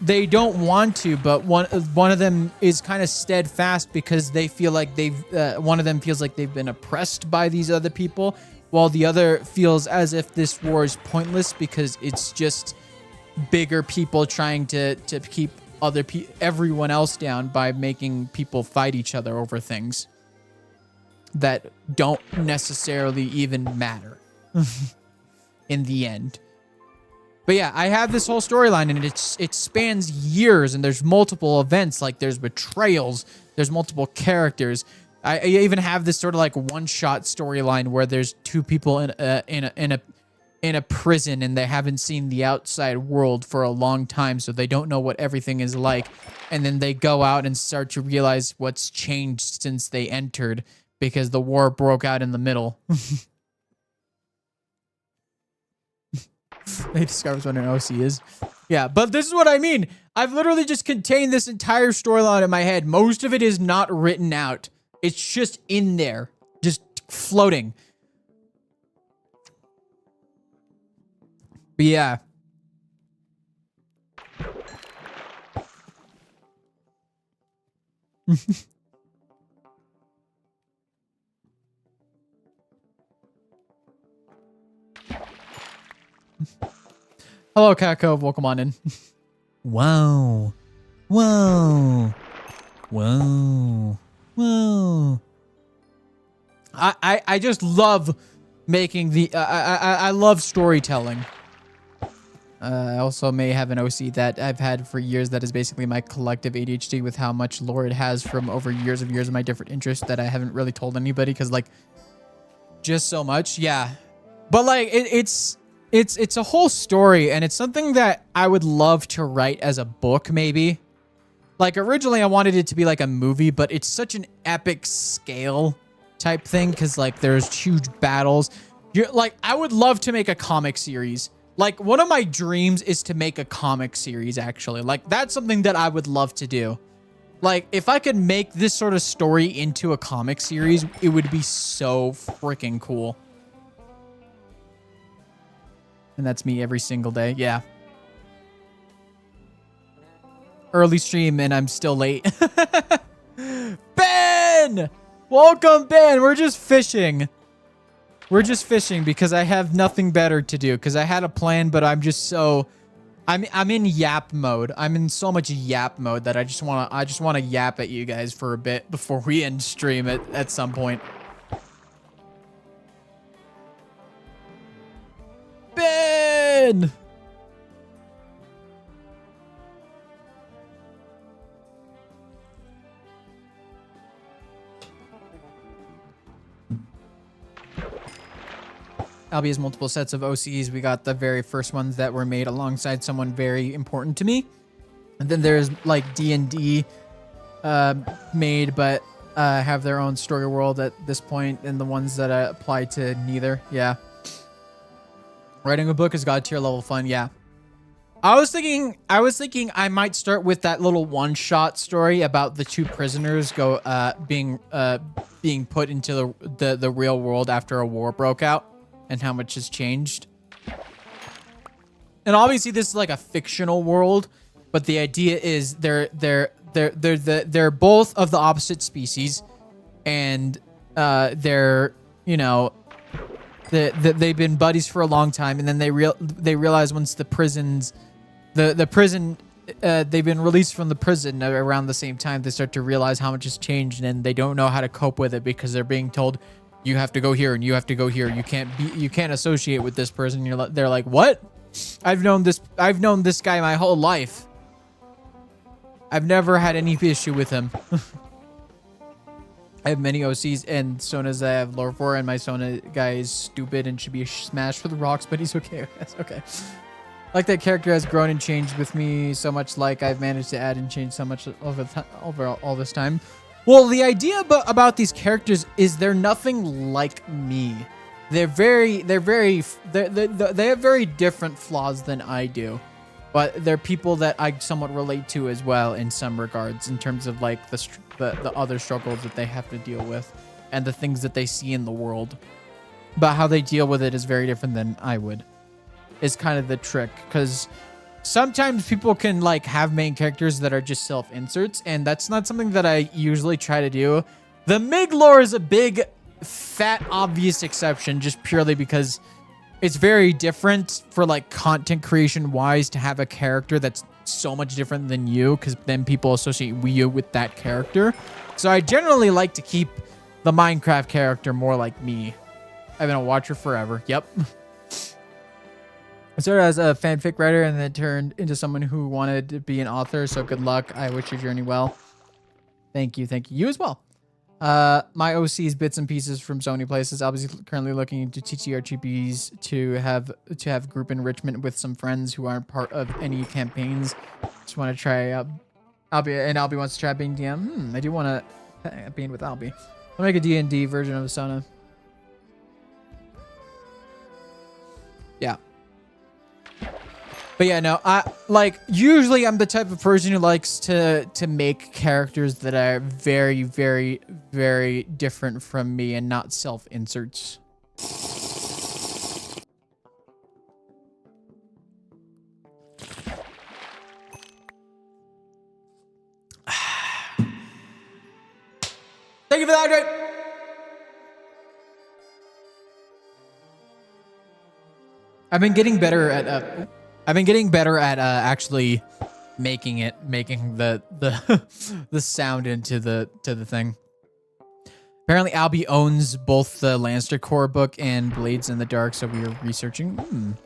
they don't want to, but one of them is kind of steadfast because they feel like one of them feels like they've been oppressed by these other people, while the other feels as if this war is pointless because it's just bigger people trying to keep everyone else down by making people fight each other over things that don't necessarily even matter in the end. But yeah, I have this whole storyline, and it spans years, and there's multiple events. Like there's betrayals, there's multiple characters. I even have this sort of like one-shot storyline where there's two people in a prison, and they haven't seen the outside world for a long time, so they don't know what everything is like. And then they go out and start to realize what's changed since they entered, because the war broke out in the middle. They discovers what an OC is. Yeah, but this is what I mean. I've literally just contained this entire storyline in my head. Most of it is not written out. It's just in there, just floating. But yeah. Hello, Cat Cove. Welcome on in. Wow. Whoa. Whoa. Whoa. I just love making the I love storytelling. I also may have an OC that I've had for years that is basically my collective ADHD with how much lore it has from over years of my different interests that I haven't really told anybody, because like just so much. Yeah. But like it's a whole story, and it's something that I would love to write as a book, maybe. Like originally I wanted it to be like a movie, but it's such an epic scale type thing, because like there's huge battles. You're like, I would love to make a comic series. Like one of my dreams is to make a comic series, actually. Like that's something that I would love to do. Like if I could make this sort of story into a comic series, it would be so freaking cool. And that's me every single day. Yeah. Early stream and I'm still late. Ben! Welcome, Ben. We're just fishing. We're just fishing because I have nothing better to do, because I had a plan, but I'm just so I'm in yap mode. I'm in so much yap mode that I just want to yap at you guys for a bit before we end stream at some point. Ben! Albie has multiple sets of OCs. We got the very first ones that were made alongside someone very important to me. And then there's like D&D made, but have their own story world at this point, and the ones that apply to neither. Yeah. Writing a book is god tier level fun. Yeah. I was thinking I might start with that little one-shot story about the two prisoners being put into the real world after a war broke out, and how much has changed. And obviously this is like a fictional world, but the idea is they're both of the opposite species, and they're, you know, they've been buddies for a long time, and then they realize once the prisons, the prison, they've been released from the prison around the same time, they start to realize how much has changed, and they don't know how to cope with it because they're being told, you have to go here and you have to go here. You can't associate with this person. They're like, what? I've known this guy my whole life. I've never had any issue with him. I have many OCs and Sonas I have lore for, and my Sona guy is stupid and should be smashed with rocks, but he's okay. That's okay. Like that character has grown and changed with me so much, like I've managed to add and change so much over all this time. Well, the idea about these characters is they're nothing like me. They have very different flaws than I do, but they're people that I somewhat relate to as well in some regards, in terms of like the other struggles that they have to deal with and the things that they see in the world. But how they deal with it is very different than I would. Is kind of the trick, because sometimes people can like have main characters that are just self-inserts, and that's not something that I usually try to do. The MIG lore is a big, fat, obvious exception, just purely because it's very different for like content creation wise to have a character that's so much different than you, because then people associate you with that character. So I generally like to keep the Minecraft character more like me. I've been a watcher forever. Yep. I started as a fanfic writer and then turned into someone who wanted to be an author. So good luck. I wish your journey well. Thank you. Thank you. You as well. My OC's bits and pieces from so many places. I'll be currently looking into TTRGBs to have group enrichment with some friends who aren't part of any campaigns. Just want to try out. Albie wants to try being DM. I do want to being with Albie. I'll make a D&D version of Asana. Yeah. But yeah, no, usually I'm the type of person who likes to make characters that are very, very, very different from me and not self-inserts. Thank you for that, Andre. I've been getting better at actually making the the sound into the thing. Apparently Albie owns both the Lannister core book and Blades in the Dark, so we were researching.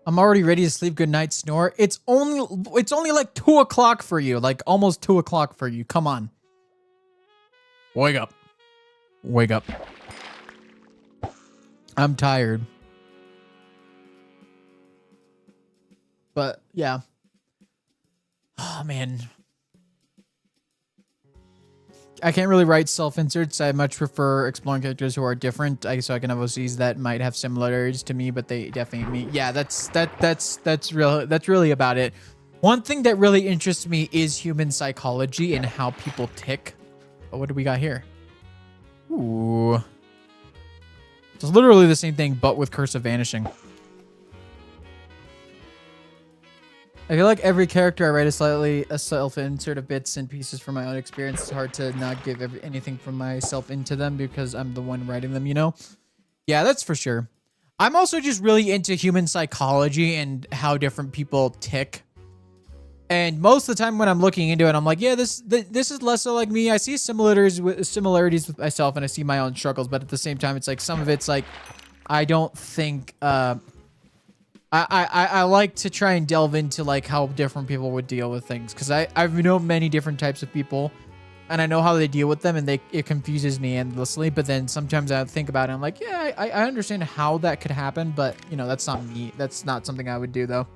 I'm already ready to sleep. Good night, snore. It's only like 2 o'clock for you, like almost 2 o'clock for you. Come on. Wake up. Wake up. I'm tired. But, yeah. Oh, man. I can't really write self-inserts. I much prefer exploring characters who are different. So I can have OCs that might have similarities to me, but they definitely me. Yeah, that's really about it. One thing that really interests me is human psychology and how people tick. Oh, what do we got here? Ooh. It's literally the same thing, but with Curse of Vanishing. I feel like every character I write is slightly a self-insert of bits and pieces from my own experience. It's hard to not give anything from myself into them because I'm the one writing them, you know? Yeah, that's for sure. I'm also just really into human psychology and how different people tick. And most of the time when I'm looking into it, I'm like, yeah, this is less so like me. I see similarities with myself and I see my own struggles. But at the same time, it's like some of it's like, I don't think... I like to try and delve into like how different people would deal with things because I've known many different types of people and I know how they deal with them and it confuses me endlessly. But then sometimes I think about it, I'm like, yeah, I understand how that could happen, but you know, that's not me. That's not something I would do though.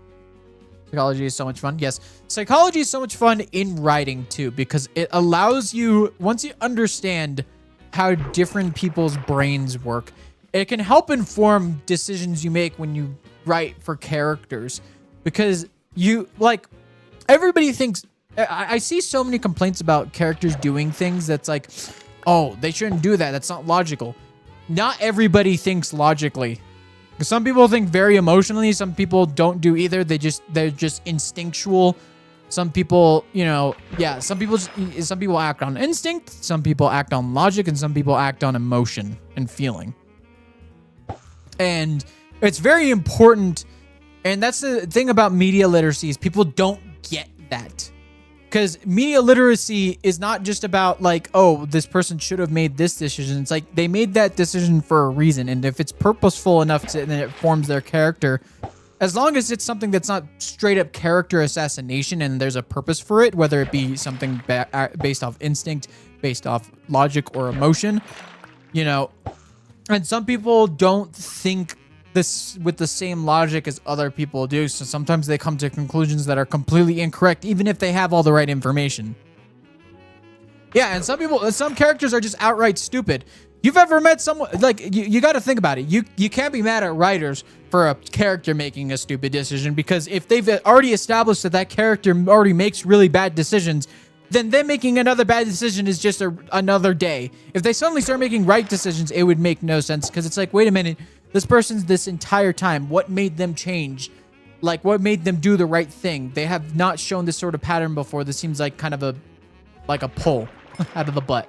Psychology is so much fun. Yes, psychology is so much fun in writing too because it allows you, once you understand how different people's brains work, it can help inform decisions you make when you write for characters because you like everybody thinks I see so many complaints about characters doing things that's like, oh, they shouldn't do that. That's not logical. Not everybody thinks logically. Some people think very emotionally. Some people don't do either. They're just instinctual. Some people, you know, yeah, some people act on instinct. Some people act on logic and some people act on emotion and feeling. And it's very important, and that's the thing about media literacy is people don't get that. Because media literacy is not just about like, oh, this person should have made this decision. It's like they made that decision for a reason, and if it's purposeful enough to, then it forms their character. As long as it's something that's not straight up character assassination and there's a purpose for it, whether it be something based off instinct, based off logic or emotion, you know. And some people don't think this with the same logic as other people do, so sometimes they come to conclusions that are completely incorrect even if they have all the right information. Yeah, and some characters are just outright stupid. You've ever met someone like you got to think about it. You can't be mad at writers for a character making a stupid decision because if they've already established that character already makes really bad decisions, then them making another bad decision is just another day. If they suddenly start making right decisions, it would make no sense because it's like, wait a minute, this person's this entire time, what made them change? Like, what made them do the right thing? They have not shown this sort of pattern before. This seems like kind of a pull out of the butt.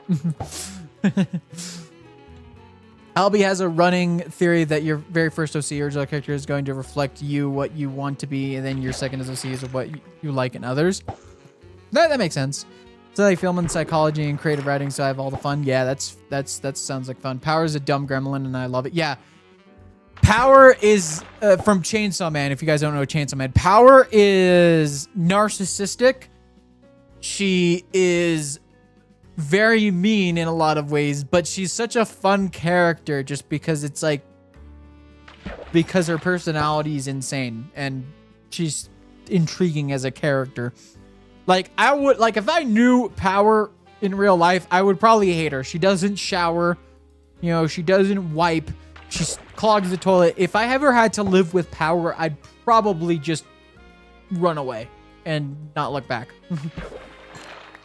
Albie has a running theory that your very first OC original character is going to reflect you, what you want to be, and then your second OC is what you like in others. That makes sense. So I film in psychology and creative writing, so I have all the fun. Yeah, that sounds like fun. Power is a dumb gremlin, and I love it. Yeah, Power is from Chainsaw Man. If you guys don't know Chainsaw Man, Power is narcissistic. She is very mean in a lot of ways, but she's such a fun character just because it's like because her personality is insane and she's intriguing as a character. Like, I would, like, if I knew Power in real life, I would probably hate her. She doesn't shower. You know, she doesn't wipe. She clogs the toilet. If I ever had to live with Power, I'd probably just run away and not look back.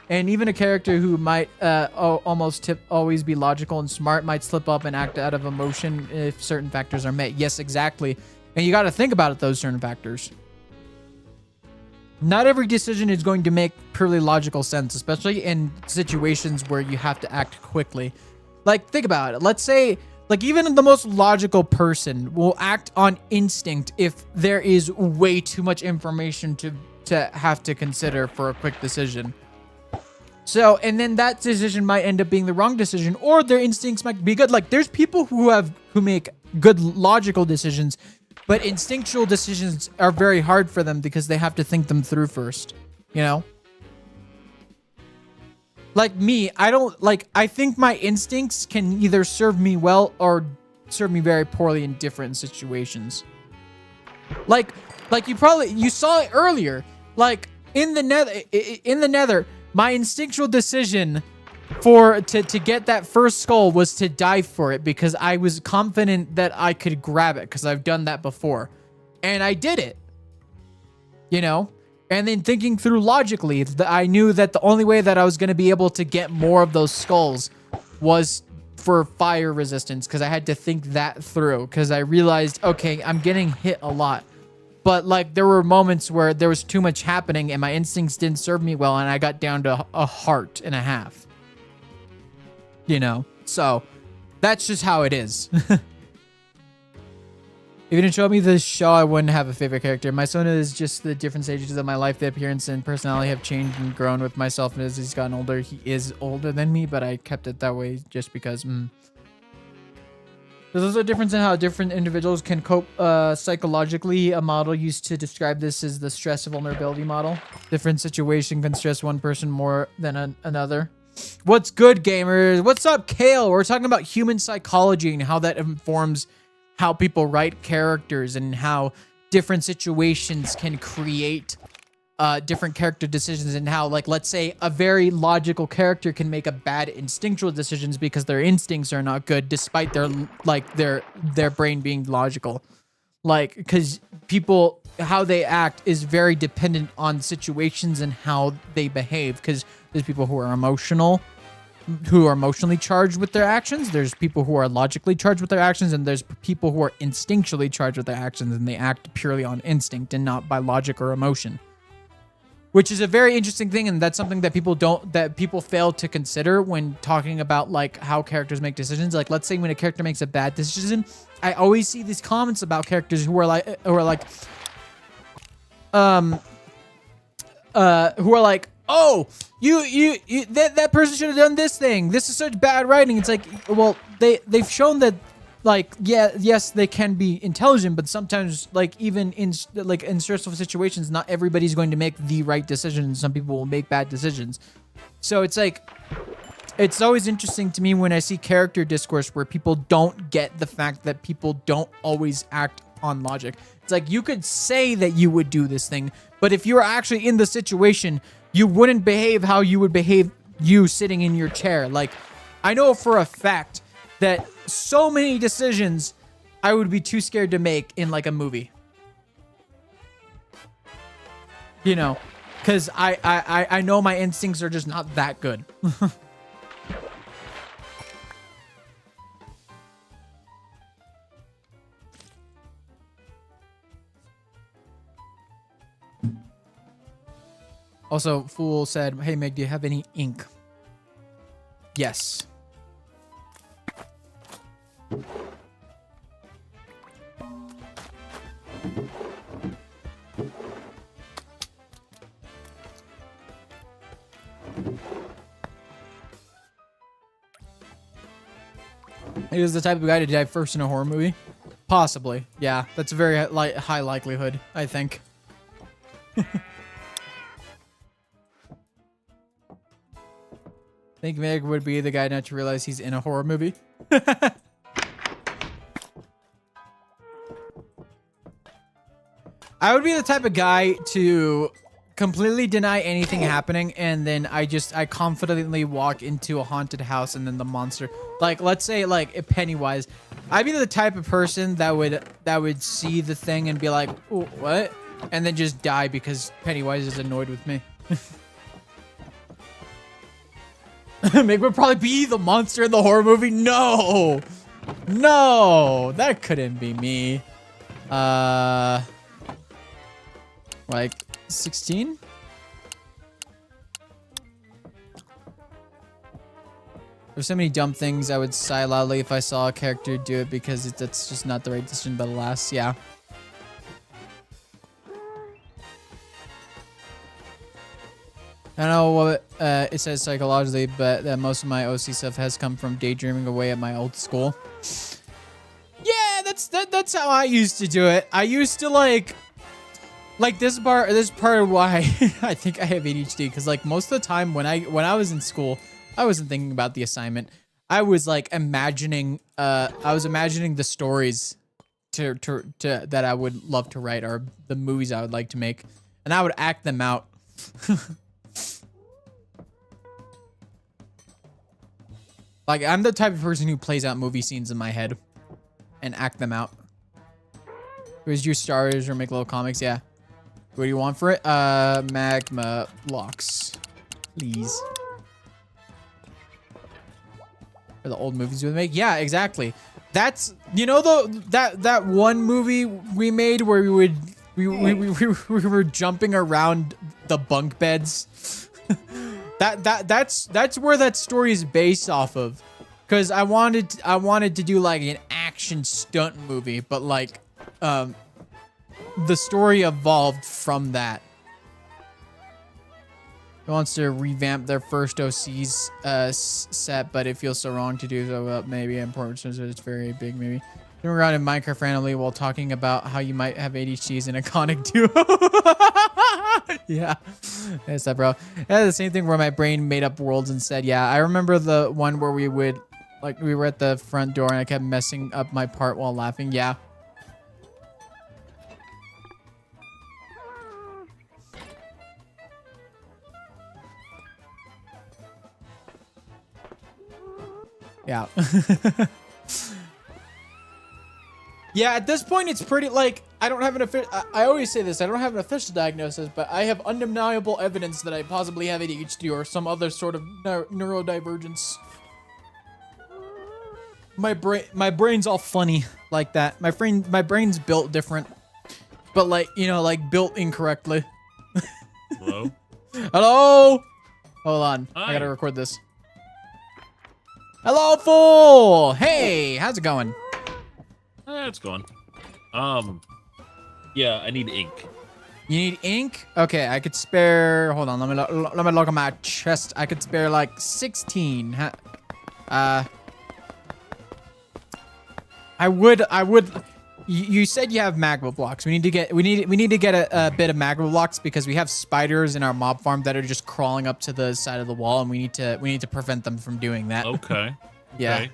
And even a character who might always be logical and smart might slip up and act out of emotion if certain factors are met. Yes, exactly. And you got to think about it, those certain factors. Not every decision is going to make purely logical sense, especially in situations where you have to act quickly. Like, think about it. Let's say, like, even the most logical person will act on instinct if there is way too much information to have to consider for a quick decision. So, and then that decision might end up being the wrong decision, or their instincts might be good. Like, there's people who make good logical decisions, but instinctual decisions are very hard for them because they have to think them through first, you know? Like me, I think my instincts can either serve me well or serve me very poorly in different situations. Like you saw it earlier. Like in the nether, my instinctual decision to get that first skull was to dive for it because I was confident that I could grab it because I've done that before. And I did it. You know? And then thinking through logically, I knew that the only way that I was going to be able to get more of those skulls was for fire resistance because I had to think that through because I realized, okay, I'm getting hit a lot. But like there were moments where there was too much happening and my instincts didn't serve me well and I got down to a heart and a half. You know, so that's just how it is. If you didn't show me the show, I wouldn't have a favorite character. My son is just the different stages of my life. The appearance and personality have changed and grown with myself. And as he's gotten older, he is older than me, but I kept it that way just because. There's also a difference in how different individuals can cope psychologically. A model used to describe this as the stress vulnerability model. Different situation can stress one person more than another. What's good, gamers? What's up, Kale? We're talking about human psychology and how that informs how people write characters and how different situations can create different character decisions and how, like, let's say a very logical character can make a bad instinctual decisions because their instincts are not good despite their brain being logical. Like, because people, how they act is very dependent on situations and how they behave because there's people who are emotionally charged with their actions. There's people who are logically charged with their actions, and there's people who are instinctually charged with their actions, and they act purely on instinct and not by logic or emotion. Which is a very interesting thing, and that's something that people fail to consider when talking about like how characters make decisions. Like, let's say when a character makes a bad decision, I always see these comments about characters who are like, oh, that person should have done this thing. This is such bad writing. It's like, well, they've shown that, like, yes, they can be intelligent, but sometimes, like, even in stressful situations, not everybody's going to make the right decision. Some people will make bad decisions. So it's like, it's always interesting to me when I see character discourse where people don't get the fact that people don't always act on logic. It's like, you could say that you would do this thing, but if you were actually in the situation, you wouldn't behave how you would behave you sitting in your chair. Like, I know for a fact that so many decisions I would be too scared to make in like a movie. You know, because I know my instincts are just not that good. Also, Fool said, hey, Meg, do you have any ink? Yes. He was the type of guy to die first in a horror movie. Possibly. Yeah, that's a very high likelihood, I think. Think Meg would be the guy not to realize he's in a horror movie. I would be the type of guy to completely deny anything happening, and then I confidently walk into a haunted house, and then the monster, like, let's say like Pennywise, I'd be the type of person that would see the thing and be like, "Ooh, what?" and then just die because Pennywise is annoyed with me. Meg would probably be the monster in the horror movie. No, that couldn't be me. Like 16. There's so many dumb things I would sigh loudly if I saw a character do it because that's just not the right decision, but alas, yeah. I don't know what it says psychologically, but most of my OC stuff has come from daydreaming away at my old school. Yeah, that's how I used to do it. I used to like this part of why I think I have ADHD, because like most of the time when I was in school, I wasn't thinking about the assignment. I was like imagining the stories to that I would love to write, or the movies I would like to make, and I would act them out. Like, I'm the type of person who plays out movie scenes in my head and act them out. Where's your stars or make little comics? Yeah. What do you want for it? Magma blocks, please. For the old movies we make? Yeah, exactly. That's, you know, that one movie we made where we were jumping around the bunk beds. That's where that story is based off of, because I wanted to do like an action stunt movie, but like the story evolved from that. He wants to revamp their first OC's set, but it feels so wrong to do so. Well, maybe important since it's very big. Maybe turn around in Minecraft randomly while talking about how you might have ADHD is an iconic duo. Yeah, that's that, bro. That's the same thing where my brain made up worlds instead. Yeah, I remember the one where we were at the front door and I kept messing up my part while laughing. Yeah. Yeah. Yeah, at this point, it's pretty, like, I don't have an official, I always say this, I don't have an official diagnosis, but I have undeniable evidence that I possibly have ADHD or some other sort of neurodivergence. My brain's all funny like that. My brain's built different, but like, you know, like built incorrectly. Hello? Hello? Hold on. Hi. I gotta record this. Hello, fool! Hey, how's it going? It's going. Yeah, I need ink. You need ink? Okay, I could spare. Hold on, let me look at my chest. I could spare like 16. I would. You said you have magma blocks. We need to get a bit of magma blocks because we have spiders in our mob farm that are just crawling up to the side of the wall, and we need to prevent them from doing that. Okay. Yeah.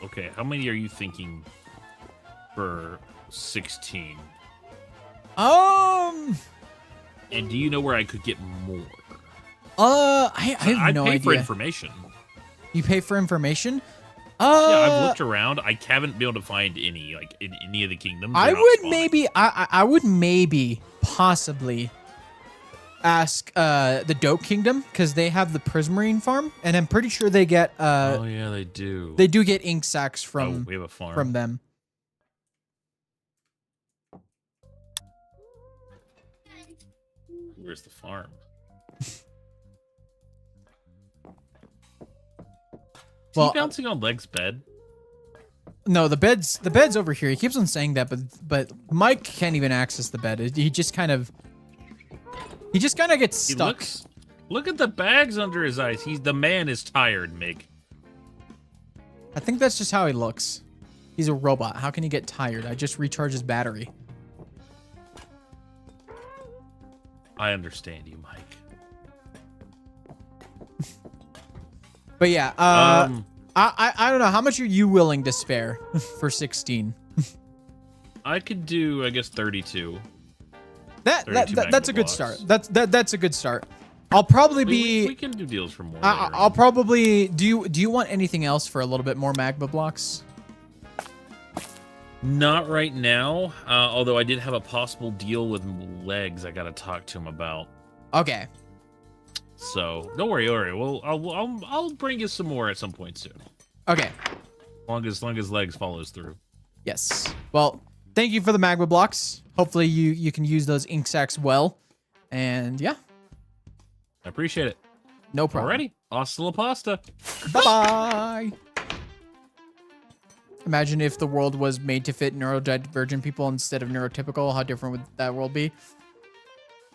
Okay. How many are you thinking for 16? And do you know where I could get more? I have no idea. I'd pay for information. You pay for information? Yeah, I've looked around. I haven't been able to find any, like, in any of the kingdoms. I would maybe possibly ask the Dope Kingdom, because they have the Prismarine farm, and I'm pretty sure they get oh yeah, they do. They do get ink sacks from we have a farm from them. Where's the farm? Well, bouncing on Leg's bed? No, the bed's over here. He keeps on saying that, but Mike can't even access the bed. He just kind of gets stuck. Look at the bags under his eyes. The man is tired, Mig. I think that's just how he looks. He's a robot. How can he get tired? I just recharge his battery. I understand you, Mike. But yeah, I don't know. How much are you willing to spare for 16? I could do, I guess, 32. That's a good start. That's a good start. I'll probably be. We can do deals for more. I'll probably. Do you want anything else for a little bit more magma blocks? Not right now. Although I did have a possible deal with legs. I gotta talk to him about. Okay. So don't worry. Well, I'll bring you some more at some point soon. Okay. Long as legs follows through. Yes. Well, thank you for the magma blocks. Hopefully you can use those ink sacs well. And yeah. I appreciate it. No problem. Alrighty. Hasta la pasta. Bye-bye. Imagine if the world was made to fit neurodivergent people instead of neurotypical. How different would that world be?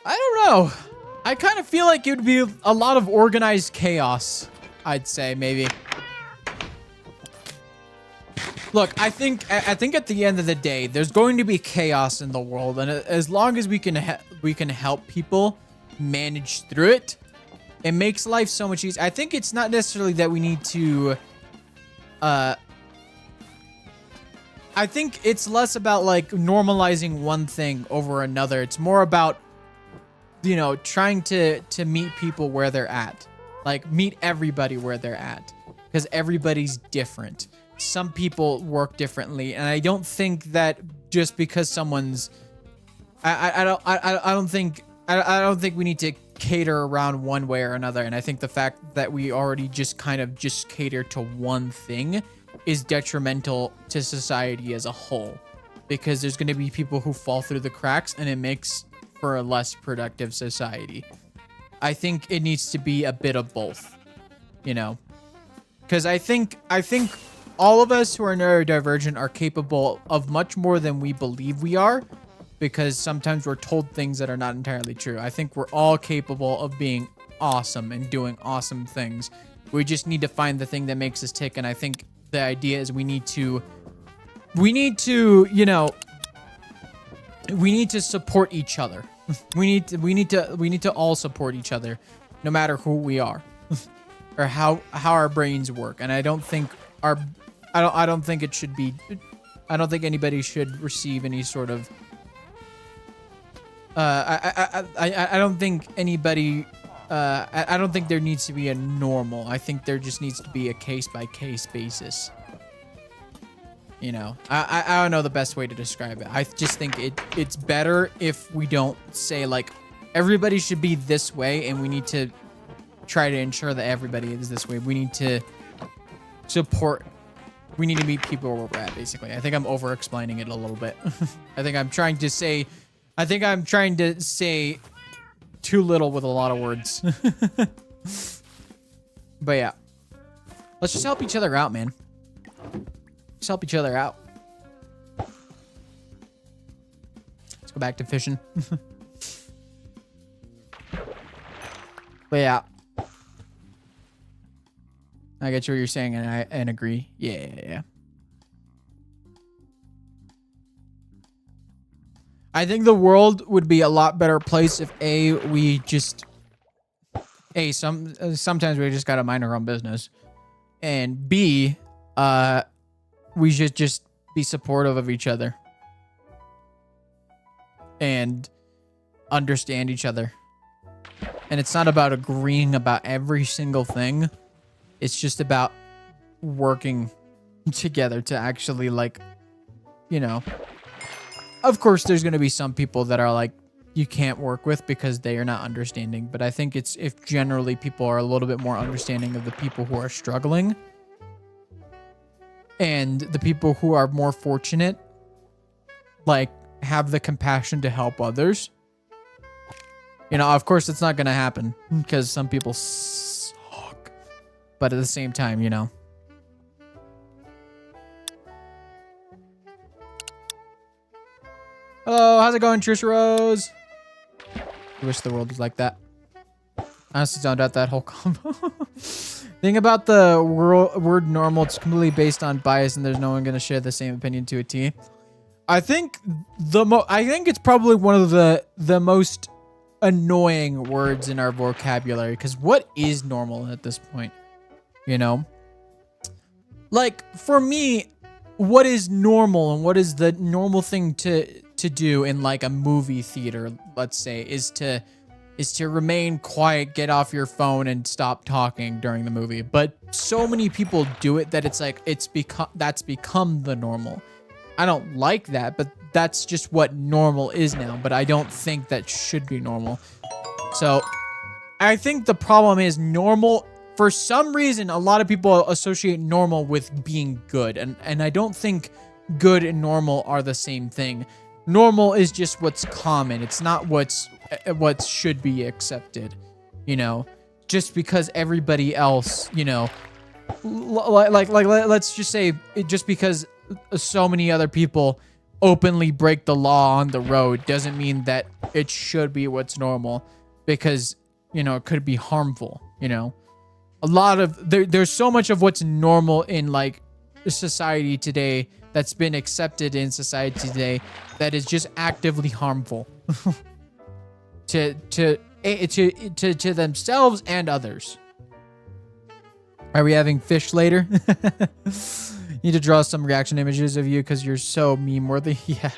I don't know. I kind of feel like it would be a lot of organized chaos, I'd say, maybe. Look, I think at the end of the day, there's going to be chaos in the world, and as long as we can help people manage through it, it makes life so much easier. I think it's not necessarily that we need to I think it's less about like normalizing one thing over another. It's more about, you know, trying to meet people where they're at. Like meet everybody where they're at, because everybody's different. Some people work differently, and I don't think that just because someone's I don't think we need to cater around one way or another. And I think the fact that we already just kind of just cater to one thing is detrimental to society as a whole, because there's going to be people who fall through the cracks, and it makes for a less productive society. I think it needs to be a bit of both, you know, because I think all of us who are neurodivergent are capable of much more than we believe we are, because sometimes we're told things that are not entirely true. I think we're all capable of being awesome and doing awesome things. We just need to find the thing that makes us tick. And I think the idea is we need to, you know, we need to support each other. we need to all support each other, no matter who we are or how our brains work. And I don't think I don't think it should be, I don't think anybody should receive any sort of, I don't think anybody, I don't think there needs to be a normal. I think there just needs to be a case-by-case basis. You know, I don't know the best way to describe it. I just think it's better if we don't say, like, everybody should be this way, and we need to try to ensure that everybody is this way. We need to support, we need to meet people where we're at, basically. I think I'm over-explaining it a little bit. I think I'm trying to say too little with a lot of words. But yeah, let's just help each other out, man. Just help each other out. Let's go back to fishing. But yeah, I get what you're saying, and agree. Yeah. I think the world would be a lot better place if sometimes we just gotta mind our own business, and B, we should just be supportive of each other and understand each other. And it's not about agreeing about every single thing. It's just about working together to actually, like, you know, of course there's going to be some people that are like, you can't work with because they are not understanding. But I think it's if generally people are a little bit more understanding of the people who are struggling, and the people who are more fortunate, like, have the compassion to help others. You know, of course, it's not going to happen because some people suck. But at the same time, you know. Hello, how's it going, Trish Rose? I wish the world was like that. I honestly don't doubt that whole combo. Thing about the word normal, it's completely based on bias, and there's no one going to share the same opinion to a T. I think it's probably one of the most annoying words in our vocabulary, because what is normal at this point? You know? Like, for me, what is normal and what is the normal thing to do in like a movie theater, let's say, is to remain quiet, get off your phone, and stop talking during the movie. But so many people do it that it's like that's become the normal. I don't like that, but that's just what normal is now. But I don't think that should be normal. So I think the problem is normal. For some reason, a lot of people associate normal with being good. And I don't think good and normal are the same thing. Normal is just what's common. It's not what should be accepted, you know, just because everybody else, you know, like let's just say just because so many other people openly break the law on the road doesn't mean that it should be what's normal, because, you know, it could be harmful, you know. A lot of there's so much of what's normal in like society today that's been accepted in society today that is just actively harmful to themselves and others. Are we having fish later? Need to draw some reaction images of you because you're so meme worthy. Yeah.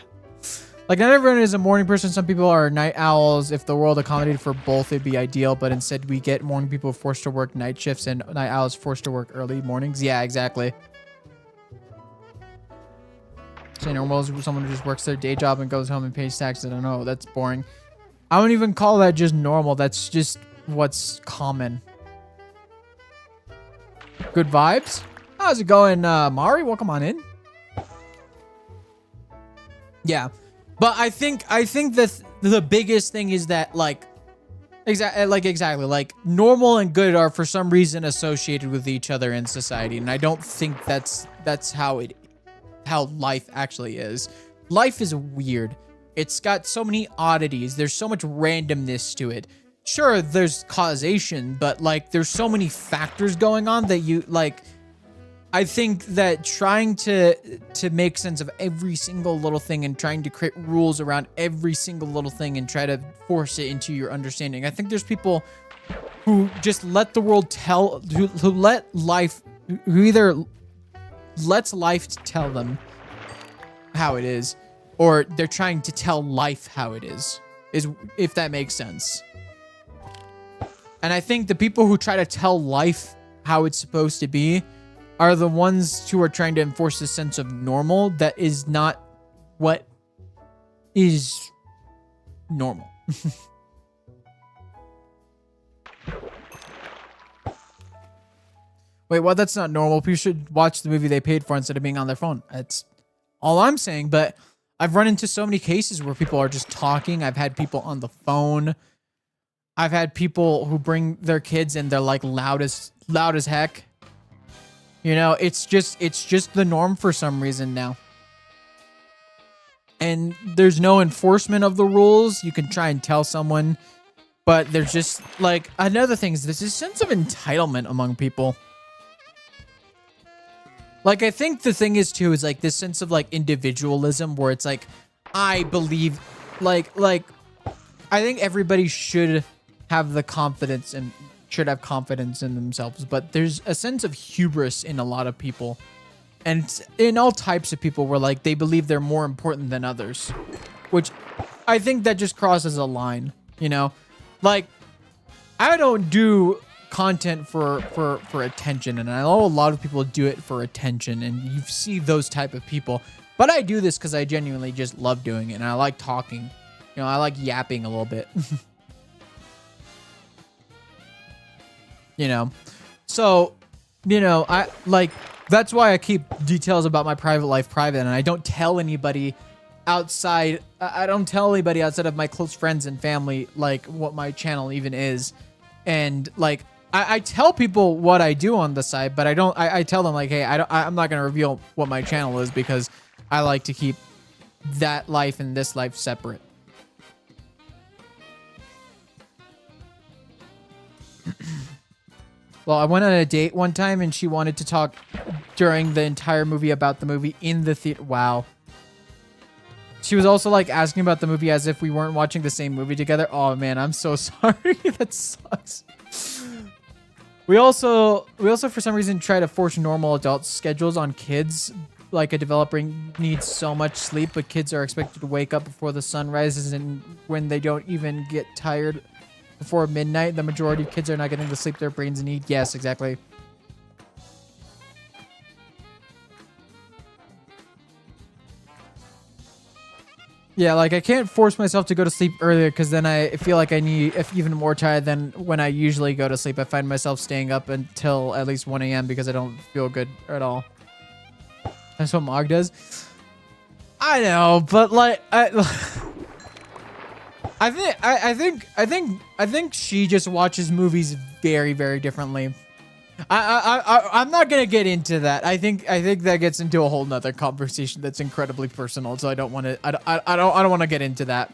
Like, not everyone is a morning person. Some people are night owls. If the world accommodated for both, it'd be ideal. But instead, we get morning people forced to work night shifts and night owls forced to work early mornings. Yeah, exactly. So normal is someone who just works their day job and goes home and pays taxes. I don't know. That's boring. I wouldn't even call that just normal. That's just what's common. Good vibes. How's it going, Mari? Welcome on in. Yeah. But I think that the biggest thing is that exactly normal and good are for some reason associated with each other in society, and I don't think that's how life actually is. Life is weird. It's got so many oddities. There's so much randomness to it. Sure, there's causation, but like there's so many factors going on that you like. I think that trying to make sense of every single little thing and trying to create rules around every single little thing and try to force it into your understanding. I think there's people who just let the world who either lets life tell them how it is, or they're trying to tell life how it is if that makes sense. And I think the people who try to tell life how it's supposed to be are the ones who are trying to enforce a sense of normal that is not what is normal. Wait, well, that's not normal. People should watch the movie they paid for instead of being on their phone. That's all I'm saying. But I've run into so many cases where people are just talking. I've had people on the phone. I've had people who bring their kids and they're like loud as heck. You know, it's just the norm for some reason now. And there's no enforcement of the rules. You can try and tell someone, but there's just like another thing is there's a sense of entitlement among people. Like, I think the thing is too is like this sense of like individualism where it's like, I believe like I think everybody should have the confidence and should have confidence in themselves, but there's a sense of hubris in a lot of people and in all types of people where like they believe they're more important than others, which I think that just crosses a line, you know. Like, I don't do content for attention, and I know a lot of people do it for attention, and you see those type of people, but I do this because I genuinely just love doing it and I like talking, you know. I like yapping a little bit. You know, so, you know, I like, that's why I keep details about my private life private, and I don't tell anybody outside. I don't tell anybody outside of my close friends and family, like what my channel even is. And like, I tell people what I do on the side, but I tell them like, hey, I'm not going to reveal what my channel is because I like to keep that life and this life separate. Well, I went on a date one time and she wanted to talk during the entire movie about the movie in the theater. Wow. She was also like asking about the movie as if we weren't watching the same movie together. Oh man, I'm so sorry. That sucks. We also for some reason try to force normal adult schedules on kids. Like a developer needs so much sleep, but kids are expected to wake up before the sun rises, and when they don't even get tired before midnight, the majority of kids are not getting the sleep their brains need. Yes, exactly. Yeah, like I can't force myself to go to sleep earlier because then I feel like I need even more tired than when I usually go to sleep. I find myself staying up until at least 1 a.m. because I don't feel good at all. That's what Mog does. I know, but like I think she just watches movies very, very differently. I'm not gonna get into that. I think that gets into a whole nother conversation that's incredibly personal. So I don't want to. I don't want to get into that.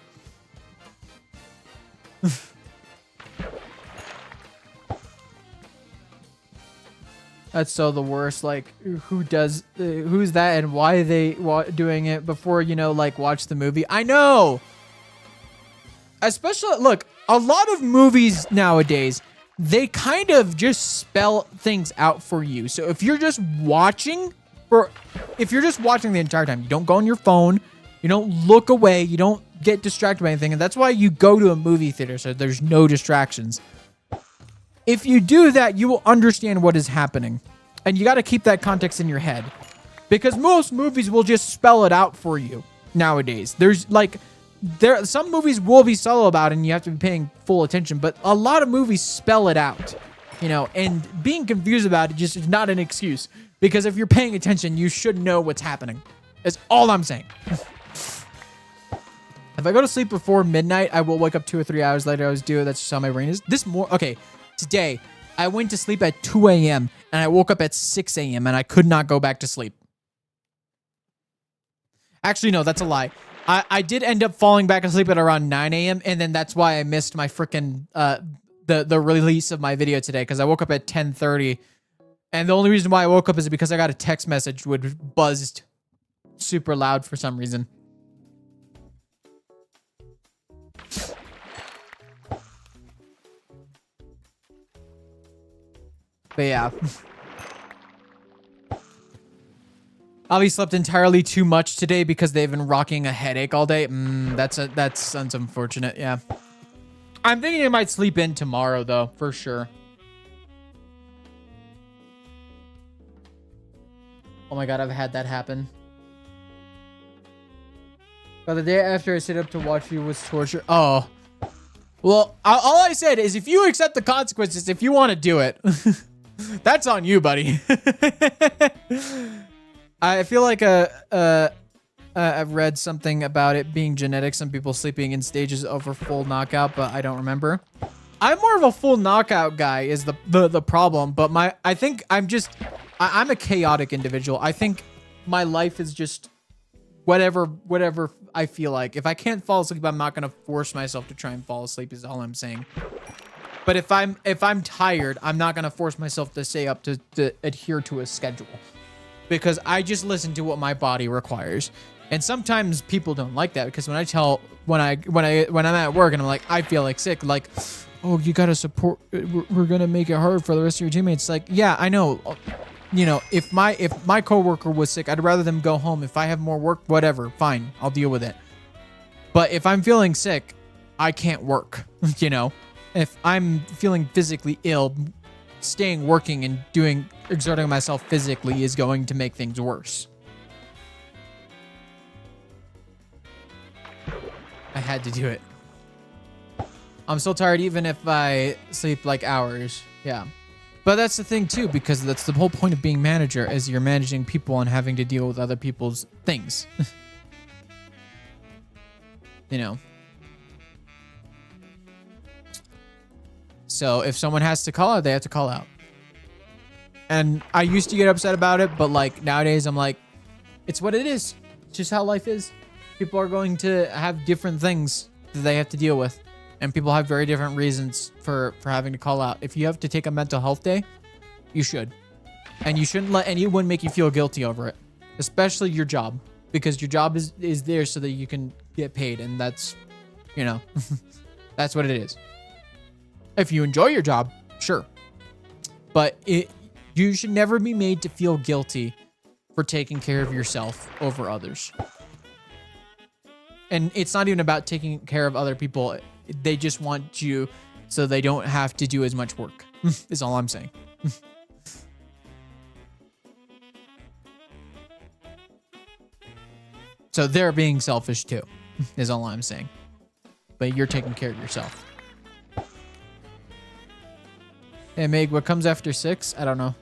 That's so the worst. Like, who's that and why are they doing it before, you know, like watch the movie? I know. Especially, look, a lot of movies nowadays, they kind of just spell things out for you. So if you're just watching the entire time, you don't go on your phone, you don't look away, you don't get distracted by anything. And that's why you go to a movie theater, so there's no distractions. If you do that, you will understand what is happening. And you got to keep that context in your head. Because most movies will just spell it out for you nowadays. Some movies will be subtle about it and you have to be paying full attention. But a lot of movies spell it out. You know, and being confused about it just is not an excuse. Because if you're paying attention, you should know what's happening. That's all I'm saying. If I go to sleep before midnight, I will wake up 2 or 3 hours later. I always do it. That's just how my brain is. Today, I went to sleep at 2 a.m. and I woke up at 6 a.m. and I could not go back to sleep. Actually, no, that's a lie. I did end up falling back asleep at around 9 a.m. and then that's why I missed my freaking the release of my video today because I woke up at 10:30. And the only reason why I woke up is because I got a text message which buzzed super loud for some reason. But yeah. Avi slept entirely too much today because they've been rocking a headache all day. That sounds unfortunate, yeah. I'm thinking I might sleep in tomorrow, though, for sure. Oh my god, I've had that happen. But the day after I stayed up to watch you was torture. Oh. Well, all I said is if you accept the consequences, if you want to do it... That's on you, buddy. I feel like I've read something about it being genetic. Some people sleeping in stages over full knockout, but I don't remember. I'm more of a full knockout guy is the problem, but I think I'm a chaotic individual. I think my life is just whatever I feel like. If I can't fall asleep, I'm not gonna force myself to try and fall asleep is all I'm saying. But if I'm tired, I'm not gonna force myself to stay up to adhere to a schedule, because I just listen to what my body requires. And sometimes people don't like that because when I'm at work and I'm like I feel like sick, like, oh, you gotta support. We're gonna make it hard for the rest of your teammates. Like, yeah, I know. You know, if my coworker was sick, I'd rather them go home. If I have more work, whatever, fine, I'll deal with it. But if I'm feeling sick, I can't work. You know. If I'm feeling physically ill, staying working and exerting myself physically is going to make things worse. I had to do it. I'm still tired even if I sleep like hours. Yeah. But that's the thing too, because that's the whole point of being manager, is you're managing people and having to deal with other people's things. You know. So if someone has to call out, they have to call out. And I used to get upset about it, but like nowadays I'm like, it's what it is. It's just how life is. People are going to have different things that they have to deal with. And people have very different reasons for having to call out. If you have to take a mental health day, you should. And you shouldn't let anyone make you feel guilty over it. Especially your job. Because your job is there so that you can get paid. And that's, you know, that's what it is. If you enjoy your job, sure. But you should never be made to feel guilty for taking care of yourself over others. And it's not even about taking care of other people. They just want you so they don't have to do as much work, is all I'm saying. So they're being selfish too, is all I'm saying. But you're taking care of yourself. Hey, Meg, what comes after 6? I don't know.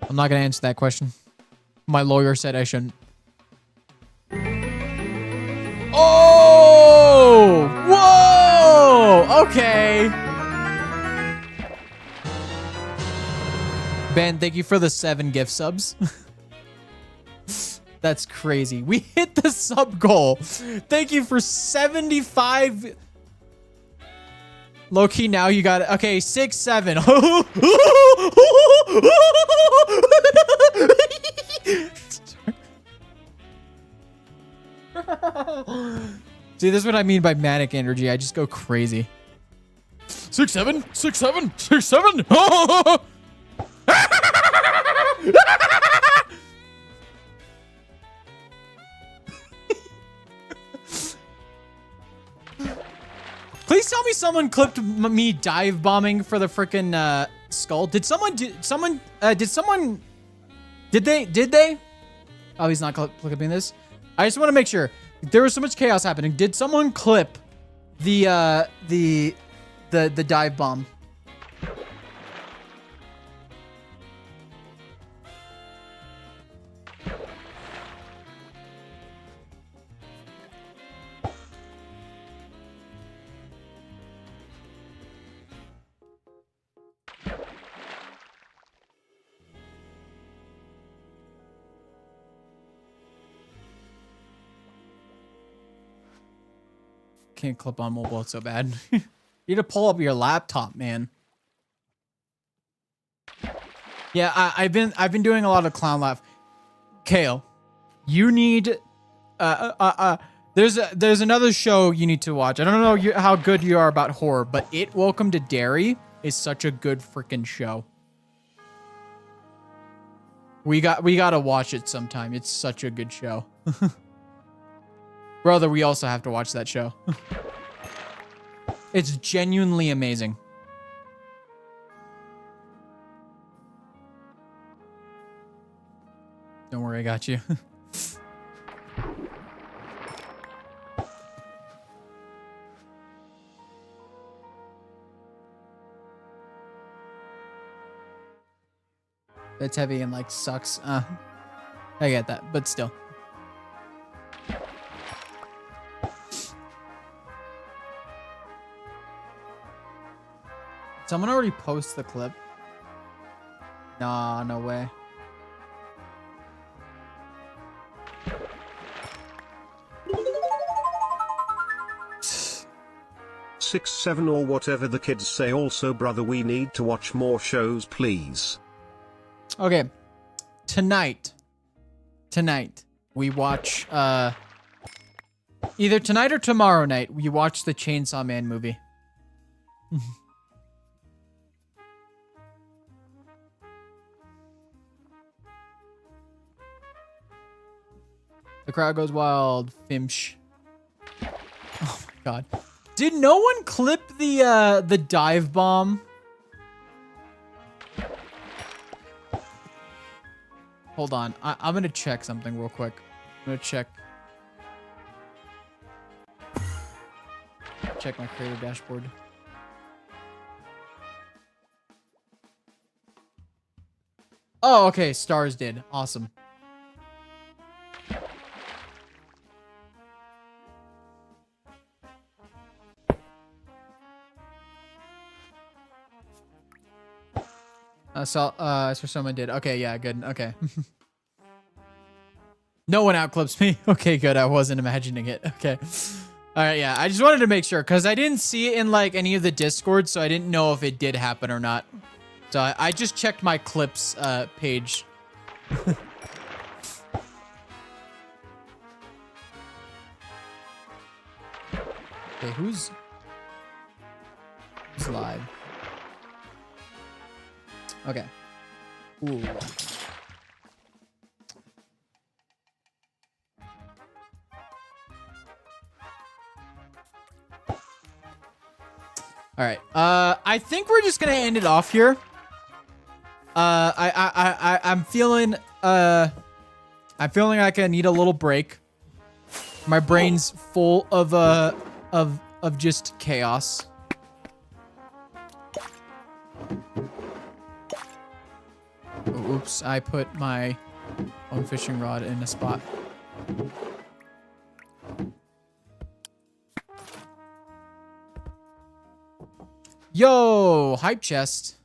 I'm not going to answer that question. My lawyer said I shouldn't. Oh! Whoa! Okay. Ben, thank you for the 7 gift subs. That's crazy. We hit the sub goal. Thank you for 75. Low-key, now you got it. Okay, 6, 7. See, this is what I mean by manic energy. I just go crazy. 6, 7, 6, 7, 6, 7. Please tell me someone clipped me dive bombing for the freaking skull. Did they? Oh, he's not clipping this. I just want to make sure. There was so much chaos happening. Did someone clip the dive bomb? Can't clip on mobile, it's so bad. You need to pull up your laptop, man. Yeah, I've been doing a lot of clown laugh. Kale, you need there's another show you need to watch. I don't know how good you are about horror, but Welcome to Derry is such a good freaking show. We gotta watch it sometime. It's such a good show. Brother, we also have to watch that show. It's genuinely amazing. Don't worry, I got you. That's heavy and like sucks. I get that, but still. Someone already posted the clip. Nah, no way. Six, 7 or whatever the kids say. Also, brother, we need to watch more shows, please. Okay. Tonight we watch either tonight or tomorrow night we watch the Chainsaw Man movie. The crowd goes wild. Fimsh. Oh my god. Did no one clip the dive bomb? Hold on. I'm gonna check something real quick. I'm gonna check my creator dashboard. Oh, okay. Stars did. Awesome. So someone did. Okay, yeah, good. Okay. No one outclips me. Okay, good. I wasn't imagining it. Okay. All right, yeah. I just wanted to make sure because I didn't see it in like any of the Discord, so I didn't know if it did happen or not. So I just checked my clips page. Okay, who's live? Okay. Ooh. All right. I think we're just gonna end it off here. I'm feeling like I need a little break. My brain's full of just chaos. Oh, oops, I put my own fishing rod in a spot. Yo, hype chest.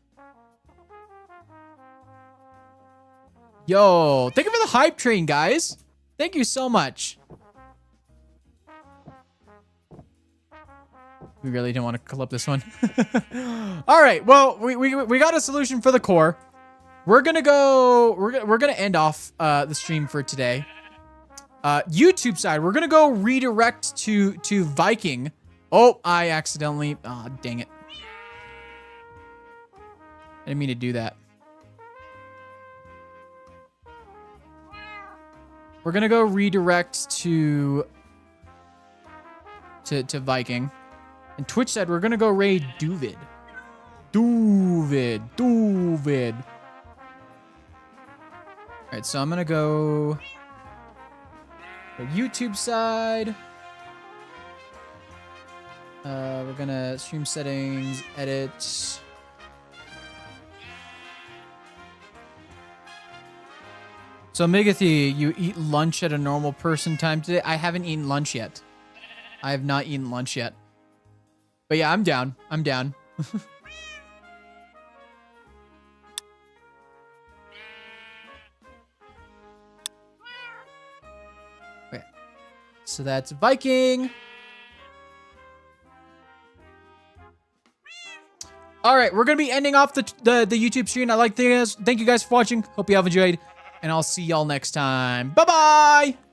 Yo, thank you for the hype train, guys. Thank you so much. We really didn't want to clip this one. All right, well, we got a solution for the core. We're gonna go. We're gonna end off the stream for today. YouTube side, we're gonna go redirect to Viking. Oh, I accidentally. Oh, dang it. I didn't mean to do that. We're gonna go redirect to Viking. And Twitch said we're gonna go raid Duvid. Duvid. Alright, so I'm gonna go YouTube side. We're gonna stream settings, edit. So Megathy, you eat lunch at a normal person time today? I haven't eaten lunch yet. I have not eaten lunch yet. But yeah, I'm down. I'm down. Okay. So that's Viking. All right, we're going to be ending off the YouTube stream. Thank you guys for watching. Hope you have enjoyed. And I'll see y'all next time. Bye-bye!